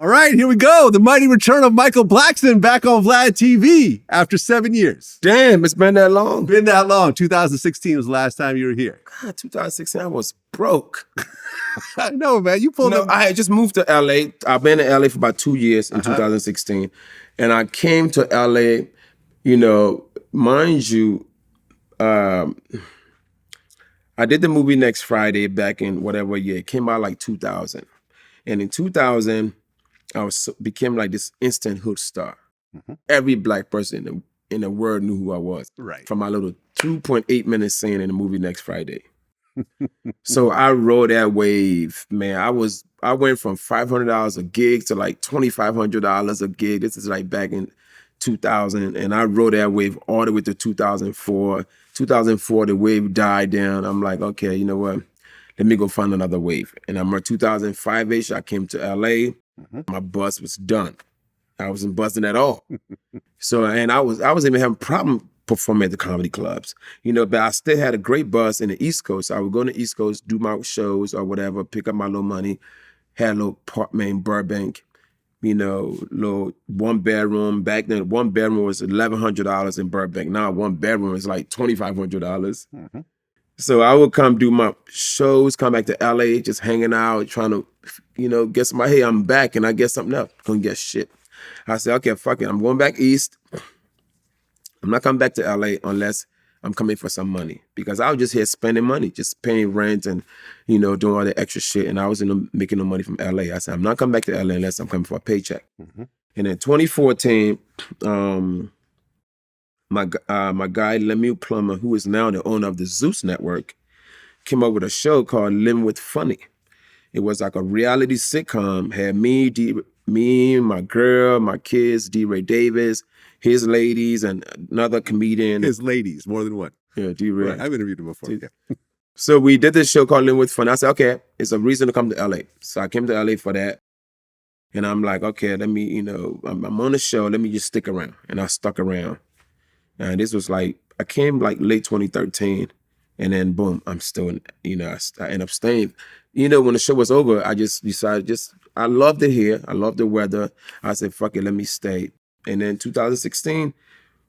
All right, here we go. The mighty return of Michael Blackson back on Vlad TV after 7 years. Damn, it's been that long. Been that long. 2016 was the last time you were here. God, 2016, I was broke. I know, man. You pulled up. I had just moved to LA. I've been in LA for about 2 years in 2016. And I came to LA, mind you, I did the movie Next Friday back in whatever year. It came out like 2000. And in 2000, became like this instant hood star. Mm-hmm. Every black person in the world knew who I was. Right. From my little 2.8 minute scene in the movie Next Friday. So I rode that wave, man. I went from $500 a gig to like $2,500 a gig. This is like back in 2000, and I rode that wave all the way to 2004. 2004, the wave died down. I'm like, okay, you know what? Let me go find another wave. And I'm in 2005-ish. I came to LA. Mm-hmm. My bus was done. I wasn't buzzing at all. So, and I was even having problem performing at the comedy clubs, but I still had a great buzz in the East Coast. I would go to the East Coast, do my shows or whatever, pick up my little money, had a little apartment in Burbank, little one bedroom. Back then, one bedroom was $1,100 in Burbank. Now one bedroom is like $2,500. Mm-hmm. So I would come do my shows, come back to LA, just hanging out, trying to, get somebody, hey, I'm back, and I get something else. Couldn't get shit. I said, okay, fuck it. I'm going back east. I'm not coming back to LA unless I'm coming for some money. Because I was just here spending money, just paying rent and, doing all the extra shit. And I wasn't making no money from LA. I said, I'm not coming back to LA unless I'm coming for a paycheck. Mm-hmm. And in 2014, my guy, Lemuel Plummer, who is now the owner of the Zeus Network, came up with a show called Living with Funny. It was like a reality sitcom. Had me, my girl, my kids, D. Ray Davis, his ladies, and another comedian. His ladies, more than one. Yeah, D. Ray. Right, I've interviewed him before. Yeah. So we did this show called Living with Funny. I said, okay, it's a reason to come to LA. So I came to LA for that. And I'm like, okay, let me, I'm on the show. Let me just stick around. And I stuck around. And this was like, I came like late 2013. And then boom, I'm still, I end up staying. When the show was over, I just decided, I loved it here. I loved the weather. I said, fuck it, let me stay. And then 2016,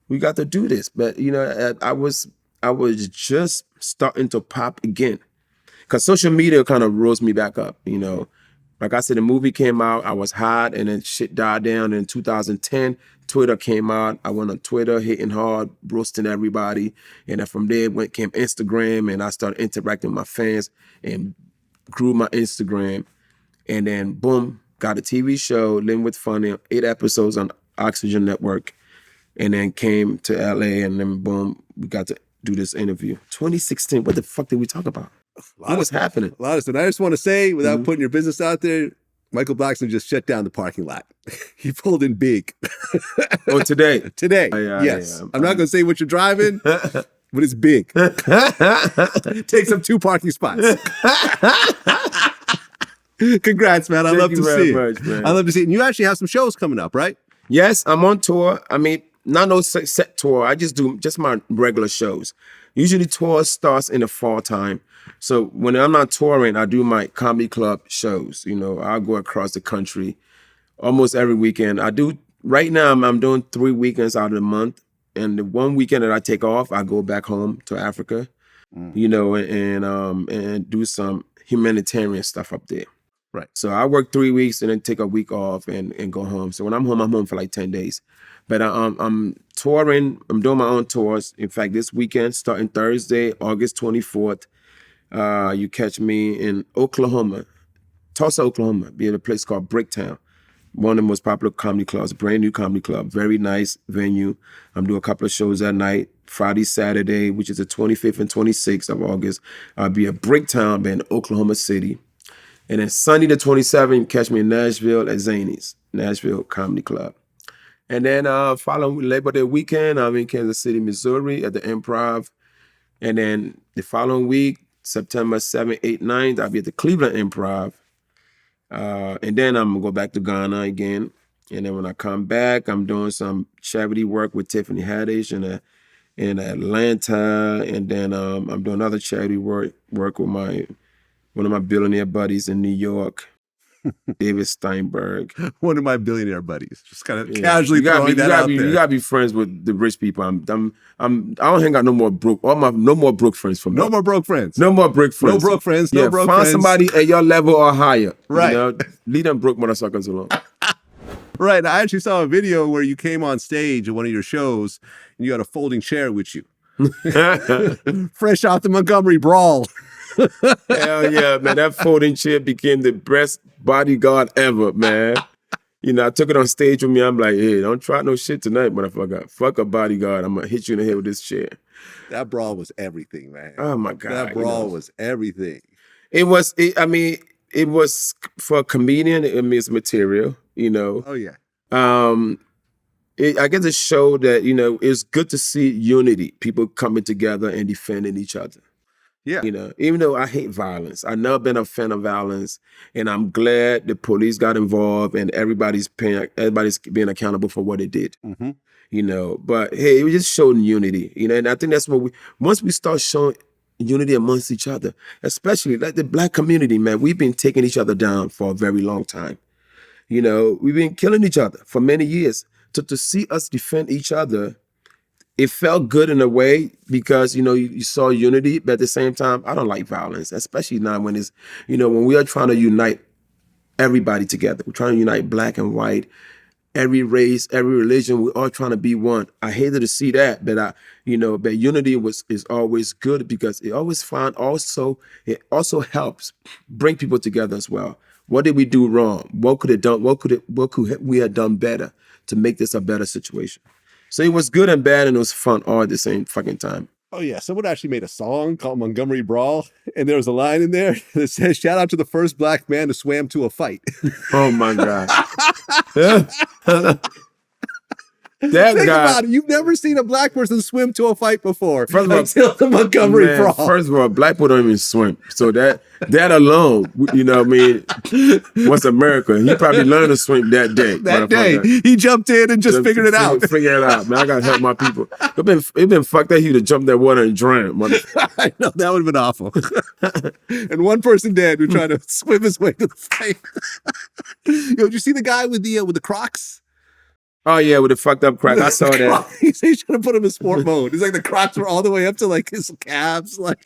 we got to do this. But, I was just starting to pop again. Because social media kind of rose me back up, Like I said, the movie came out, I was hot, and then shit died down. In 2010, Twitter came out. I went on Twitter, hitting hard, roasting everybody. And then from there came Instagram, and I started interacting with my fans and grew my Instagram. And then, boom, got a TV show, Living with Funny, 8 episodes on Oxygen Network. And then came to LA, and then, boom, we got to do this interview. 2016, what the fuck did we talk about? What was happening? A lot of stuff. I just want to say, without putting your business out there, Michael Blackson just shut down the parking lot. He pulled in big. Oh, today? Today, yes. I'm not going to say what you're driving, but it's big. Takes up 2 parking spots. Congrats, man. I love to see it. I love to see it. And you actually have some shows coming up, right? Yes, I'm on tour. I mean, not no set tour. I just do my regular shows. Usually tour starts in the fall time. So when I'm not touring, I do my comedy club shows. I'll go across the country almost every weekend. Right now, I'm doing 3 weekends out of the month. And the one weekend that I take off, I go back home to Africa, and do some humanitarian stuff up there. Right. So I work 3 weeks and then take a week off and go home. So when I'm home for like 10 days. But I'm touring. I'm doing my own tours. In fact, this weekend, starting Thursday, August 24th, you catch me in Oklahoma, Tulsa, Oklahoma. Be at a place called Bricktown. One of the most popular comedy clubs, brand new comedy club, very nice venue. I'm doing a couple of shows that night. Friday, Saturday, which is the 25th and 26th of August. I'll be at Bricktown, in Oklahoma City. And then Sunday the 27th, catch me in Nashville at Zany's, Nashville Comedy Club. And then following Labor Day weekend, I'm in Kansas City, Missouri at the Improv. And then the following week, September 7th, 8th, 9th, I'll be at the Cleveland Improv. And then I'm going to go back to Ghana again. And then when I come back, I'm doing some charity work with Tiffany Haddish in Atlanta. And then I'm doing other charity work with one of my billionaire buddies in New York. David Steinberg. One of my billionaire buddies. Just kind of casually you gotta throwing that out there. You gotta be friends with the rich people. I don't hang out no more broke. No more broke friends for me. No more broke friends. No more broke friends. No broke friends. No broke find friends. somebody at your level or higher. Right. You know? Leave them broke motherfuckers alone. Right. I actually saw a video where you came on stage at one of your shows and you had a folding chair with you. Fresh out the Montgomery Brawl. Hell yeah, man. That folding chair became the best bodyguard ever, man. You know, I took it on stage with me. I'm like, hey, don't try no shit tonight, motherfucker. Fuck a bodyguard. I'm going to hit you in the head with this chair. That brawl was everything, man. Oh, my God. That brawl was everything. It was for a comedian, it's material, you know. Oh, yeah. I guess it showed that, you know, it's good to see unity, people coming together and defending each other. Yeah. You know, even though I hate violence, I've never been a fan of violence, and I'm glad the police got involved and everybody's being accountable for what they did. Mm-hmm. You know, but hey, it just showed unity. You know, and I think that's what once we start showing unity amongst each other, especially like the Black community, man, we've been taking each other down for a very long time. You know, we've been killing each other for many years. To see us defend each other, it felt good in a way because, you know, you saw unity, but at the same time, I don't like violence, especially now when it's, you know, when we are trying to unite everybody together. We're trying to unite Black and white, every race, every religion, we're all trying to be one. I hated to see that, but but unity is always good because it also helps bring people together as well. What did we do wrong? What could we have done better to make this a better situation? So it was good and bad, and it was fun all at the same fucking time. Oh, yeah. Someone actually made a song called Montgomery Brawl, and there was a line in there that says, shout out to the first Black man who swam to a fight. Oh, my God. Think about it. You've never seen a Black person swim to a fight before until the Montgomery Brawl. First of all, Black people don't even swim. So that alone, you know what I mean, what's America? He probably learned to swim that day. That day. He jumped in and just figured it out. Figure it out, man. I got to help my people. It been fucked that he would have jumped that water and drowned, motherfucker. I know. That would have been awful. And one person dead who tried to swim his way to the fight. Yo, did you see the guy with the Crocs? Oh, yeah, with the fucked up crack. I saw that. He's trying to put him in sport mode. He's like, the Crocs were all the way up to like his calves. Like,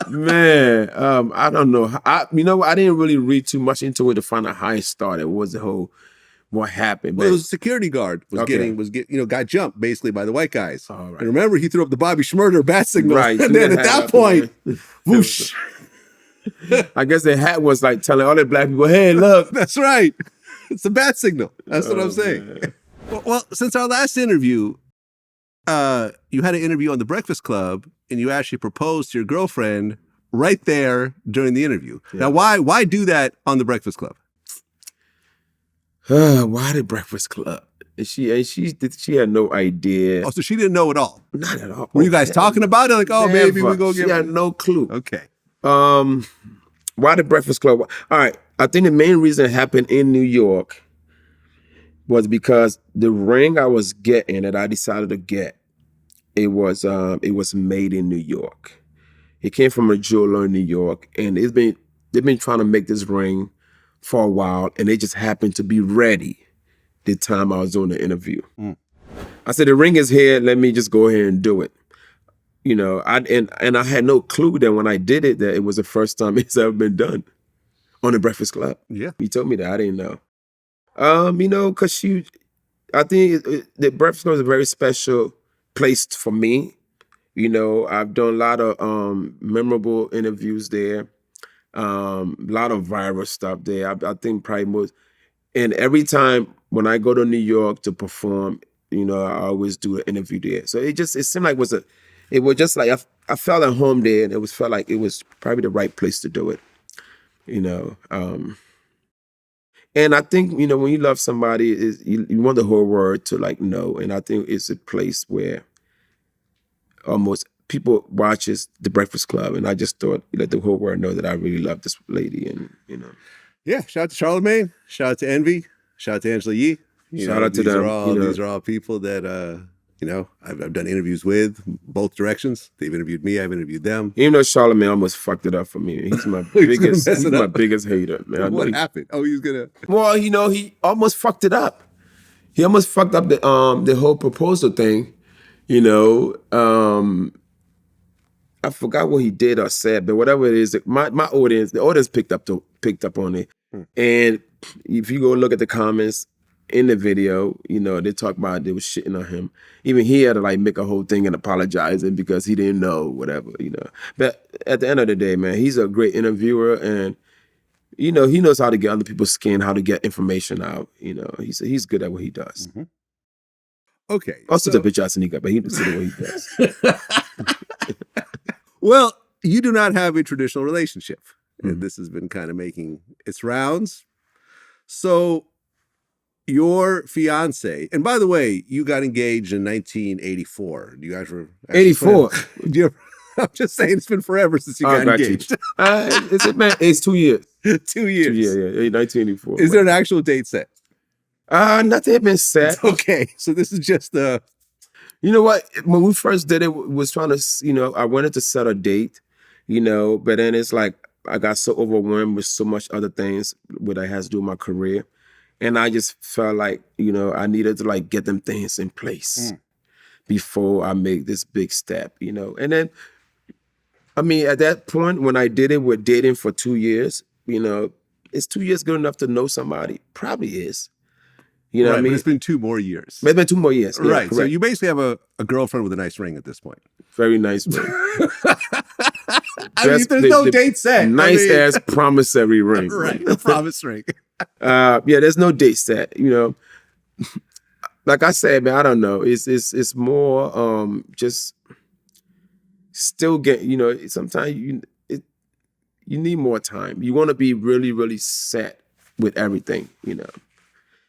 man, I don't know. I didn't really read too much into it to find out how it started. What happened? Well, it was a security guard got jumped basically by the white guys. All right. And remember, he threw up the Bobby Schmurder bat signal. Right. And then at that point, whoosh. I guess the hat was like telling all the Black people, hey, look. That's right. It's the bat signal. That's what I'm saying. Man. Well, since our last interview, you had an interview on The Breakfast Club, and you actually proposed to your girlfriend right there during the interview. Yeah. Now, why do that on The Breakfast Club? Why The Breakfast Club? She had no idea. Oh, so she didn't know at all? Not at all. Were you guys talking about it? Like, oh, maybe we go get. She had no clue. Okay. Why The Breakfast Club? All right. I think the main reason it happened in New York was because the ring I was getting that I decided to get, it was made in New York. It came from a jeweler in New York, and they've been trying to make this ring for a while, and it just happened to be ready the time I was doing the interview. Mm. I said, the ring is here, let me just go ahead and do it. You know, I had no clue that when I did it, that it was the first time it's ever been done on The Breakfast Club. Yeah. He told me that, I didn't know. Because I think the Breakfast Club is a very special place for me. You know, I've done a lot of memorable interviews there, a lot of viral stuff there. I think probably most, and every time when I go to New York to perform, you know, I always do an interview there. So it seemed like it was just like I felt at home there, and it felt like it was probably the right place to do it. You know. And I think, you know, when you love somebody, you want the whole world to like know. And I think it's a place where almost people watches The Breakfast Club. And I just thought, let the whole world know that I really love this lady. And, you know. Yeah. Shout out to Charlamagne. Shout out to Envy. Shout out to Angela Yee. Shout out to them. These are all people that You know, I've done interviews with both directions. They've interviewed me. I've interviewed them. Even though Charlamagne almost fucked it up for me. He's my biggest. He's my biggest hater, man. What happened? Oh, he's gonna. Well, you know, he almost fucked it up. He almost fucked up the whole proposal thing. You know, I forgot what he did or said, but whatever it is, my audience, the audience picked up on it. And if you go look at the comments in the video, you know, they talk about they was shitting on him. Even he had to like make a whole thing and apologizing because he didn't know, whatever, you know. But at the end of the day, man, he's a great interviewer, and you know, he knows how to get under people's skin, how to get information out. You know, he's good at what he does. Mm-hmm. Okay. Also the bitch ass nigga, but he's good at what he does. Well, you do not have a traditional relationship. And this has been kind of making its rounds. So your fiance, and by the way, you got engaged in 1984. You guys were 84. I'm just saying it's been forever since you got engaged. It's 2 years. 2 years. Yeah, 1984. Is there an actual date set? Nothing had been set. Okay, so this is just the. You know what? When we first did it, was trying to, you know, I wanted to set a date, you know, but then it's like I got so overwhelmed with so much other things what I has to do with my career. And I just felt like, you know, I needed to like get them things in place before I make this big step, you know. And then, I mean, at that point, when I did it, we're dating for 2 years, you know, is 2 years good enough to know somebody? Probably is. You know what I mean? But it's been 2 more years. It's been 2 more years. Yeah, right. correct. So you basically have a girlfriend with a nice ring at this point. Very nice ring. I mean, there's no date set. Nice ass promissory ring. Right. A promise ring. Yeah, there's no date set. You know, like I said, man, I don't know. It's more just still get. You know, sometimes you need more time. You want to be really, really set with everything. You know,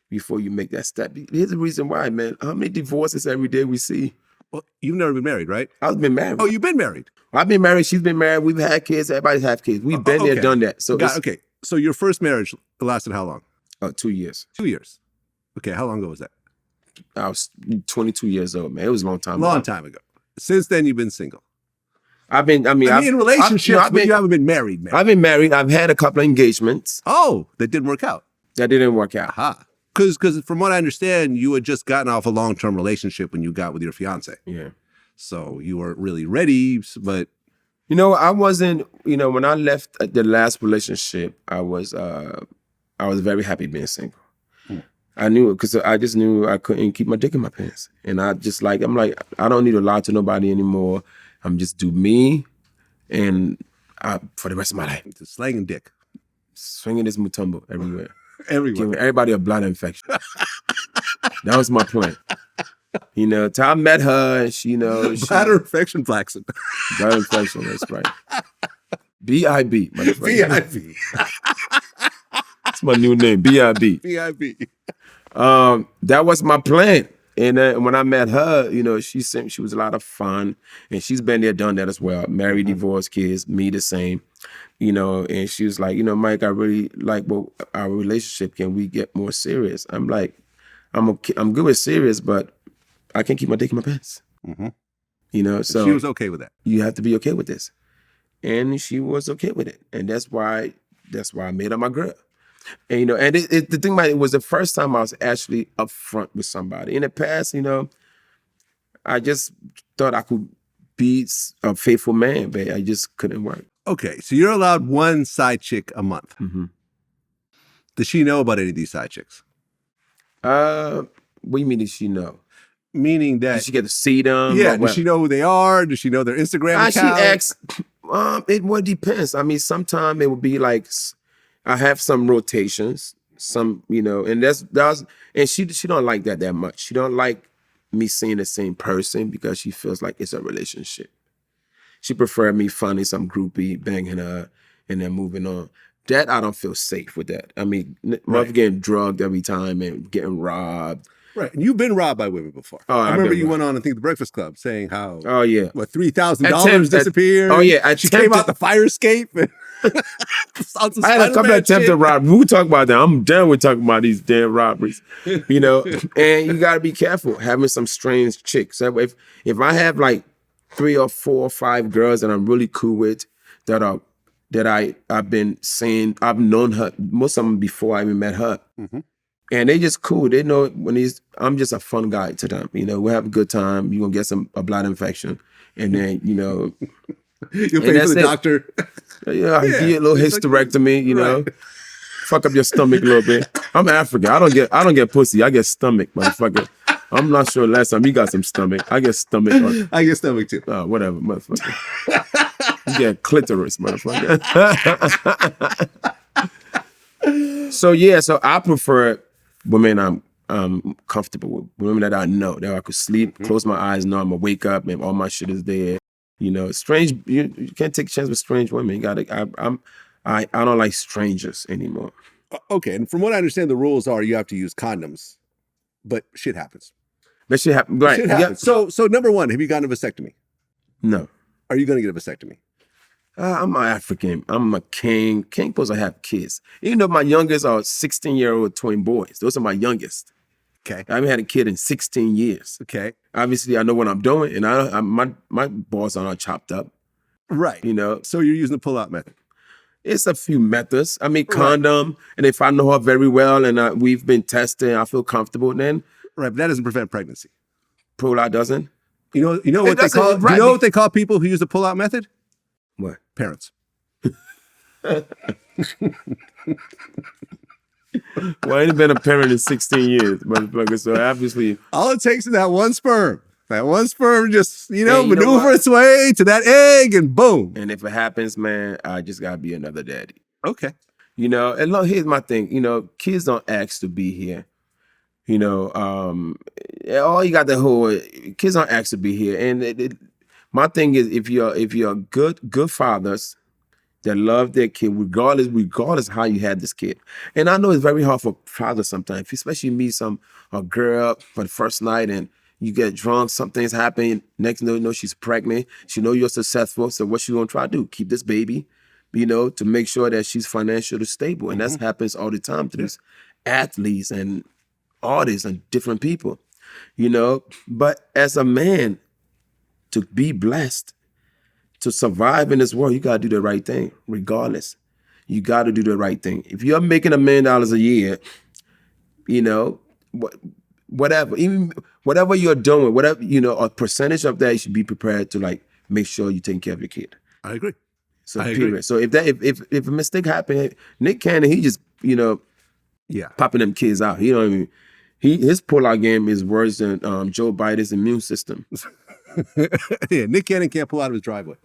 before you make that step. Here's the reason why, man. How many divorces every day we see? Well, you've never been married, right? I've been married. Oh, you've been married. I've been married. She's been married. We've had kids. Everybody's had kids. We've been there, done that. So okay. So your first marriage lasted how long? 2 years. 2 years. Okay. How long ago was that? I was 22 years old, man. It was a long time. Long time ago. Since then, you've been single. I've been in relationships, but you haven't been married, man. I've been married. I've had a couple of engagements. Oh, that didn't work out. That didn't work out. Aha. Because from what I understand, you had just gotten off a long-term relationship when you got with your fiance. Yeah. So you weren't really ready, but... You know, I wasn't, you know, when I left the last relationship, I was very happy being single. I knew it because I just knew I couldn't keep my dick in my pants. And I'm like, I don't need to lie to nobody anymore. I'm just do me and for the rest of my life. Just slanging dick. Swinging this mutombo everywhere. Everywhere. Giving everybody a bladder infection. That was my plan. You know, till I met her and she, you know. Bladder infection, Blackson. Bladder infection, that's right. B.I.B. B.I.B. That's my new name, B.I.B. B.I.B. That was my plan. And when I met her, you know, she was a lot of fun. And she's been there, done that as well. Married, divorced, kids, me the same. You know, and she was like, you know, Mike, I really like our relationship. Can we get more serious? I'm like, I'm good with serious, but I can't keep my dick in my pants. Mm-hmm. You know, so she was okay with that. You have to be okay with this. And she was okay with it. And that's why I made her my girl. And, you know, and the thing about it was the first time I was actually upfront with somebody. In the past, you know, I just thought I could be a faithful man, but I just couldn't work. Okay, so you're allowed one side chick a month. Mm-hmm. Does she know about any of these side chicks? What do you mean does she know? Meaning that... Does she get to see them? Yeah, does she know who they are? Does she know their Instagram account? She asks, it depends. I mean, sometimes it would be like... I have some rotations, some, you know, and and she don't like that much. She don't like me seeing the same person because she feels like it's a relationship. She prefer me finding some groupie, banging her, and then moving on. That I don't feel safe with that. I mean, right. Getting drugged every time and getting robbed. Right, and you've been robbed by women before. Oh, I remember you went on, I think, the Breakfast Club saying how. Oh yeah. What $3,000 disappeared. Oh yeah, she came out the fire escape. I had a couple of attempted robberies. We talk about that. I'm done with talking about these damn robberies. You know, and you gotta be careful having some strange chicks. If I have like 3 or 4 or 5 girls that I'm really cool with I've been saying, I've known her, most of them before I even met her. Mm-hmm. And they just cool. They know I'm just a fun guy to them. You know, we'll have a good time. You're gonna get a blood infection. And then, you know, you'll pay for the doctor. Yeah, give you a little hysterectomy, you know. Fuck up your stomach a little bit. I'm African. I don't get pussy. I get stomach, motherfucker. I'm not sure last time you got some stomach. I get stomach. I get stomach too. Oh, whatever, motherfucker. You get clitoris, motherfucker. So I prefer women I'm comfortable with, women that I know, that I could sleep, close my eyes, know I'm gonna wake up and all my shit is there. You know, you can't take a chance with strange women. I don't like strangers anymore. Okay, and from what I understand, the rules are you have to use condoms, but shit happens. But shit happens, right? Shit happens. Yeah. So number one, have you gotten a vasectomy? No. Are you going to get a vasectomy? I'm an African. I'm a king. King supposed to have kids. Even though my youngest are 16-year-old twin boys. Those are my youngest. Okay. I haven't had a kid in 16 years. Okay. Obviously, I know what I'm doing, and my balls are not chopped up. Right. You know. So you're using the pull-out method. It's a few methods. I mean, condom, and if I know her very well and we've been testing, I feel comfortable then. Right, but that doesn't prevent pregnancy. Pull-out doesn't? You know what they call? Right. You know what they call people who use the pull-out method? What? Parents. Well, I ain't been a parent in 16 years, motherfucker. So obviously, all it takes is that one sperm. That one sperm just, maneuver its way to that egg and boom. And if it happens, man, I just gotta be another daddy. Okay. You know, and look, here's my thing. You know, kids don't ask to be here. You know, all you got kids don't ask to be here. And my thing is, if you're good fathers that love their kid, regardless how you had this kid. And I know it's very hard for fathers sometimes, especially you meet a girl for the first night and you get drunk, something's happening. Next thing you know, she's pregnant. She know you're successful. So what she gonna try to do? Keep this baby, to make sure that she's financially stable. And that happens all the time to these athletes and artists and different people, But as a man, to be blessed, to survive in this world, you gotta do the right thing, regardless. You gotta do the right thing. If you're making $1 million a year, whatever you're doing, whatever, a percentage of that, you should be prepared to make sure you're taking care of your kid. I agree. So period. So if a mistake happened, Nick Cannon, he just, popping them kids out. You know what I mean? His pull-out game is worse than Joe Biden's immune system. Yeah, Nick Cannon can't pull out of his driveway.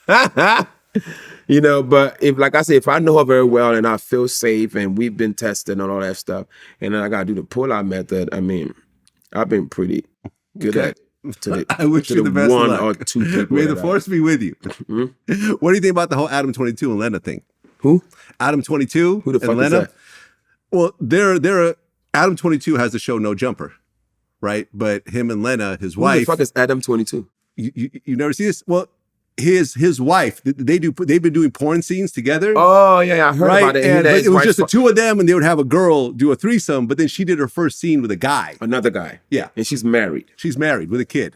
But if I know her very well and I feel safe and we've been tested and all that stuff, and then I gotta do the pull-out method, I mean, I've been pretty good at it. I wish you the best one of luck. Or two people. May the force be with you. Mm-hmm. What do you think about the whole Adam 22 and Lena thing? Who? Adam 22 Who the fuck and Lena? is that? Well, Adam 22 has the show No Jumper, right? But him and Lena, his wife. Who the fuck is Adam 22? You never see this? Well, his wife, they've been doing porn scenes together. Oh yeah, I heard about it. But it was just the two of them, and they would have a girl do a threesome. But then she did her first scene with a guy, another guy. Yeah, and she's married. She's married with a kid.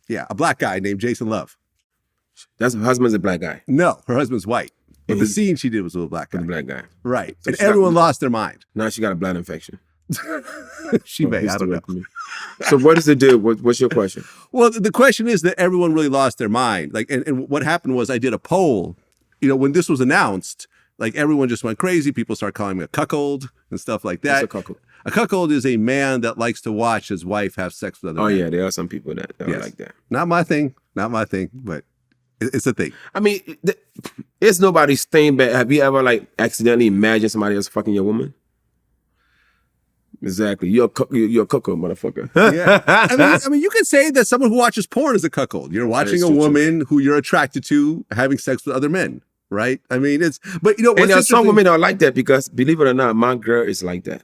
Yeah, a black guy named Jason Love. That's her husband's a black guy. No, her husband's white. But the scene she did was with a black guy. With a black guy, right? So and everyone lost their mind. Now she got a blood infection. She may. I don't know. So what does it do? What's your question? Well, the question is that everyone really lost their mind. And what happened was I did a poll. When this was announced, everyone just went crazy. People started calling me a cuckold and stuff like that. What's a cuckold? A cuckold is a man that likes to watch his wife have sex with other men. Yeah, there are some people that are like that. Not my thing, but it's a thing. I mean, it's nobody's thing, but have you ever accidentally imagined somebody else fucking your woman? Exactly. You're a cuckold, motherfucker. Yeah. I mean, you could say that someone who watches porn is a cuckold. You're watching a woman who you're attracted to having sex with other men, right? I mean, and there are some women that are like that because, believe it or not, my girl is like that.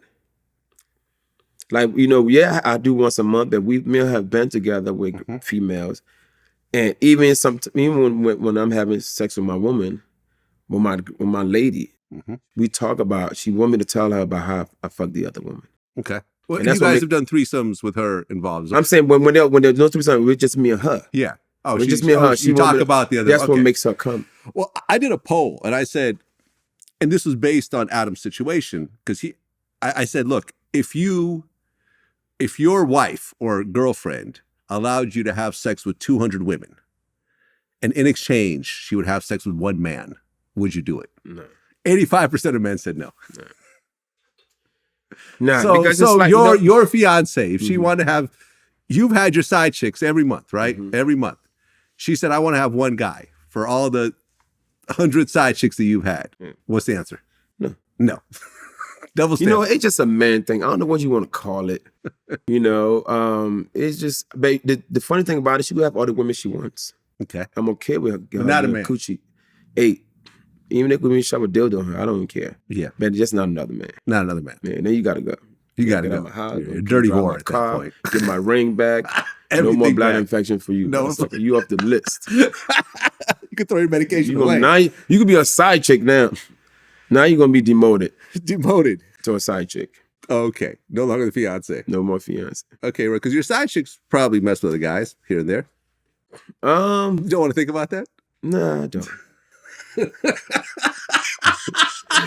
I do once a month, but me have been together with females, and even when I'm having sex with my woman, with my lady. Mm-hmm. We talk about. She want me to tell her about how I fucked the other woman. Okay. Well, And you that's what guys have done threesomes with her involved. I'm saying when there's no threesome, it's just me and her. Yeah. Oh, It's just me and her. You talk about the other. That's what makes her come. Well, I did a poll and I said, and this was based on Adam's situation, because I said, look, if your wife or girlfriend allowed you to have sex with 200 women, and in exchange she would have sex with one man, would you do it? No. 85% of men said no. Nah, so because so it's like, your fiance, if she wanted to have, you've had your side chicks every month, right? Every month. She said, I want to have one guy for all the 100 side chicks that you've had. What's the answer? No. Double standard. You know, it's just a man thing. I don't know what you want to call it. You know, it's just, the funny thing about it, she could have all the women she wants. Okay. I'm okay with her. But not a man. Coochie. 8. Even if we shove a dildo on her, I don't even care. Yeah. But just not another man. Not another man. Man, then you got to go. You got to go. You're a dirty whore at that point. Get my ring back. No more bladder infection for you. No. You off the list. You can throw your medication away. Now you could be a side chick now. Now you're going to be demoted. Demoted. To a side chick. Okay. No longer the fiance. No more fiance. Okay, right. Because your side chicks probably mess with other guys here and there. You don't want to think about that? Nah, I don't.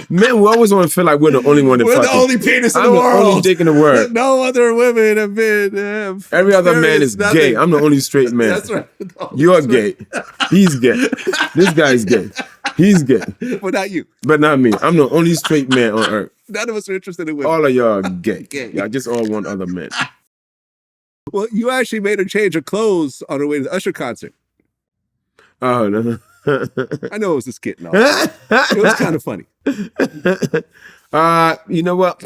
Men, we always want to feel like we're the only one that we're the only penis in the world. I'm the only dick in the world. No other women have been. Every other man is gay. I'm the only straight man. That's right. You're gay. He's gay. This guy's gay. He's gay. But not you. But not me. I'm the only straight man on earth. None of us are interested in women. All of y'all are gay. Y'all just all want other men. Well, you actually made her change her clothes on her way to the Usher concert. Oh, no. I know it was a skit and all. It was kind of funny. You know what?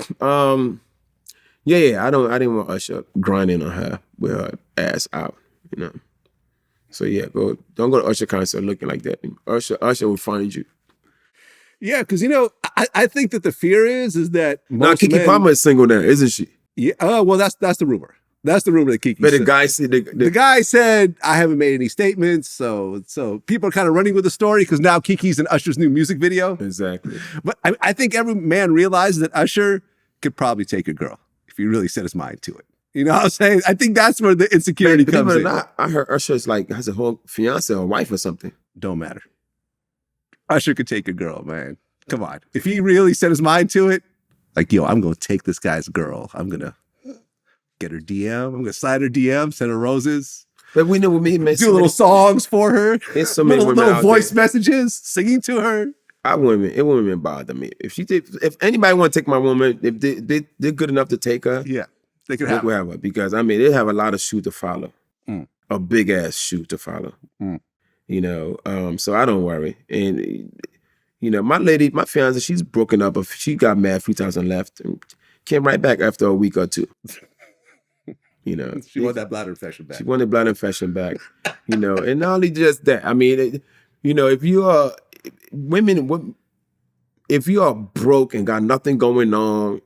Yeah. I didn't want Usher grinding on her with her ass out. You know. So yeah, don't go to Usher concert looking like that. Usher will find you. Yeah, because you know, I think that the fear is that now Keke Palmer is single now, isn't she? Yeah. Well, that's the rumor. That's the rumor that Keke. But said. the guy said the guy said I haven't made any statements, so people are kind of running with the story because now Keke's in Usher's new music video. Exactly. But I think every man realizes that Usher could probably take a girl if he really set his mind to it. You know what I'm saying? I think that's where the insecurity comes in. I heard Usher's has a whole fiance or wife or something. Don't matter. Usher could take a girl, man. Come on. If he really set his mind to it, like, yo, I'm going to take this guy's girl. I'm going to get her DM. I'm going to slide her DM, send her roses. But we know what me, man. Do little songs for her. There's so many women little voice messages, singing to her. It wouldn't even bother me. If anybody want to take my woman, if they're good enough to take her, yeah, they can have her. Because, I mean, they have a lot of shoe to follow. A big-ass shoe to follow. You know, so I don't worry. And, you know, my fiance, she's broken up. She got mad 3 times and left. And came right back after a week or 2. You know, she wanted that bladder infection back. She wanted bladder infection back. You know, and not only just that. I mean, you know, if you are broke and got nothing going on,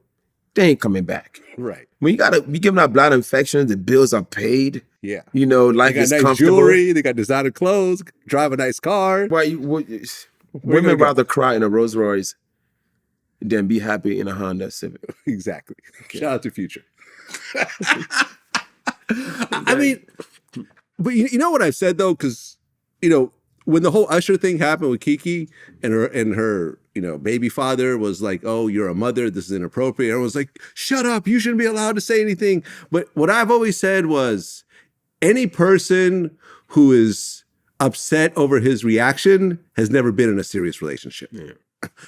they ain't coming back. Right. When you giving out bladder infections, the bills are paid. Yeah. You know, life is nice comfortable. Jewelry, they got designer clothes, drive a nice car. Why women rather cry in a Rolls Royce than be happy in a Honda Civic. Exactly. Okay. Shout out to Future. I mean, but you know what I've said though, because you know when the whole Usher thing happened with Keke and her you know baby father was like, "Oh, you're a mother. This is inappropriate." I was like, "Shut up! You shouldn't be allowed to say anything." But what I've always said was, any person who is upset over his reaction has never been in a serious relationship. Yeah.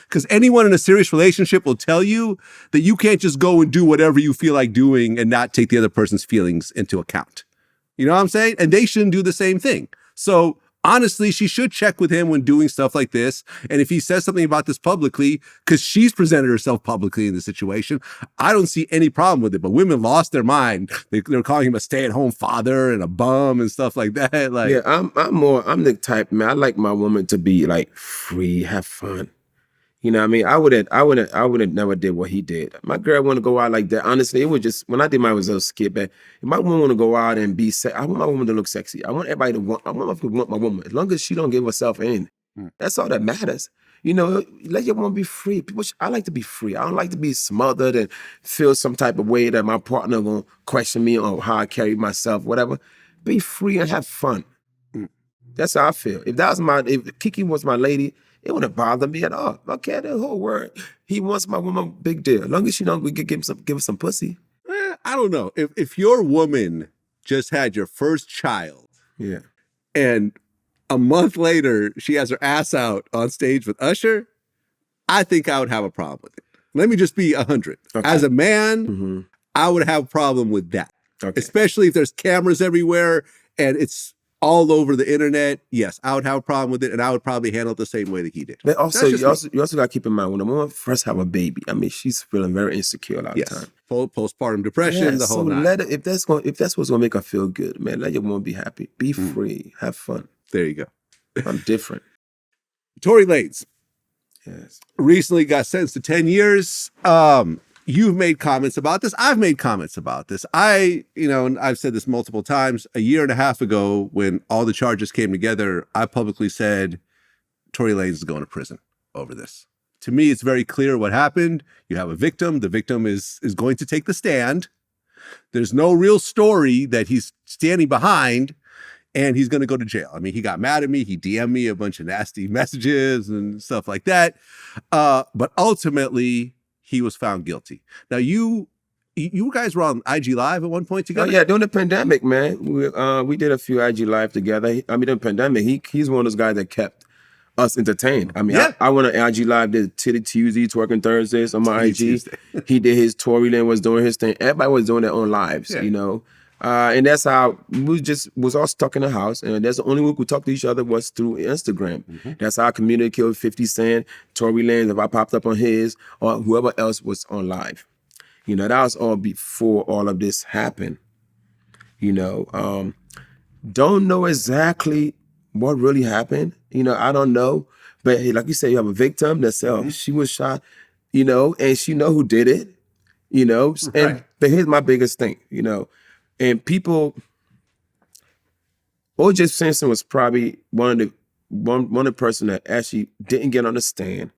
Because anyone in a serious relationship will tell you that you can't just go and do whatever you feel like doing and not take the other person's feelings into account. You know what I'm saying? And they shouldn't do the same thing. So honestly, she should check with him when doing stuff like this. And if he says something about this publicly, because she's presented herself publicly in the situation, I don't see any problem with it. But women lost their mind. They're calling him a stay-at-home father and a bum and stuff like that. Like, yeah, I'm the type, man. I like my woman to be like free, have fun. You know what I mean? I would have never did what he did. My girl want to go out like that. Honestly, it was just, when I did mine, it was a little skit back. If my woman want to go out and be I want my woman to look sexy. I want everybody to want my woman. As long as she don't give herself in. That's all that matters. You know, let your woman be free. I like to be free. I don't like to be smothered and feel some type of way that my partner gonna question me on how I carry myself, whatever. Be free and have fun. That's how I feel. If Kiki was my lady, it wouldn't bother me at all. Okay, the whole word. He wants my woman, big deal. As long as we could give him some pussy. I don't know. If your woman just had your first child, yeah, and a month later she has her ass out on stage with Usher, I think I would have a problem with it. Let me just be 100. Okay. As a man, I would have a problem with that. Okay. Especially if there's cameras everywhere and it's all over the internet. Yes, I would have a problem with it, and I would probably handle it the same way that he did. But also, you also got to keep in mind, when a woman first have a baby, I mean, she's feeling very insecure a lot of the time. Postpartum depression, the whole nine. If that's what's gonna make her feel good, man, let your woman be happy. Be free. Have fun. There you go. I'm different. Tory Lanez. Yes. Recently got sentenced to 10 years. You've made comments about this. I've made comments about this. And I've said this multiple times. A year and a half ago, when all the charges came together, I publicly said Tory Lanez is going to prison over this. To me, it's very clear what happened. You have a victim. The victim is going to take the stand. There's no real story that he's standing behind, and he's going to go to jail. I mean, he got mad at me. He DM'd me a bunch of nasty messages and stuff like that. But ultimately, he was found guilty. Now, you guys were on IG Live at one point together? Oh, yeah, during the pandemic, man. We did a few IG Live together. I mean, during the pandemic, he's one of those guys that kept us entertained. I mean, I went on IG Live, did Titty Tuesday, Twerking Thursdays on my IG. He did his, Tory Lanez was doing his thing. Everybody was doing their own lives, you know. And that's how we was all stuck in the house. And that's the only way we could talk to each other was through Instagram. That's how I communicated with 50 Cent, Tory Lanez, if I popped up on his, or whoever else was on live. You know, that was all before all of this happened. You know, don't know exactly what really happened. You know, I don't know. But like you said, you have a victim that said, she was shot, you know, and she know who did it, you know. But here's my biggest thing, you know. And people, O.J. Simpson was probably one of the person that actually didn't get on the stand,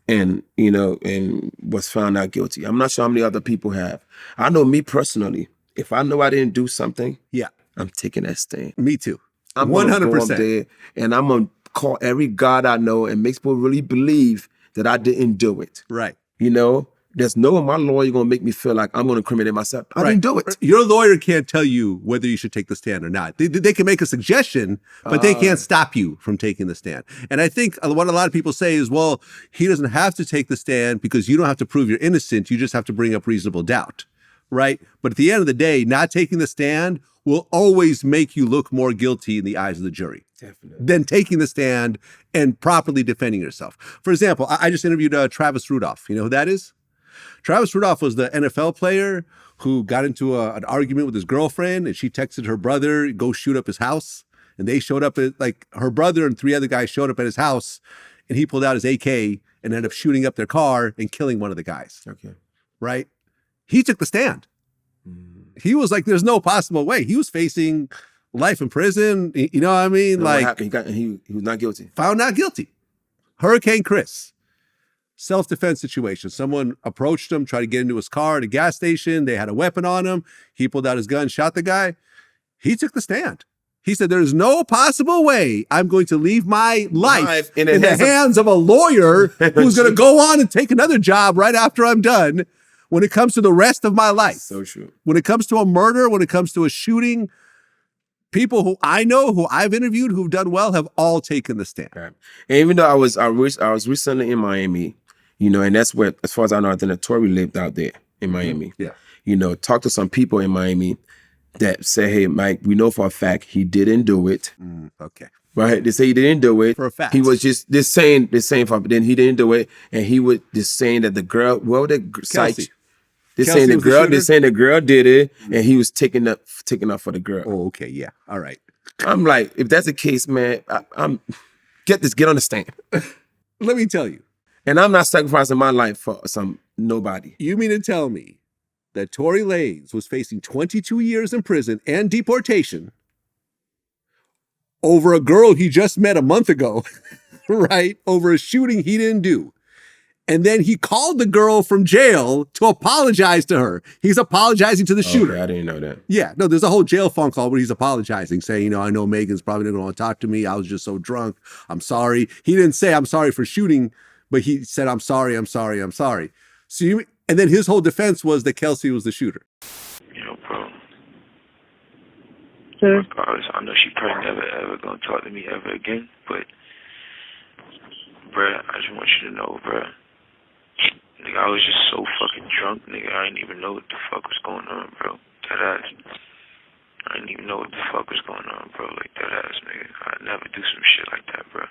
and you know, and was found out guilty. I'm not sure how many other people have. I know me personally. If I know I didn't do something, I'm taking that stand. Me too. I'm 100%. And I'm gonna call every God I know and make people really believe that I didn't do it. Right. You know. There's no one, my lawyer gonna make me feel like I'm gonna incriminate myself. I didn't do it. Your lawyer can't tell you whether you should take the stand or not. They can make a suggestion, but they can't stop you from taking the stand. And I think what a lot of people say is, well, he doesn't have to take the stand because you don't have to prove you're innocent. You just have to bring up reasonable doubt, right? But at the end of the day, not taking the stand will always make you look more guilty in the eyes of the jury. Definitely. Than taking the stand and properly defending yourself. For example, I just interviewed Travis Rudolph. You know who that is? Travis Rudolph was the NFL player who got into an argument with his girlfriend, and she texted her brother, go shoot up his house. And they showed up her brother and 3 other guys showed up at his house, and he pulled out his AK and ended up shooting up their car and killing one of the guys. Okay. Right? He took the stand. He was like, there's no possible way. He was facing life in prison. You know what I mean? What happened? He was not guilty. Found not guilty. Hurricane Chris. Self-defense situation. Someone approached him, tried to get into his car at a gas station. They had a weapon on him. He pulled out his gun, shot the guy. He took the stand. He said, there's no possible way I'm going to leave my life in the hands of a lawyer who's going to go on and take another job right after I'm done when it comes to the rest of my life. So true. When it comes to a murder, when it comes to a shooting, people who I know, who I've interviewed, who've done well, have all taken the stand. Right. And even though I was recently in Miami, you know, and that's where, as far as I know, I think that Tory lived out there in Miami. Yeah. You know, talked to some people in Miami that say, hey, Mike, we know for a fact he didn't do it. Okay. Right? They say he didn't do it. For a fact. He was just saying, then he didn't do it. And he was just saying that the girl, site. They're saying the girl did it, and he was taking up for the girl. Oh, okay, yeah. All right. I'm like, if that's the case, man, get on the stand. Let me tell you. And I'm not sacrificing my life for some nobody. You mean to tell me that Tory Lanez was facing 22 years in prison and deportation over a girl he just met a month ago, right, over a shooting he didn't do. And then he called the girl from jail to apologize to her. He's apologizing to the shooter. Okay, I didn't know that. Yeah, no, there's a whole jail phone call where he's apologizing, saying, I know Megan's probably not going to want to talk to me. I was just so drunk. I'm sorry. He didn't say I'm sorry for shooting, but he said, I'm sorry. So and then his whole defense was that Kelsey was the shooter. Bro. Regardless, I know she probably never ever gonna talk to me ever again, but bruh, I just want you to know, bruh. Nigga, I was just so fucking drunk, nigga. I didn't even know what the fuck was going on, bro. That ass. I didn't even know what the fuck was going on, bro. Like, that ass, nigga. I'd never do some shit like that, bro.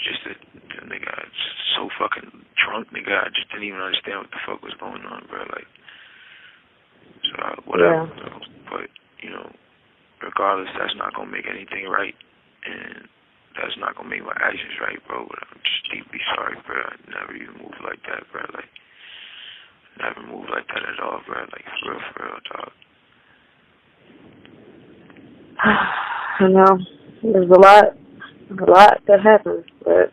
Just that, nigga, I was so fucking drunk, nigga. I just didn't even understand what the fuck was going on, bro. Like, so, whatever. Yeah. But, regardless, that's not gonna make anything right. And that's not gonna make my actions right, bro. But I'm just deeply sorry, bro. I never even moved like that, bro. Like, never moved like that at all, bro. Like, for real, dog. I know. There's a lot that happens, but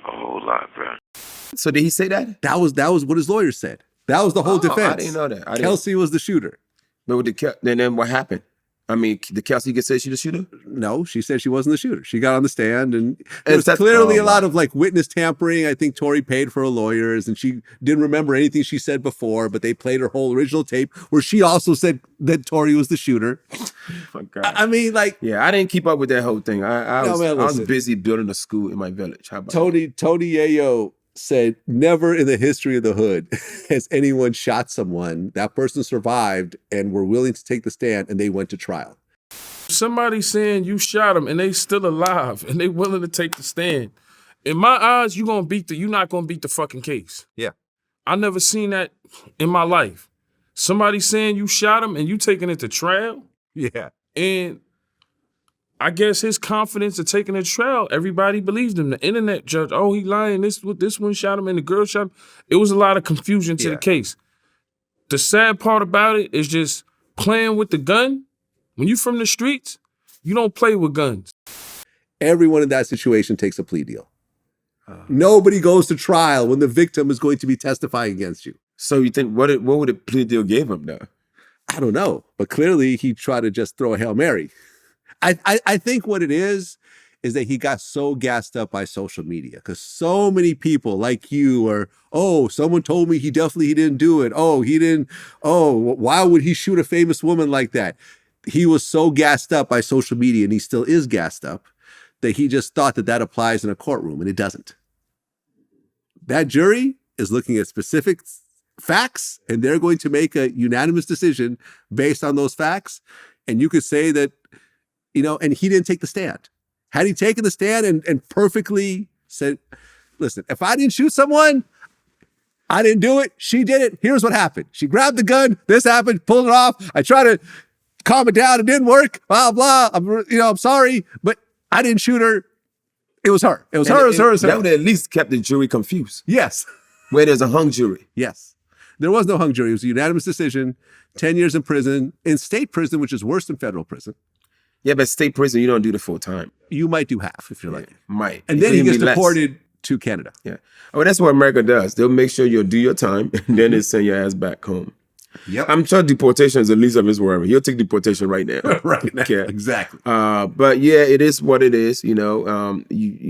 a whole lot, bro. So did he say that? That was what his lawyer said. That was the whole defense. I didn't know that. Kelsey was the shooter. But then what happened? I mean, did Kelsey get said she the shooter? No, she said she wasn't the shooter. She got on the stand, and there's clearly a lot of like witness tampering. I think Tory paid for her lawyers, and she didn't remember anything she said before, but they played her whole original tape where she also said that Tory was the shooter. Oh, God. I mean, like, yeah, I didn't keep up with that whole thing. I was busy building a school in my village. How about Tony Yayo said, never in the history of the hood has anyone shot someone. That person survived and were willing to take the stand, and they went to trial. Somebody saying you shot them and they still alive and they willing to take the stand. In my eyes, you're not gonna beat the fucking case. Yeah. I never seen that in my life. Somebody saying you shot him and you taking it to trial. Yeah. And I guess his confidence of taking it to trial, everybody believes him. The internet judge, he lying. This one shot him and the girl shot him. It was a lot of confusion to the case. The sad part about it is just playing with the gun. When you from the streets, you don't play with guns. Everyone in that situation takes a plea deal. Nobody goes to trial when the victim is going to be testifying against you. So you think, what would a plea deal give him though? I don't know, but clearly he tried to just throw a Hail Mary. I think what it is that he got so gassed up by social media because so many people like you are, someone told me he didn't do it. He didn't. Why would he shoot a famous woman like that? He was so gassed up by social media, and he still is gassed up, that he just thought that applies in a courtroom, and it doesn't. That jury is looking at specific facts, and they're going to make a unanimous decision based on those facts. And you could say that, and he didn't take the stand. Had he taken the stand and perfectly said, listen, if I didn't shoot someone, I didn't do it, she did it, here's what happened. She grabbed the gun, this happened, pulled it off, I tried to calm it down, it didn't work, blah, blah, I'm sorry, but I didn't shoot her. It was her. It was her. That would have at least kept the jury confused. Yes. Where there's a hung jury. Yes. There was no hung jury. It was a unanimous decision, 10 years in prison, in state prison, which is worse than federal prison. Yeah, but state prison, you don't do the full time. You might do half if you're lucky. Might. And then he gets deported to Canada. Yeah. Oh, that's what America does. They'll make sure you'll do your time, and then they send your ass back home. Yep. I'm sure deportation is the least of his worry. He'll take deportation right now. Right now. Yeah. Exactly. But yeah, it is what it is. You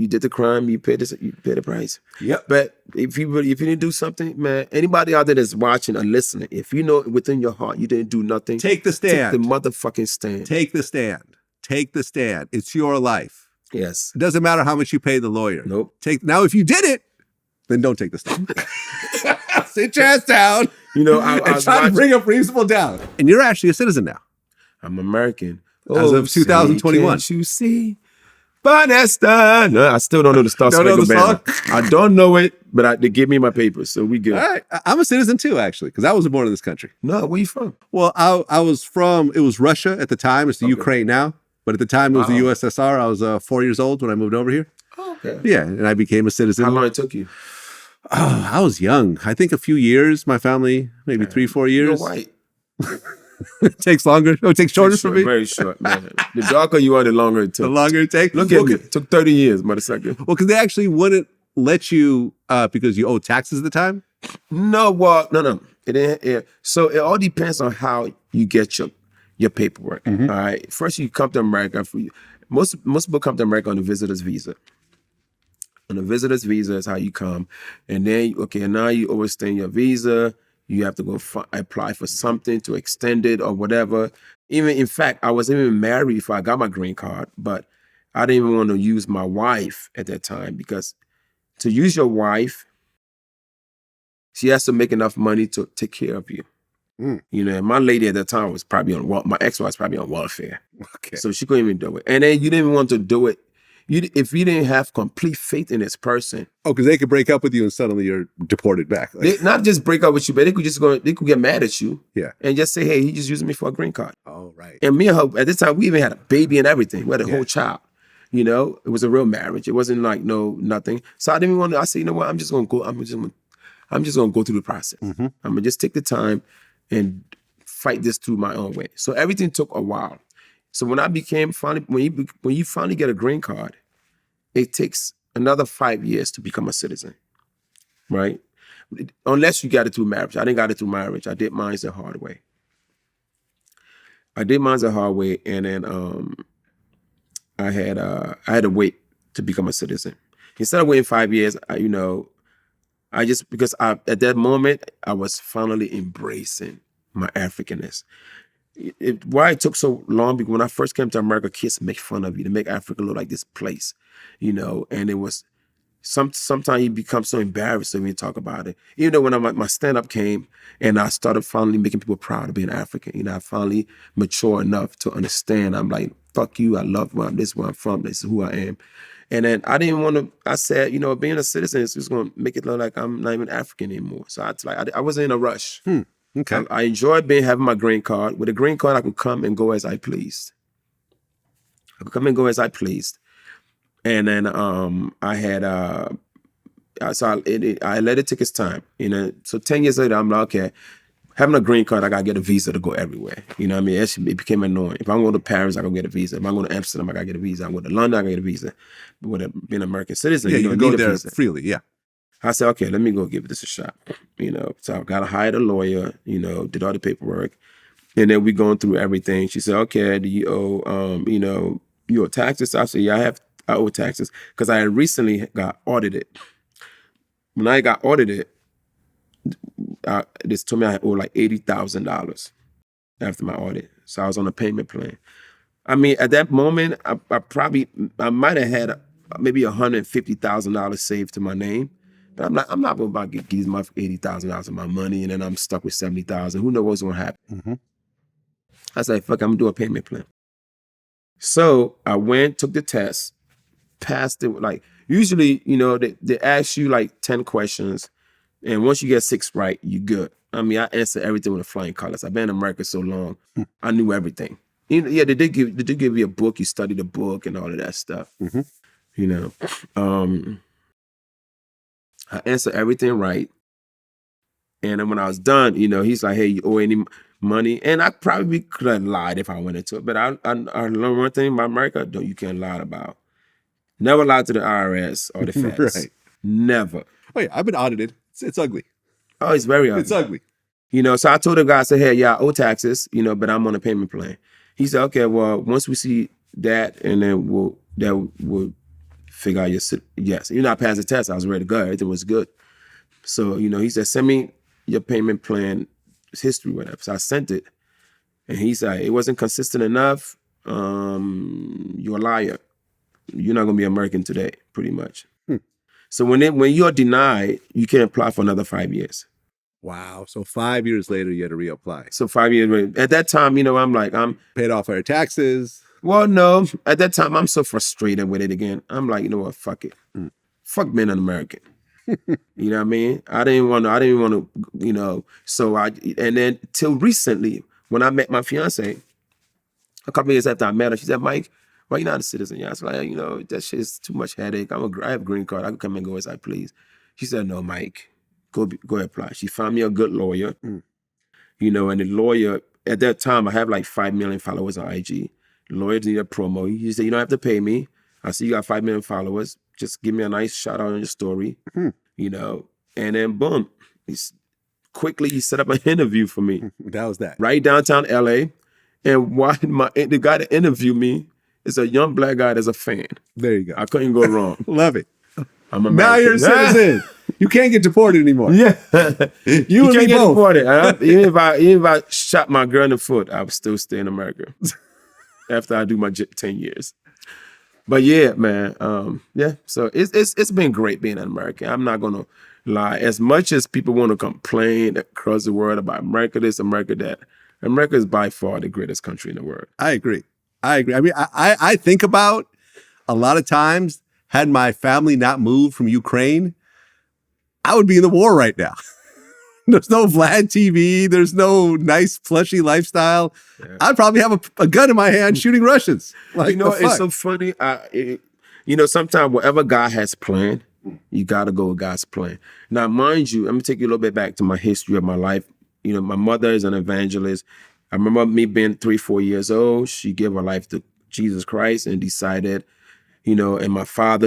did the crime, you pay the price. Yep. But if you didn't do something, man, anybody out there that's watching or listening, if you know within your heart you didn't do nothing, take the stand. Take the motherfucking stand. Take the stand. Take the stand. It's your life. Yes. It doesn't matter how much you pay the lawyer. Nope. Now, if you did it, then don't take the stand. Sit your ass down. I try to bring a reasonable doubt. And you're actually a citizen now. I'm American. As of 2021. Can't you see? Banesta. No, I still don't know the Star Spangled Banner. I don't know it, but they give me my papers, so we good. All right. I'm a citizen too, actually, because I wasn't born in this country. No, where you from? Well, I was from, it was Russia at the time. It's the Ukraine now. But at the time, it was the USSR. I was 4 years old when I moved over here. Oh, okay. Yeah, and I became a citizen. How long it took you? Oh, I was young. I think a few years. My family, maybe 3-4 years. You're white. It takes longer. Oh, it takes shorter for me. Very short, man. The darker you are, the longer it took. The longer it takes. Look at me. It took 30 years, motherfucker. Well, because they actually wouldn't let you because you owe taxes at the time. No, well, no. It didn't. So it all depends on how you get your paperwork. All right. First, you come to America. Most people come to America on a visitor's visa. On a visitor's visa is how you come, and then now you overstay your visa. You have to go apply for something to extend it or whatever. In fact, I wasn't even married before I got my green card, but I didn't even want to use my wife at that time because to use your wife, she has to make enough money to take care of you. You know, my lady at that time was probably my ex-wife was probably on welfare. Okay. So she couldn't even do it. And then you didn't want to do it. If you didn't have complete faith in this person. Oh, because they could break up with you and suddenly you're deported back. They not just break up with you, but they could get mad at you. Yeah. And just say, hey, he just using me for a green card. Oh, right. And me and her, at this time, we even had a baby and everything. We had a whole child. You know, it was a real marriage. It wasn't like nothing. So I didn't want to, I said, you know what, I'm just gonna go through the process. I'm gonna just take the time and fight this through my own way. So everything took a while. So when I became when you finally get a green card, it takes another 5 years to become a citizen, right? Unless you got it through marriage. I didn't got it through marriage. I did mine the hard way. And then I had to wait to become a citizen. Instead of waiting 5 years, because at that moment I was finally embracing my Africanness. Why it took so long, because when I first came to America, kids make fun of you. They make Africa look like this place, and it was sometimes you become so embarrassed when you talk about it. Even though when my stand-up came and I started finally making people proud of being African, I finally mature enough to understand. I'm like, fuck you, I love where I'm from, this is who I am. And then I didn't want to, I said, being a citizen is just going to make it look like I'm not even African anymore. So I wasn't in a rush. Okay. I enjoyed having my green card. With a green card, I could come and go as I pleased. And then I had, I let it take its time. So 10 years later, I'm like, okay, having a green card, I got to get a visa to go everywhere. You know what I mean? It became annoying. If I'm going to Paris, I got to get a visa. If I'm going to Amsterdam, I got to get a visa. I'm going to London, I got to get a visa. But being an American citizen, you don't can go need a there visa. freely, yeah. I said, okay, let me go give this a shot. So I got to hire a lawyer, did all the paperwork. And then we going through everything. She said, okay, do you owe, you owe taxes? I said, yeah, I owe taxes. Because I recently got audited. When I got audited, this told me I owe like $80,000 after my audit. So I was on a payment plan. I mean, at that moment, I might have had maybe $150,000 saved to my name. But I'm not about to give these motherfuckers $80,000 of my money and then I'm stuck with $70,000. Who knows what's gonna happen? I said, fuck, I'm gonna do a payment plan. So I went, took the test, passed it. Like usually, they ask you like 10 questions, and once you get 6 right, you good. I mean, I answered everything with flying colors. I've been in America so long, I knew everything. Yeah, they did give you a book. You study the book and all of that stuff. I answered everything right. And then when I was done, he's like, hey, you owe any money? And I probably could have lied if I went into it. But I learned one thing about America, you can't lie about. Never lie to the IRS or the feds. Right. Never. Oh, yeah, I've been audited. It's ugly. Oh, it's very ugly. It's ugly. So I told the guy, I said, hey, yeah, I owe taxes, but I'm on a payment plan. He said, okay, well, once we see that, and then we'll figure out yes. I passed the test. I was ready to go. Everything was good. So, he said, send me your payment plan history, whatever. So I sent it. And he said, it wasn't consistent enough. You're a liar. You're not going to be American today, pretty much. So when you're denied, you can apply for another 5 years. Wow. So 5 years later, you had to reapply. So 5 years later. At that time, I'm paid off our taxes. Well, no. At that time, I'm so frustrated with it again. I'm like, you know what? Fuck it. Fuck being an American. You know what I mean? I didn't want to, So and then till recently, when I met my fiance, a couple of years after I met her, she said, Mike, why you not a citizen? Yeah, I was like, that shit is too much headache. I have a green card. I can come and go as I please. She said, no, Mike, go apply. She found me a good lawyer, and the lawyer at that time, I have like 5 million followers on IG. Lawyers need a promo. He said, you don't have to pay me. I see you got 5 million followers. Just give me a nice shout out on your story, you know. And then boom, he set up an interview for me. That was that. Right downtown LA. And the guy that interviewed me is a young black guy that's a fan. There you go. I couldn't go wrong. Love it. I'm American. Now you're a citizen. You can't get deported anymore. Yeah. You and can't me get both. deported. Even if I shot my girl in the foot, I would still stay in America after I do my 10 years. But yeah, man. Yeah. So it's been great being an American. I'm not gonna lie. As much as people want to complain across the world about America this, America that, America is by far the greatest country in the world. I agree. I mean, I think about a lot of times, had my family not moved from Ukraine, I would be in the war right now. There's no Vlad TV. There's no nice plushy lifestyle. Yeah. I'd probably have a gun in my hand shooting Russians. Like, you know, it's so funny. Sometimes whatever God has planned, you got to go with God's plan. Now, mind you, let me take you a little bit back to my history of my life. You know, my mother is an evangelist. I remember me being 3-4 years old. She gave her life to Jesus Christ and decided, you know, and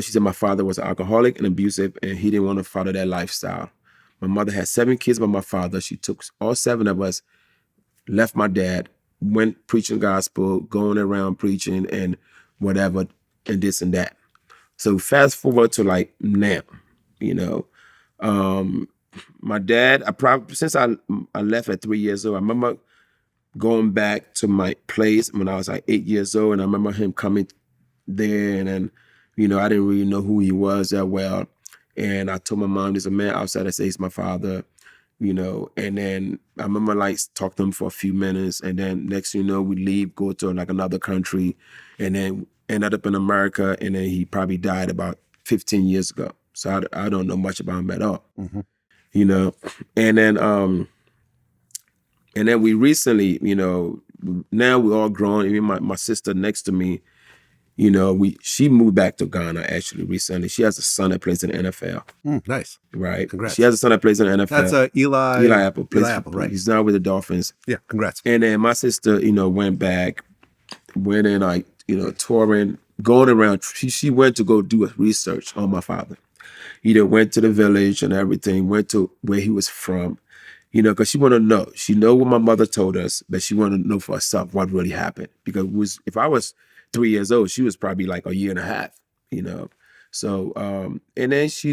she said my father was an alcoholic and abusive, and he didn't want to follow that lifestyle. My mother had 7 kids by my father. She took all 7 of us, left my dad, went preaching gospel, going around preaching and whatever, and this and that. So fast forward to like now, you know, my dad, since I left at 3 years old, I remember going back to my place when I was like 8 years old, and I remember him coming there, and then, you know, I didn't really know who he was that well. And I told my mom, there's a man outside that says he's my father, you know, and then I remember like talking to him for a few minutes, and then next thing you know, we leave, go to like another country, and then ended up in America, and then he probably died about 15 years ago. So I don't know much about him at all, you know. And then we recently, you know, now we're all grown. Even my sister next to me, you know, she moved back to Ghana actually recently. She has a son that plays in the NFL. Nice. Right. Congrats. She has a son that plays in the NFL. That's Eli Apple. Eli Apple, right. He's now with the Dolphins. Yeah, congrats. And then my sister, you know, went in like, you know, touring, going around. She went to go do a research on my father. You know, went to the village and everything, went to where he was from, you know, because she wanted to know. She know what my mother told us, but she wanted to know for herself what really happened. Because if I was 3 years old, she was probably like a year and a half, you know. So, and then she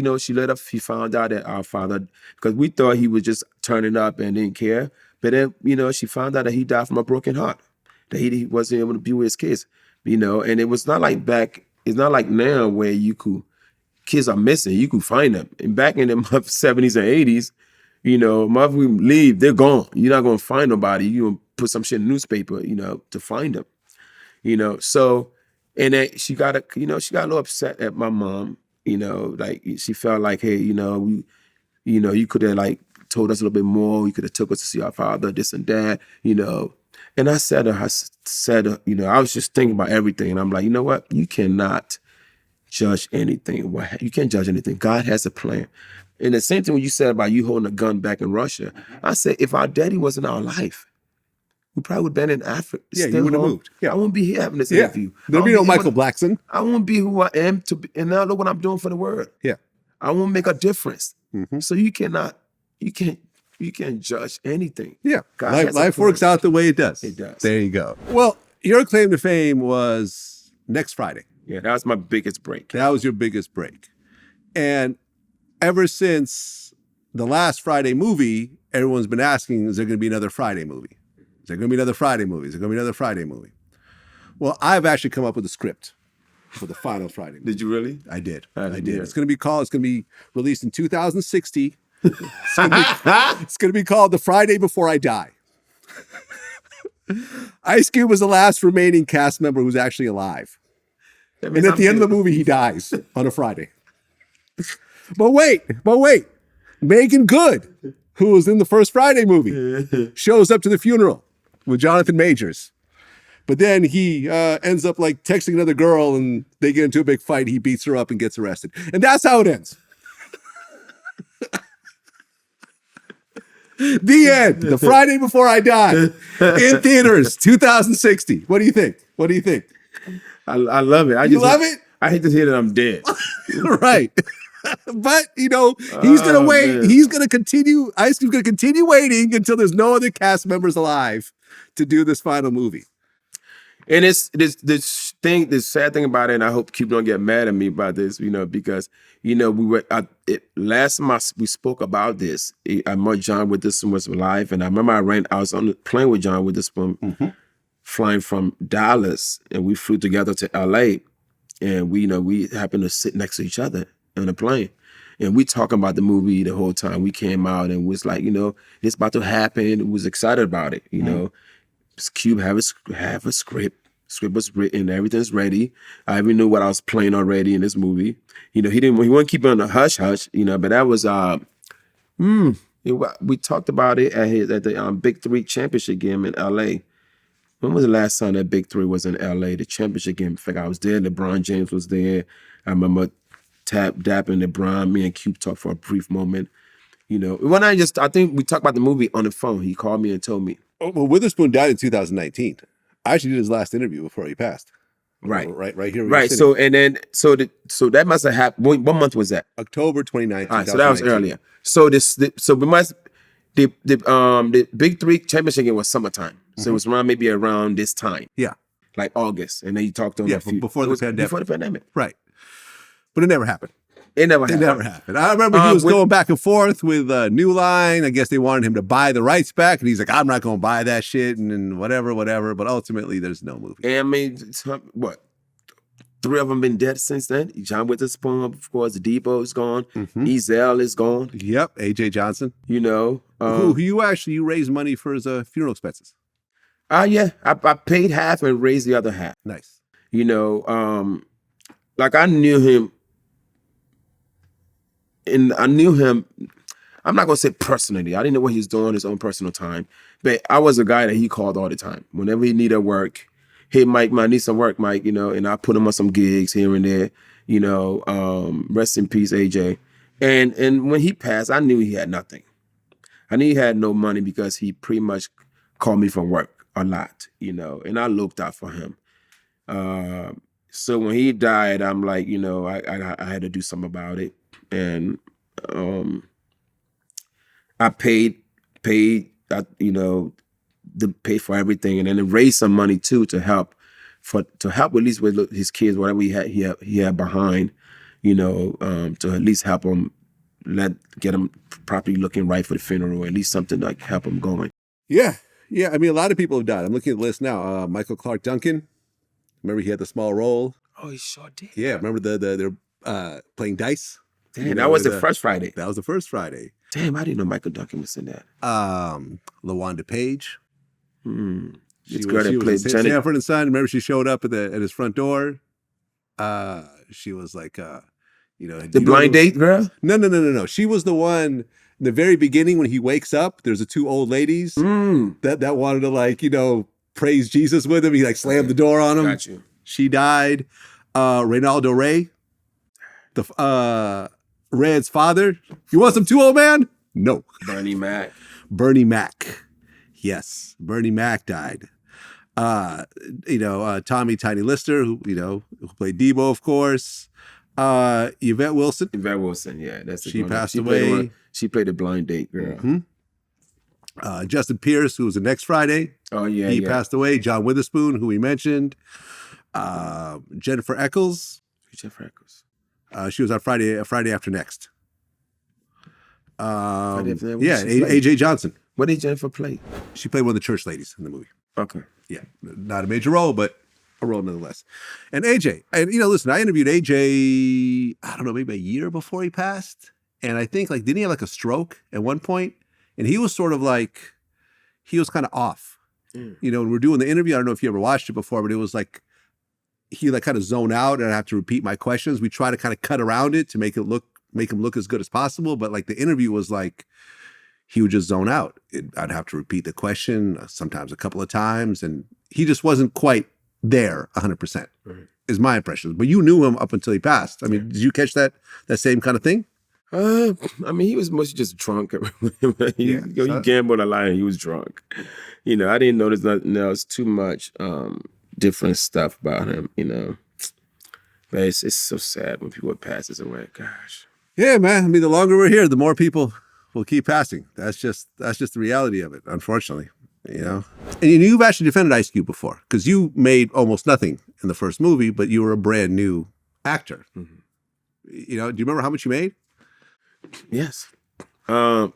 found out that our father, because we thought he was just turning up and didn't care. But then, you know, she found out that he died from a broken heart, that he wasn't able to be with his kids, you know. And it was not like it's not like now where kids are missing, you could find them. And back in the 70s and 80s, you know, if we leave, they're gone. You're not going to find nobody. You're going to put some shit in the newspaper, you know, to find them. You know, so, and then she got a little upset at my mom, you know, like she felt like, hey, you know, you could have like told us a little bit more. You could have took us to see our father, this and that, you know. And I said, you know, I was just thinking about everything. And I'm like, you know what? You cannot judge anything. You can't judge anything. God has a plan. And the same thing when you said about you holding a gun back in Russia, I said, if our daddy wasn't in our life, we probably would have been in Africa. Yeah, you would have moved. Yeah. I wouldn't be here having this interview. There'd be no Michael Blackson. I won't be who I am to be, and now look what I'm doing for the world. Yeah. I won't make a difference. So you can't judge anything. Yeah. Life works out the way it does. It does. There you go. Well, your claim to fame was next Friday. Yeah, that was my biggest break. That was your biggest break. And ever since the last Friday movie, everyone's been asking, is there going to be another Friday movie? Is there going to be another Friday movie? Is there going to be another Friday movie? Well, I've actually come up with a script for the final Friday movie. Did you really? I did. I did. did. It's going to be released in 2060. It's going to be called The Friday Before I Die. Ice Cube was the last remaining cast member who's actually alive. And at the end of the movie, he dies on a Friday. But wait. Megan Good, who was in the first Friday movie, shows up to the funeral with Jonathan Majors. But then he ends up like texting another girl and they get into a big fight. He beats her up and gets arrested. And that's how it ends. The end. The Friday Before I Die. In theaters, 2060. What do you think? What do you think? I love it. You love it? I hate to hear that I'm dead. Right. But, you know, he's going to wait. Man. He's going to continue. Ice Cube's going to continue waiting until there's no other cast members alive to do this final movie. And it's this sad thing about it, and I hope Cube don't get mad at me about this, you know, because, you know, last time we spoke about this, I met John Witherspoon was live, and I remember I was on the plane with John Witherspoon, flying from Dallas, and we flew together to LA, and we happened to sit next to each other on the plane. And we talking about the movie the whole time. We came out and was like, you know, it's about to happen. We was excited about it, you know. Cube have a script. Script was written, everything's ready. I even knew what I was playing already in this movie. You know, he wouldn't keep it on the hush hush, you know, but that was we talked about it at the Big 3 championship game in LA. When was the last time that Big 3 was in LA? The championship game. In fact, I was there. LeBron James was there. I remember dapping LeBron. Me and Cube talked for a brief moment. You know, I think we talked about the movie on the phone. He called me and told me. Oh, well, Witherspoon died in 2019. I actually did his last interview before he passed. Right here. Right. So that must have happened. What month was that? October 29th. All right, so that was earlier. So the Big 3 championship game was summertime. So it was around this time. Yeah. Like August. And then you talked to him before the pandemic. Before the pandemic. Right. But it never happened. It never happened. I remember he was going back and forth with New Line. I guess they wanted him to buy the rights back, and he's like, "I'm not going to buy that shit," and whatever. But ultimately, there's no movie. And I mean, what? 3 of them been dead since then. John Witherspoon, of course. Debo's gone. Ezel is gone. Yep. AJ Johnson. You know, who you raised money for his funeral expenses. Yeah, I paid half and raised the other half. Nice. You know, like I knew him. And I knew him, I'm not going to say personally. I didn't know what he was doing in his own personal time. But I was a guy that he called all the time. Whenever he needed work, hey, Mike, I need some work, Mike, you know, and I put him on some gigs here and there, you know, rest in peace, AJ. And when he passed, I knew he had nothing. I knew he had no money because he pretty much called me from work a lot, you know, and I looked out for him. So when he died, I'm like, you know, I had to do something about it. And I paid, you know, to pay for everything, and then to raise some money too to help at least with his kids, whatever he had behind, you know, to at least help him get him properly looking right for the funeral, or at least something to like help him going. Yeah. I mean, a lot of people have died. I'm looking at the list now. Michael Clark Duncan. Remember he had the small role. Oh, he sure did. Yeah. Remember they're playing dice. Damn, that was the first Friday. That was the first Friday. Damn, I didn't know Michael Duncan was in that. LaWanda Page. This girl that played Jenny. Sanford and Son. Remember she showed up at his front door. She was like, you know, the blind date girl. No. She was the one in the very beginning when he wakes up. There's the 2 old ladies that wanted to like, you know, praise Jesus with him. He like slammed the door on him. Got you. She died. Reynaldo Rey. The Red's father. You want some too, old man? No. Bernie Mac. Yes. Bernie Mac died. You know, Tommy Tiny Lister, who played Debo, of course. Yvette Wilson. Yeah. She passed away. She played a blind date girl. Justin Pierce, who was the next Friday. Oh, yeah. He passed away. John Witherspoon, who we mentioned. Jennifer Eccles. She was on Friday after next. AJ Johnson. What did Jennifer play? She played one of the church ladies in the movie. Okay. Yeah. Not a major role, but a role nonetheless. And AJ, and you know, listen, I interviewed AJ, I don't know, maybe a year before he passed. And I think didn't he have like a stroke at one point? And he was sort of like, he was kind of off. You know, when we're doing the interview, I don't know if you ever watched it before, but it was like, he kind of zone out and I have to repeat my questions. We try to kind of cut around it to make him look as good as possible. But like the interview was like, he would just zone out. I'd have to repeat the question sometimes a couple of times. And he just wasn't quite there 100%, is my impression. But you knew him up until he passed. I mean, did you catch that same kind of thing? I mean, he was mostly just drunk. He gambled a lot and he was drunk. You know, I didn't notice nothing else too much different stuff about him, you know. But it's so sad when people passes away. Gosh. Yeah, man. I mean, the longer we're here, the more people will keep passing. That's just the reality of it, unfortunately. You know, and you've actually defended Ice Cube before because you made almost nothing in the first movie, but you were a brand new actor. Mm-hmm. You know, do you remember how much you made? Yes. I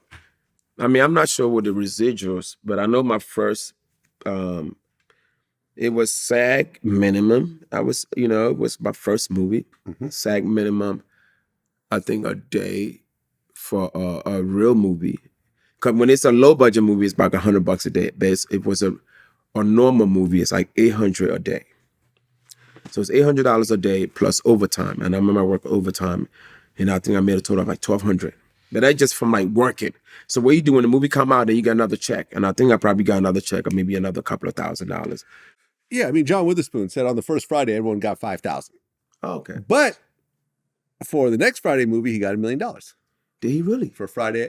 mean, I'm not sure what the residuals, but I know my first, it was SAG minimum. It was my first movie. Mm-hmm. SAG minimum, I think a day for a real movie. Because when it's a low budget movie, it's about $100 a day. But if it was a normal movie, it's like $800 a day. So it's $800 a day plus overtime. And I remember I worked overtime, and I think I made a total of like $1,200. But that's just from like working. So what you do when the movie come out, then you get another check. And I think I probably got another check, or maybe another couple of $1,000. Yeah, I mean, John Witherspoon said on the first Friday, everyone got $5,000. Oh, okay. But for the next Friday movie, he got $1 million. Did he really? For Friday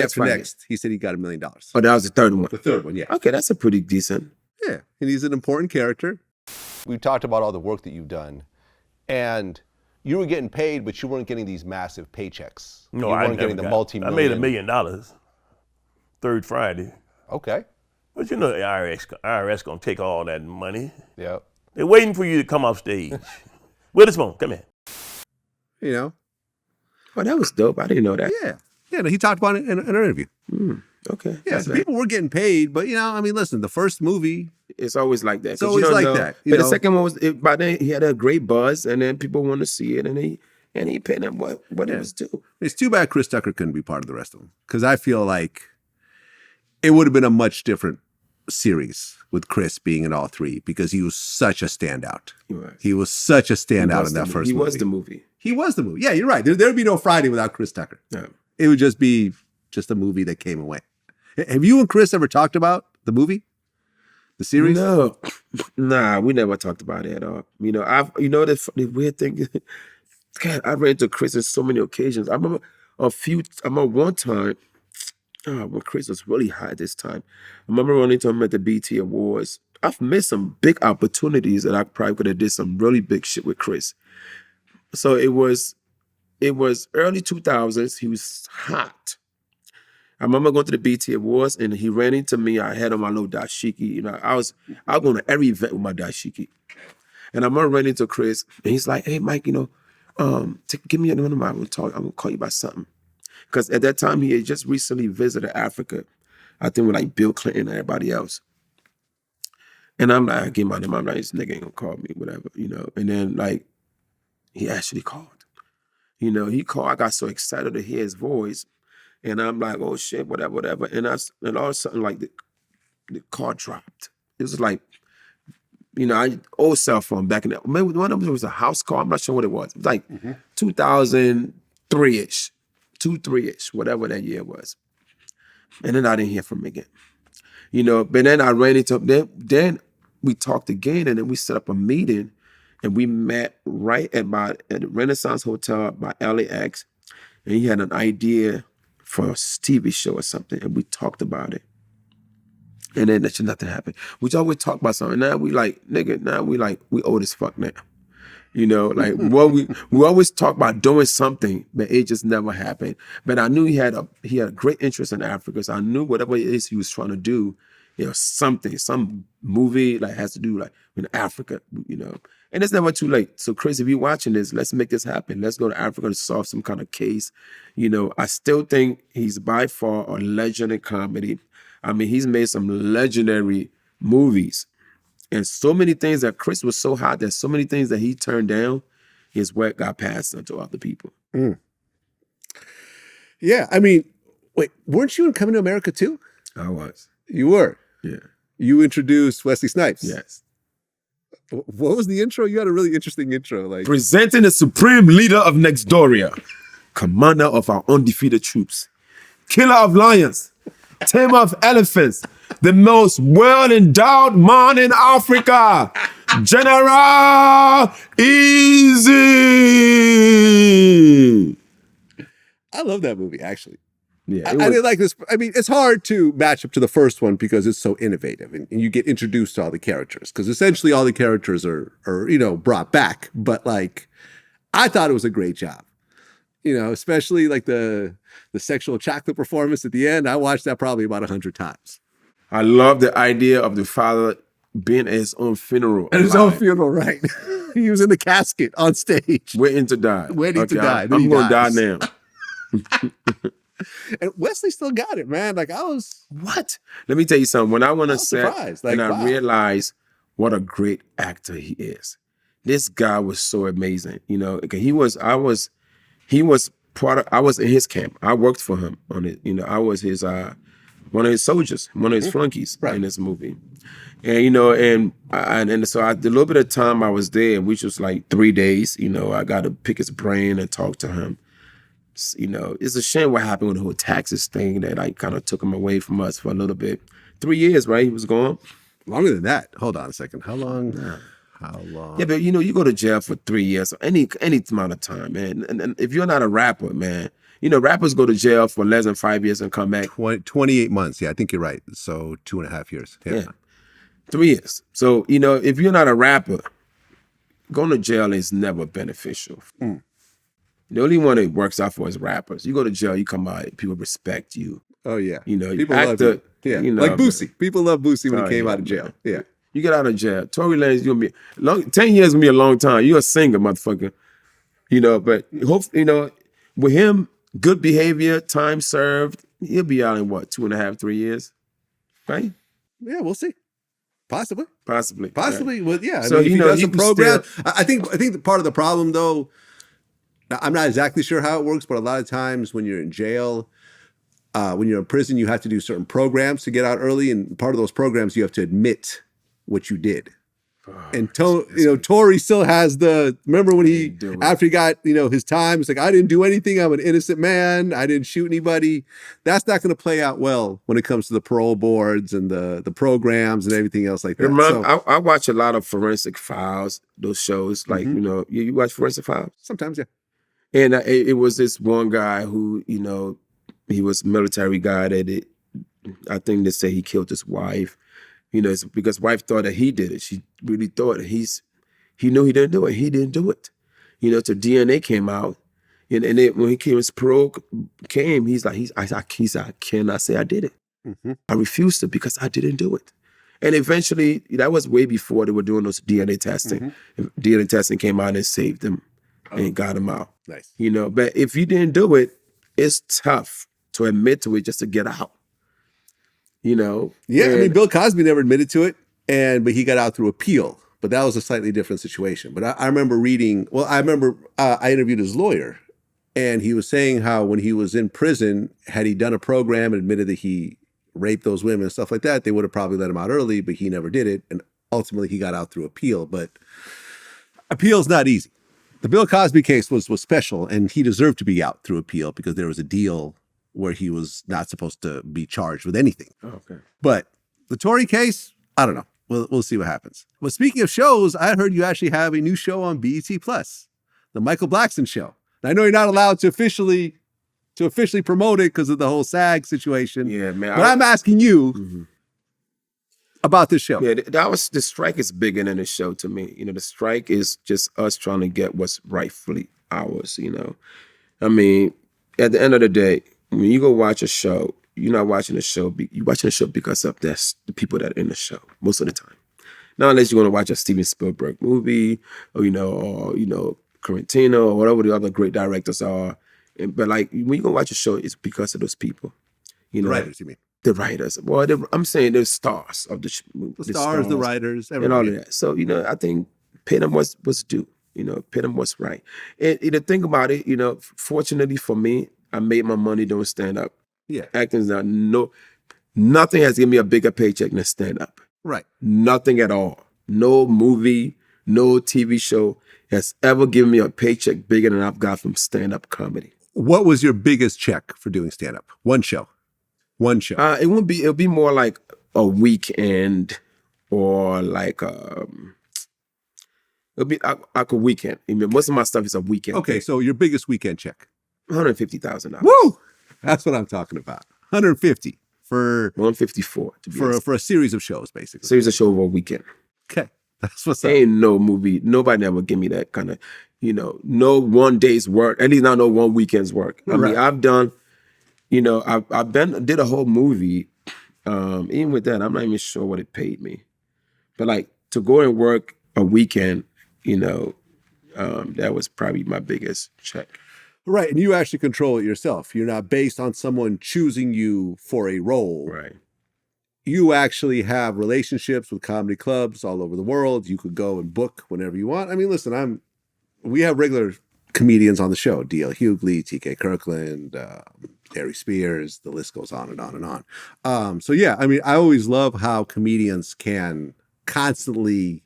after next, he said he got $1 million. Oh, that was the third one. The third one, yeah. Okay, that's a pretty decent. Yeah, and he's an important character. We talked about all the work that you've done, and you were getting paid, but you weren't getting these massive paychecks. No, you I weren't getting the multi-million. I made $1 million. Third Friday. Okay. But you know the IRS gonna take all that money. Yeah. They're waiting for you to come off stage. Witherspoon, come here. You know. Oh, that was dope. I didn't know that. Yeah. Yeah, no, he talked about it in an interview. Okay. Yeah, so people were getting paid, but, you know, I mean, listen, the first movie. It's always like that. It's always like that. But the second one was, by then he had a great buzz, and then people wanted to see it, and he paid them what it was due. It's too bad Chris Tucker couldn't be part of the rest of them, because I feel like it would have been a much different series with Chris being in all three, because he was such a standout. He was such a standout in that first movie. He was the movie. He was the movie. Yeah, you're right. There would be no Friday without Chris Tucker. Yeah. It would just be a movie that came and went. Have you and Chris ever talked about the movie? The series? No. Nah, we never talked about it at all. You know, the weird thing, God, I ran into Chris on so many occasions. I remember one time, when Chris was really high this time, I remember running into him at the BT Awards. I've missed some big opportunities that I probably could have did some really big shit with Chris. So it was early 2000s. He was hot. I remember going to the BT Awards, and he ran into me. I had on my little dashiki. You know, I was going to every event with my dashiki. And I remember running into Chris, and he's like, "Hey, Mike, you know, give me your number. I'm gonna call you about something." Because at that time, he had just recently visited Africa. I think with like Bill Clinton and everybody else. And I'm like, I give my number. I'm like, this nigga ain't gonna call me, whatever, you know. And then like, he actually called. You know, he called. I got so excited to hear his voice. And I'm like, oh shit, whatever. And all of a sudden, like the call dropped. It was like, you know, old cell phone back in that. Maybe one of them was a house call. I'm not sure what it was. It was like 2003-ish, 2-3-ish, whatever that year was. And then I didn't hear from him again. You know, but then I ran into him. Then we talked again, and then we set up a meeting, and we met right at the Renaissance Hotel by LAX, and he had an idea for a TV show or something, and we talked about it. And then nothing happened. We always talk about something. Now we like, nigga, we old as fuck now. You know, like we always talk about doing something, but it just never happened. But I knew he had a great interest in Africa, so I knew whatever it is he was trying to do, you know, some movie like has to do like in Africa, you know. And it's never too late. So Chris, if you're watching this, let's make this happen. Let's go to Africa to solve some kind of case. You know, I still think he's by far a legend in comedy. I mean, he's made some legendary movies. And so many things that Chris was so hot that so many things that he turned down is what got passed on to other people. Mm. Yeah, I mean, wait, weren't you in Coming to America too? I was. You were? Yeah. You introduced Wesley Snipes? Yes. What was the intro? You had a really interesting intro. Like presenting the supreme leader of Nextdoria, commander of our undefeated troops, killer of lions, tamer of elephants, the most well-endowed man in Africa, General Easy. I love that movie, actually. Yeah, I didn't like this. I mean, it's hard to match up to the first one because it's so innovative and you get introduced to all the characters because essentially all the characters are brought back. But like, I thought it was a great job. Especially like the sexual chocolate performance at the end. I watched that probably about 100 times. I love the idea of the father being at his own funeral. At his own funeral, right? He was in the casket on stage. Waiting to die. Waiting to die. I'm going to die now. And Wesley still got it, man. Like What? Let me tell you something. When I went to set surprised. Like, and I wow. realized what a great actor he is. This guy was so amazing. I was in his camp. I worked for him on it. I was his one of his soldiers, one of his flunkies in this movie. And so the little bit of time I was there, which was like 3 days, I got to pick his brain and talk to him. It's a shame what happened with the whole taxes thing that like kind of took him away from us for a little bit. 3 years, right? He was gone. Longer than that. Hold on a second. How long? How long? Yeah, but you go to jail for 3 years, or any amount of time, man. And if you're not a rapper, man, rappers go to jail for less than 5 years and come back. 28 months. Yeah, I think you're right. So 2.5 years. Yeah. 3 years. So, if you're not a rapper, going to jail is never beneficial. The only one it works out for is rappers. You go to jail, you come out, people respect you. Oh, yeah. People love you. Yeah. Like Boosie. People love Boosie when he came out of jail. Man. Yeah. You get out of jail. Tory Lanez, you're going to be 10 years going to be a long time. You're a singer, motherfucker. But hopefully, with him, good behavior, time served, he'll be out in 2.5, 3 years. Right? Yeah, we'll see. Possibly. Right. Well, yeah. So, if he does you a can program. I think the part of the problem, though, I'm not exactly sure how it works, but a lot of times when you're in jail, when you're in prison, you have to do certain programs to get out early. And part of those programs, you have to admit what you did. And Tory still has remember when after he got, his time, it's like, I didn't do anything. I'm an innocent man. I didn't shoot anybody. That's not going to play out well when it comes to the parole boards and the programs and everything else like that. I watch a lot of Forensic Files, those shows. Like, you watch Forensic Files? Sometimes, yeah. And it was this one guy who, he was a military guy that I think they say he killed his wife. It's because wife thought that he did it. She really thought that he knew he didn't do it. He didn't do it. So DNA came out. And when he came, his parole came, he's like, I cannot say I did it. Mm-hmm. I refused to because I didn't do it. And eventually, that was way before they were doing those DNA testing. Mm-hmm. DNA testing came out and saved him and got him out. Nice. But if you didn't do it, it's tough to admit to it just to get out. Yeah, I mean, Bill Cosby never admitted to it, but he got out through appeal. But that was a slightly different situation. But I remember I interviewed his lawyer, and he was saying how when he was in prison, had he done a program and admitted that he raped those women and stuff like that, they would have probably let him out early, but he never did it. And ultimately, he got out through appeal. But appeal's not easy. The Bill Cosby case was special, and he deserved to be out through appeal because there was a deal where he was not supposed to be charged with anything. Oh, okay. But the Tory case, I don't know. We'll see what happens. But speaking of shows, I heard you actually have a new show on BET Plus, the Michael Blackson Show. And I know you're not allowed to officially promote it because of the whole SAG situation. Yeah, man. But I'm asking you about this show. Yeah, the strike is bigger than the show to me. The strike is just us trying to get what's rightfully ours. I mean, at the end of the day, when you go watch a show, you're not watching the show. You're watching the show because of the people that are in the show most of the time. Not unless you're going to watch a Steven Spielberg movie, or Tarantino, or whatever the other great directors are. But like when you go watch a show, it's because of those people. The writers, you mean? The writers. Well, I'm saying the stars of the movie. The stars, the writers, everything. And all of that. So, I think pay them what's due. Pay them what's right. And the thing about it, fortunately for me, I made my money doing stand-up. Yeah. Acting is nothing has given me a bigger paycheck than stand-up. Right. Nothing at all. No movie, no TV show has ever given me a paycheck bigger than I've got from stand-up comedy. What was your biggest check for doing stand-up? One show. It'll be more like a weekend or like it'll be like a weekend. I mean, most of my stuff is a weekend. Okay, so your biggest weekend check. $150,000. Woo! That's what I'm talking about. 150 for 154 to be for a series of shows, basically. series of show over a weekend. Okay, that's what's up. Ain't no movie. Nobody ever give me that kind of, no one day's work. At least not no one weekend's work. I mean, I've done, did a whole movie. Even with that, I'm not even sure what it paid me. But like to go and work a weekend, that was probably my biggest check. Right, and you actually control it yourself. You're not based on someone choosing you for a role. Right. You actually have relationships with comedy clubs all over the world. You could go and book whenever you want. I mean, listen, we have regular comedians on the show. D.L. Hughley, T.K. Kirkland, Harry Spears, the list goes on and on and on. So yeah, I mean, I always love how comedians can constantly,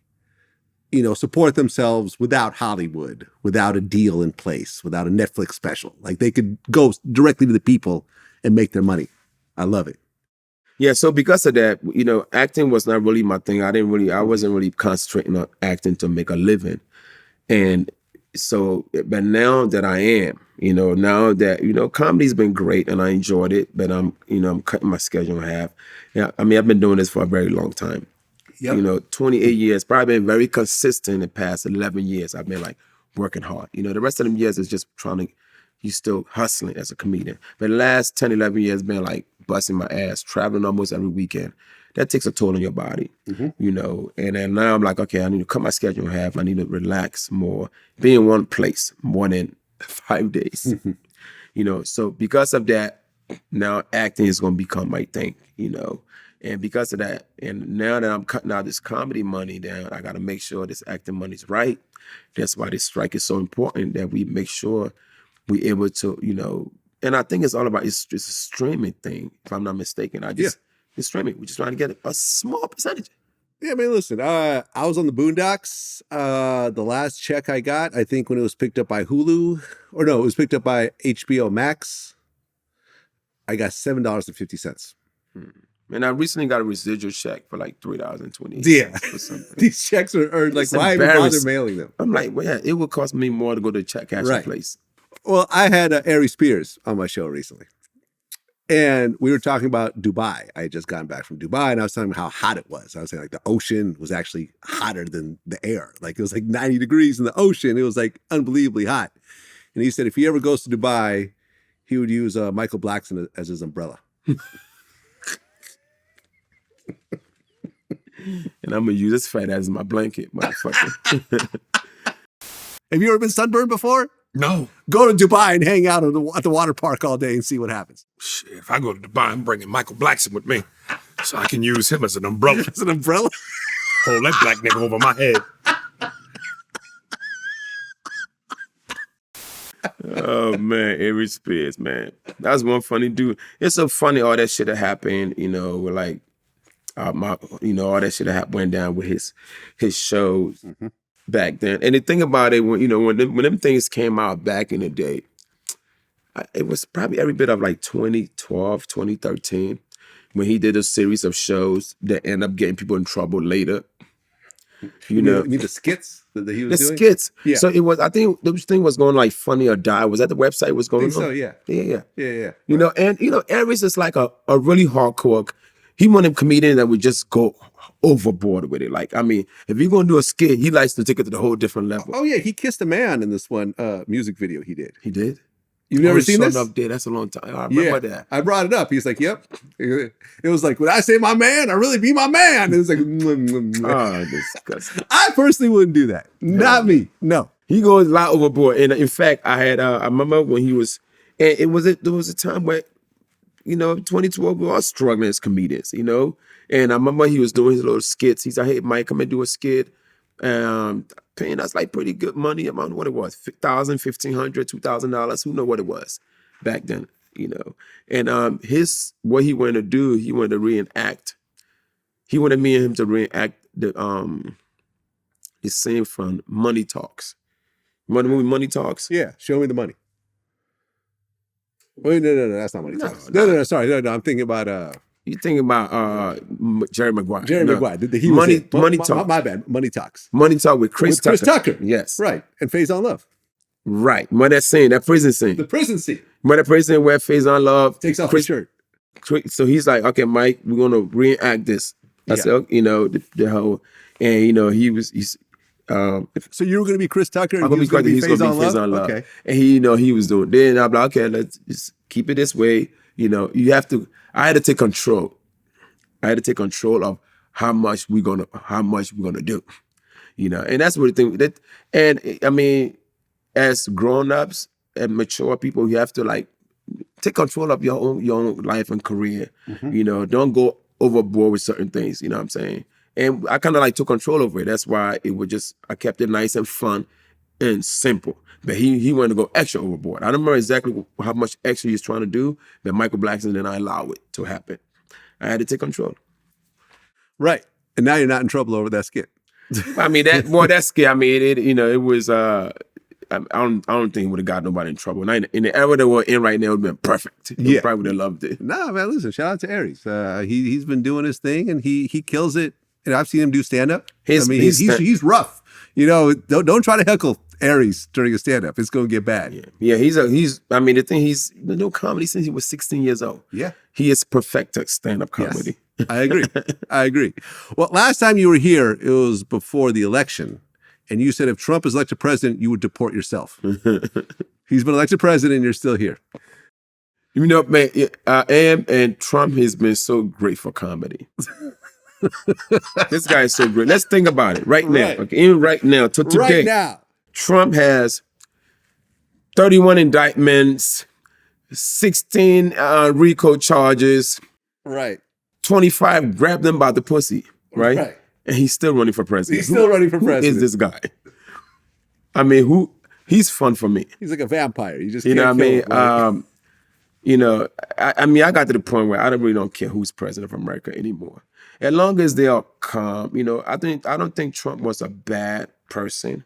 support themselves without Hollywood, without a deal in place, without a Netflix special. Like they could go directly to the people and make their money. I love it. Yeah, so because of that, acting was not really my thing. I wasn't really concentrating on acting to make a living. And so, but now that I am, now that, comedy's been great and I enjoyed it, but I'm cutting my schedule in half. Yeah, I mean, I've been doing this for a very long time. Yep. 28 years, probably been very consistent in the past 11 years. I've been like working hard. The rest of them years is just you still hustling as a comedian. But the last 10, 11 years been like busting my ass, traveling almost every weekend. That takes a toll on your body, and then now I'm like, okay, I need to cut my schedule in half. I need to relax more, be in one place more than 5 days, So because of that, now acting is going to become my thing, and because of that, and now that I'm cutting out this comedy money down, I got to make sure this acting money's right. That's why this strike is so important, that we make sure we able to, and I think it's all about, it's a streaming thing, if I'm not mistaken. It's streaming. We're just trying to get a small percentage. Yeah, man, listen, I was on the Boondocks. The last check I got, I think when it was picked up by Hulu, or no, it was picked up by HBO Max, I got $7.50. And I recently got a residual check for like $3.20. Yeah. Or something. These checks are earned, like, why even bother mailing them? I'm like, well, yeah, it would cost me more to go to a check cashing place. Well, I had Harry Spears on my show recently. And we were talking about Dubai. I had just gotten back from Dubai, and I was telling him how hot it was. I was saying, like, the ocean was actually hotter than the air. Like, it was like 90 degrees in the ocean. It was like unbelievably hot. And he said if he ever goes to Dubai, he would use Michael Blackson as his umbrella. And I'm going to use this fat as my blanket, motherfucker. Have you ever been sunburned before? No. Go to Dubai and hang out at the water park all day and see what happens. Shit, if I go to Dubai, I'm bringing Michael Blackson with me so I can use him as an umbrella. As an umbrella? Hold that black nigga over my head. Oh, man, Harry Spears, man. That was one funny dude. It's so funny all that shit that happened, with like, all that shit that went down with his shows. Mm-hmm. Back then. And the thing about it, when them things came out back in the day, it was probably every bit of like 2012, 2013, when he did a series of shows that end up getting people in trouble later. You mean the skits that he was doing? The skits. Yeah. So it was, I think this thing was going like Funny or Die. Was that the website was going on? So, yeah. Yeah. Right. Aries is like a really hardcore. He wanted a comedian that would just go overboard with it. Like, I mean, if you're gonna do a skit, he likes to take it to the whole different level. Oh yeah, he kissed a man in this one music video he did. He did? You've never seen this? Up there. That's a long time. I remember that. I brought it up. He's like, yep. It was like, when I say my man, I really be my man. It was like, oh, disgusting. I personally wouldn't do that. Not me. No. He goes a lot overboard. And in fact, I remember when he was, and there was a time where, 2012, we were all struggling as comedians, And I remember he was doing his little skits. He's like, hey, Mike, come and do a skit. Paying us like pretty good money. I don't know what it was, $1,000, $1,500, $2,000. Who know what it was back then, And what he wanted to do, he wanted to reenact. He wanted me and him to reenact the scene from Money Talks. Remember the movie Money Talks? Yeah, Show Me the Money. Wait, no, that's not Money Talks. No, sorry. No, I'm thinking about... You're thinking about Jerry Maguire. Maguire. He Money Talks. My bad. Money Talks. Money Talk with Chris Tucker. Chris Tucker. Yes. Right. And Faison Love. Right. What that scene, that prison scene. The prison scene. When the prison where Faze on Love Takes off his shirt. So he's like, okay, Mike, we're gonna reenact this. I said, you know, the whole, and you know, he's. So you were going to be Chris Tucker, and I'm gonna he was going to be Faze on Love. Okay. And he, you know, he was doing. Then I'm like, okay, let's just keep it this way. You know, you have to. I had to take control. I had to take control of how much we're gonna do. You know, and that's what the thing that. And I mean, as grown-ups and mature people, you have to like take control of your own life and career. You know, don't go overboard with certain things. You know what I'm saying? And I kind of like took control over it. That's why I kept it nice and fun and simple. But he wanted to go extra overboard. I don't remember exactly how much extra he was trying to do, but Michael Blackson and I allow it to happen. I had to take control. Right. And now you're not in trouble over that skit. I mean, that skit, I mean, it was, I don't think he would have got nobody in trouble. In the era that we're in right now, it would have been perfect. He probably would have loved it. Nah, man, listen, shout out to Aries. He's been doing his thing, and he kills it. And I've seen him do stand-up. He's rough. You know, don't try to heckle Aries during a stand-up. It's going to get bad. Yeah, he's I mean, the thing, he's been doing comedy since he was 16 years old. Yeah. He is perfect at stand-up comedy. Yes, I agree. Well, last time you were here, it was before the election. And you said if Trump is elected president, you would deport yourself. He's been elected president, and you're still here. You know, man, I am, and Trump has been so great for comedy. This guy is so great. Let's think about it right now. Okay, even right now, to today. Right now. Trump has 31 indictments, 16 RICO charges. Right. 25 grabbed them by the pussy. Right. And he's still running for president. He's still running for president. Who is this guy? I mean, he's fun for me. He's like a vampire. You just you can't know what I mean? kill him, right? You know, I mean, I got to the point where I don't care who's president of America anymore. As long as they are calm, you know, I don't think Trump was a bad person.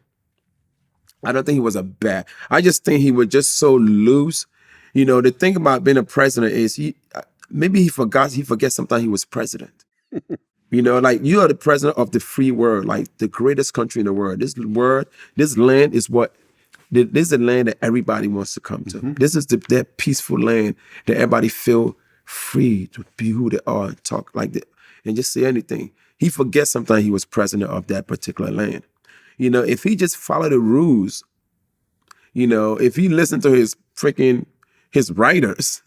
I don't think he was I just think he was just so loose. You know, the thing about being a president is he forgets sometimes he was president. You know, like you are the president of the free world, like the greatest country in the world. This land is this is a land that everybody wants to come to. This is that peaceful land that everybody feel free to be who they are and talk like that and just say anything. He forgets sometimes he was president of that particular land. You know, if he just followed the rules, you know, if he listened to his writers,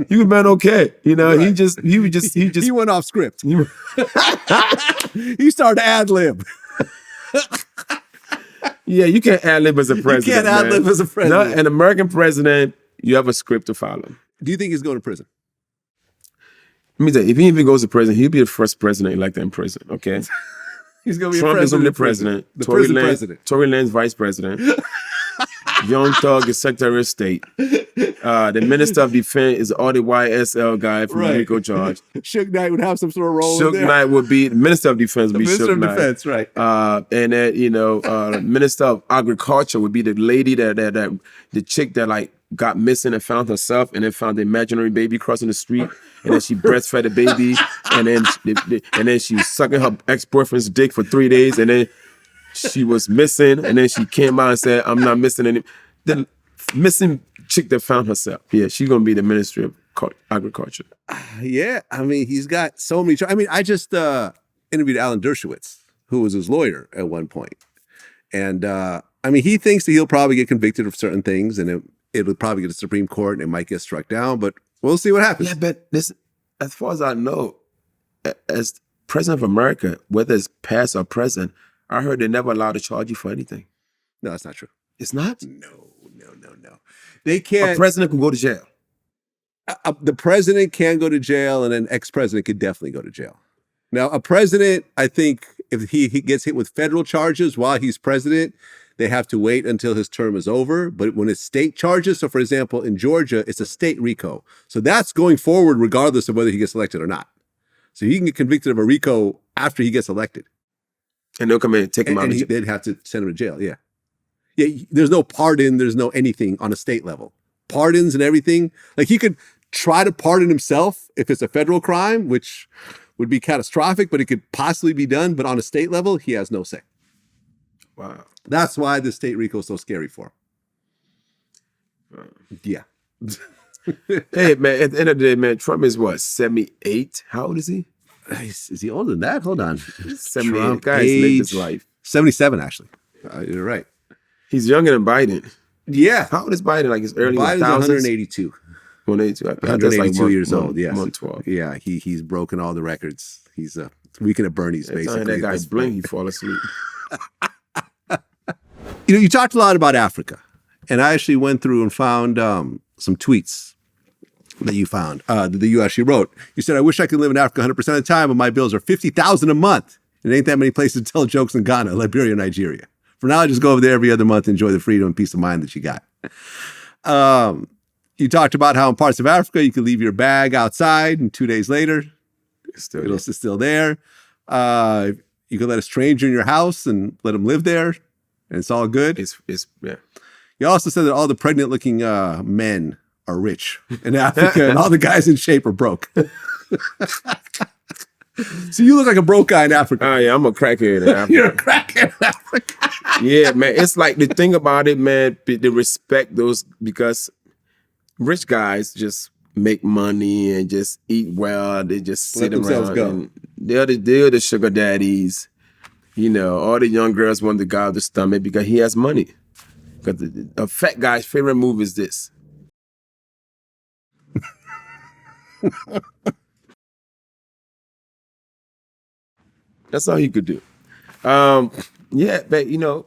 he would have been okay. You know, right. he went off script. He started ad-lib. Yeah, you can't ad-lib as a president. You can't ad-lib as a president. No, an American president, you have a script to follow. Do you think he's going to prison? Let me tell you, if he even goes to prison, he'll be the first president elected in prison, okay? He's going to be Trump a president. is going to be the president. The prison president. Tory Lanez vice president. Young Thug is Secretary of State. The Minister of Defense is all the YSL guy from the RICO charge. Suge Knight would have some sort of role in there. Suge Knight would be the Minister of Defense. Minister of Defense, right? And then Minister of Agriculture would be the lady that the chick that like got missing and found herself, and then found the imaginary baby crossing the street, and then she breastfed the baby, and then she was sucking her ex-boyfriend's dick for 3 days, and then she was missing, and then she came out and said, "I'm not missing any." The missing chick that found herself. Yeah, she's gonna be the Ministry of Agriculture. Yeah, I mean, he's got so many. I mean, I just interviewed Alan Dershowitz, who was his lawyer at one point, and I mean, he thinks that he'll probably get convicted of certain things, and it'll probably get to the Supreme Court, and it might get struck down. But we'll see what happens. Yeah, but this, as far as I know, as president of America, whether it's past or present, I heard they never allowed to charge you for anything. No, that's not true. It's not? No. They can't. A president can go to jail. The president can go to jail, and an ex-president could definitely go to jail. Now, a president, I think, if he gets hit with federal charges while he's president, they have to wait until his term is over. But when it's state charges, so for example, in Georgia, it's a state RICO. So that's going forward regardless of whether he gets elected or not. So he can get convicted of a RICO after he gets elected. And they'll come in and take him out of jail. They'd have to send him to jail, yeah. Yeah, there's no pardon, there's no anything on a state level. Pardons and everything. Like he could try to pardon himself if it's a federal crime, which would be catastrophic, but it could possibly be done. But on a state level, he has no say. Wow. That's why the state RICO is so scary for him. Yeah. Hey, man, at the end of the day, man, Trump is what, 78? How old is he? Is he older than that? Hold on. 78. Trump The guy's lived his age, life. 77, actually. You're right. He's younger than Biden. Yeah. How old is Biden? Like his early Biden's 1000s? 182. 182. That's 182 like years old, yes. 112. Yeah, he's broken all the records. He's a weekend at Bernie's, Every time basically. that guy's blink, he fall asleep. You know, you talked a lot about Africa, and I actually went through and found some tweets that you found, that you actually wrote. You said, I wish I could live in Africa 100% of the time, but my bills are $50,000 a month. It ain't that many places to tell jokes in Ghana, Liberia, Nigeria. For now, I just go over there every other month and enjoy the freedom and peace of mind that you got. You talked about how in parts of Africa, you can leave your bag outside and 2 days later, it's still there. You can let a stranger in your house and let them live there, and it's all good. Yeah. You also said that all the pregnant-looking men are rich in Africa, and all the guys in shape are broke. So you look like a broke guy in Africa. Oh, yeah, I'm a crackhead in Africa. You're a crackhead in Africa. Yeah, man. It's like the thing about it, man, they respect those because rich guys just make money and just eat well. They just sit around. And they're the sugar daddies. You know, all the young girls want the guy with the stomach because he has money. Because a fat guy's favorite move is this. That's all you could do. Yeah, but you know,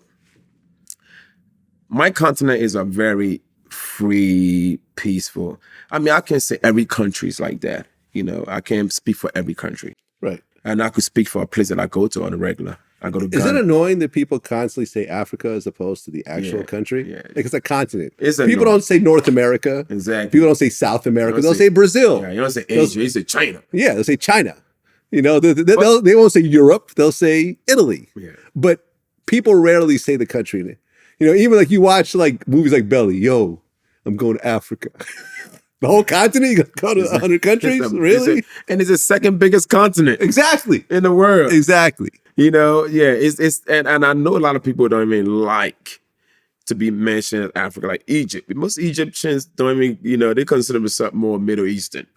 my continent is a very free, peaceful. I mean, I can't say every country is like that. You know, I can't speak for every country. Right. And I could speak for a place that I go to on the regular. I go to Ghana. Is it annoying that people constantly say Africa as opposed to the actual country? Yeah. Like it's a continent. It's people annoying. don't say North America. Exactly. People don't say South America. They'll say Brazil. Yeah, you don't say Asia. You say China. Yeah, they'll say China. You know, they won't say Europe. They'll say Italy. Yeah. But people rarely say the country. You know, even like you watch like movies like Belly. Yo, I'm going to Africa. The whole continent? You go to 100 countries? Really? And it's the second biggest continent. Exactly. In the world. Exactly. You know, yeah, and I know a lot of people don't even like to be mentioned as Africa, like Egypt. Most Egyptians don't even, you know, they consider themselves more Middle Eastern.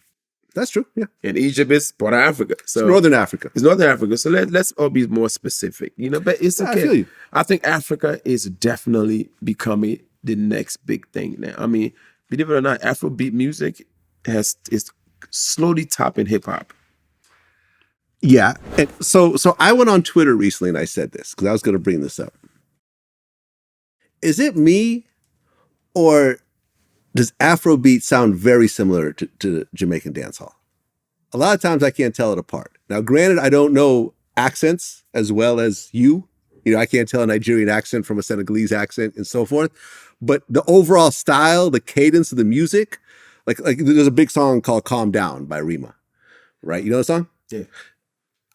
That's true, yeah. And Egypt is part of Africa. So it's Northern Africa. It's Northern Africa. So let's all be more specific, you know, but it's okay. I feel you. I think Africa is definitely becoming the next big thing now. I mean, believe it or not, Afrobeat music is slowly topping hip hop. Yeah. And so I went on Twitter recently and I said this because I was going to bring this up. Is it me or does Afrobeat sound very similar to Jamaican dancehall? A lot of times I can't tell it apart. Now, granted, I don't know accents as well as you. You know, I can't tell a Nigerian accent from a Senegalese accent and so forth. But the overall style, the cadence of the music, like there's a big song called Calm Down by Rima, right? You know the song? Yeah.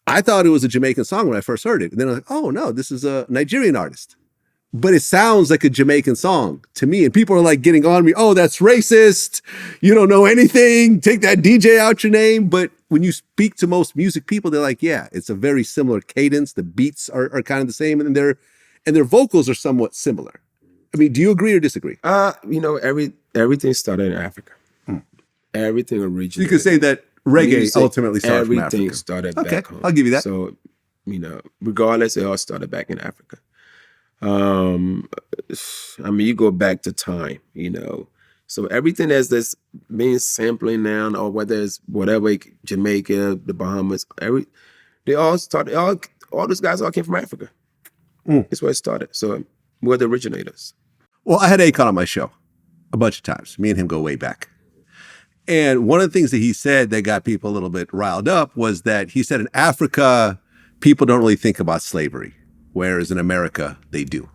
I thought it was a Jamaican song when I first heard it. And then I was like, oh no, this is a Nigerian artist. But it sounds like a Jamaican song to me. And people are like getting on me, oh, that's racist. You don't know anything. Take that DJ out your name. But when you speak to most music people, they're like, yeah, it's a very similar cadence. The beats are kind of the same. And their vocals are somewhat similar. I mean, do you agree or disagree? You know, everything started in Africa. Everything originated. You could say that reggae music, ultimately started from Africa. Everything started back home. I'll give you that. So, you know, regardless, it all started back in Africa. I mean, you go back to time, you know. So everything that's being sampling now, or whether it's whatever, Jamaica, the Bahamas, they all started, all those guys all came from Africa. That's where it started. So we're the originators. Well, I had Akon on my show a bunch of times. Me and him go way back. And one of the things that he said that got people a little bit riled up was that he said in Africa, people don't really think about slavery, whereas in America, they do.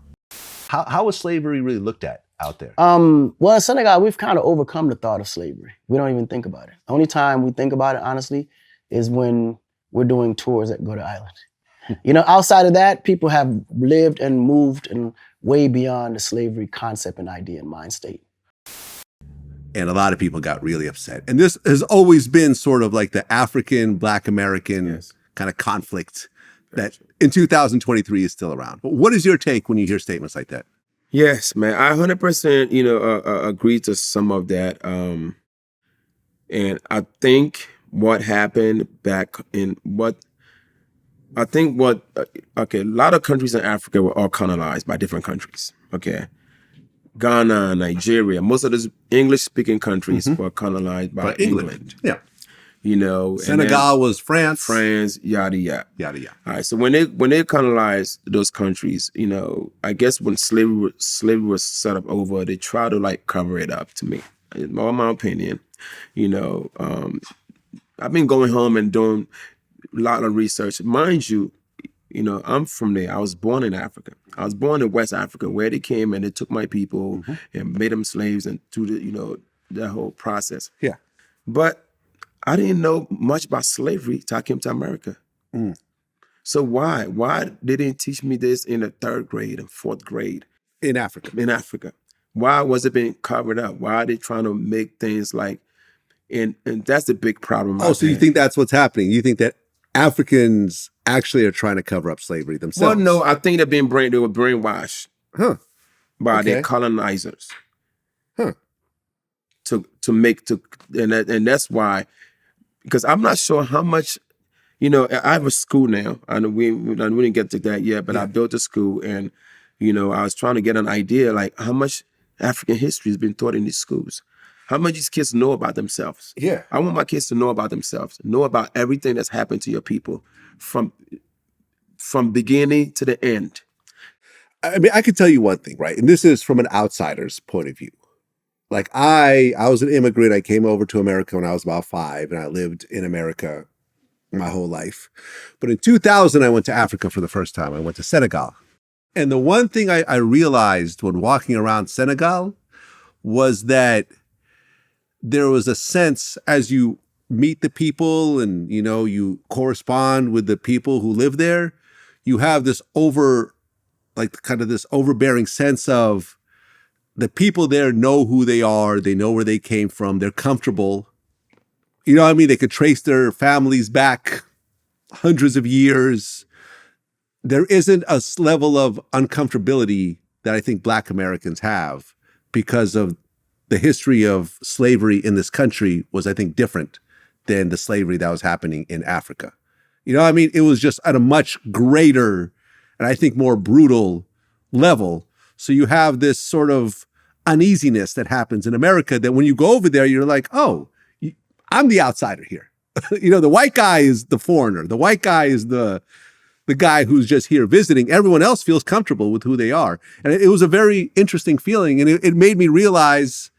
How was slavery really looked at out there? Well, in Senegal, we've kind of overcome the thought of slavery. We don't even think about it. The only time we think about it, honestly, is when we're doing tours at Goat Island. You know, outside of that, people have lived and moved and way beyond the slavery concept and idea and mind state. And a lot of people got really upset. And this has always been sort of like the African, Black American kind of conflict that in 2023 is still around. What is your take when you hear statements like that? Yes, man. I 100%, agree to some of that. And I think what happened a lot of countries in Africa were all colonized by different countries. Okay. Ghana, Nigeria, most of those English-speaking countries were colonized by England. Yeah. Senegal was France. France, yada yada. Yada yada. All right. So when they colonized those countries, I guess when slavery was set up over, they try to like cover it up. To me, in my opinion, I've been going home and doing a lot of research. Mind you, I'm from there. I was born in Africa. I was born in West Africa, where they came and they took my people and made them slaves and through that whole process. Yeah. But I didn't know much about slavery till I came to America. So why? Why they didn't teach me this in the 3rd grade and 4th grade? In Africa. Why was it being covered up? Why are they trying to make things like, and that's the big problem. Oh, so you think that's what's happening? You think that Africans actually are trying to cover up slavery themselves? Well, no, I think they were brainwashed by their colonizers. And that's why, because I'm not sure how much, I have a school now. I know we didn't get to that yet, but I built a school and, I was trying to get an idea like how much African history has been taught in these schools. How much these kids know about themselves. Yeah. I want my kids to know about themselves, know about everything that's happened to your people from beginning to the end. I mean, I could tell you one thing, right? And this is from an outsider's point of view. Like I was an immigrant. I came over to America when I was about 5 and I lived in America my whole life. But in 2000, I went to Africa for the first time. I went to Senegal. And the one thing I realized when walking around Senegal was that there was a sense as you meet the people and, you correspond with the people who live there, you have this this overbearing sense of the people there know who they are. They know where they came from. They're comfortable. You know what I mean? They could trace their families back hundreds of years. There isn't a level of uncomfortability that I think Black Americans have because of the history of slavery in this country was, I think, different than the slavery that was happening in Africa. You know what I mean? It was just at a much greater and I think more brutal level. So you have this sort of uneasiness that happens in America that when you go over there, you're like, oh, I'm the outsider here. The white guy is the foreigner. The white guy is the guy who's just here visiting. Everyone else feels comfortable with who they are. And it was a very interesting feeling. And it made me realize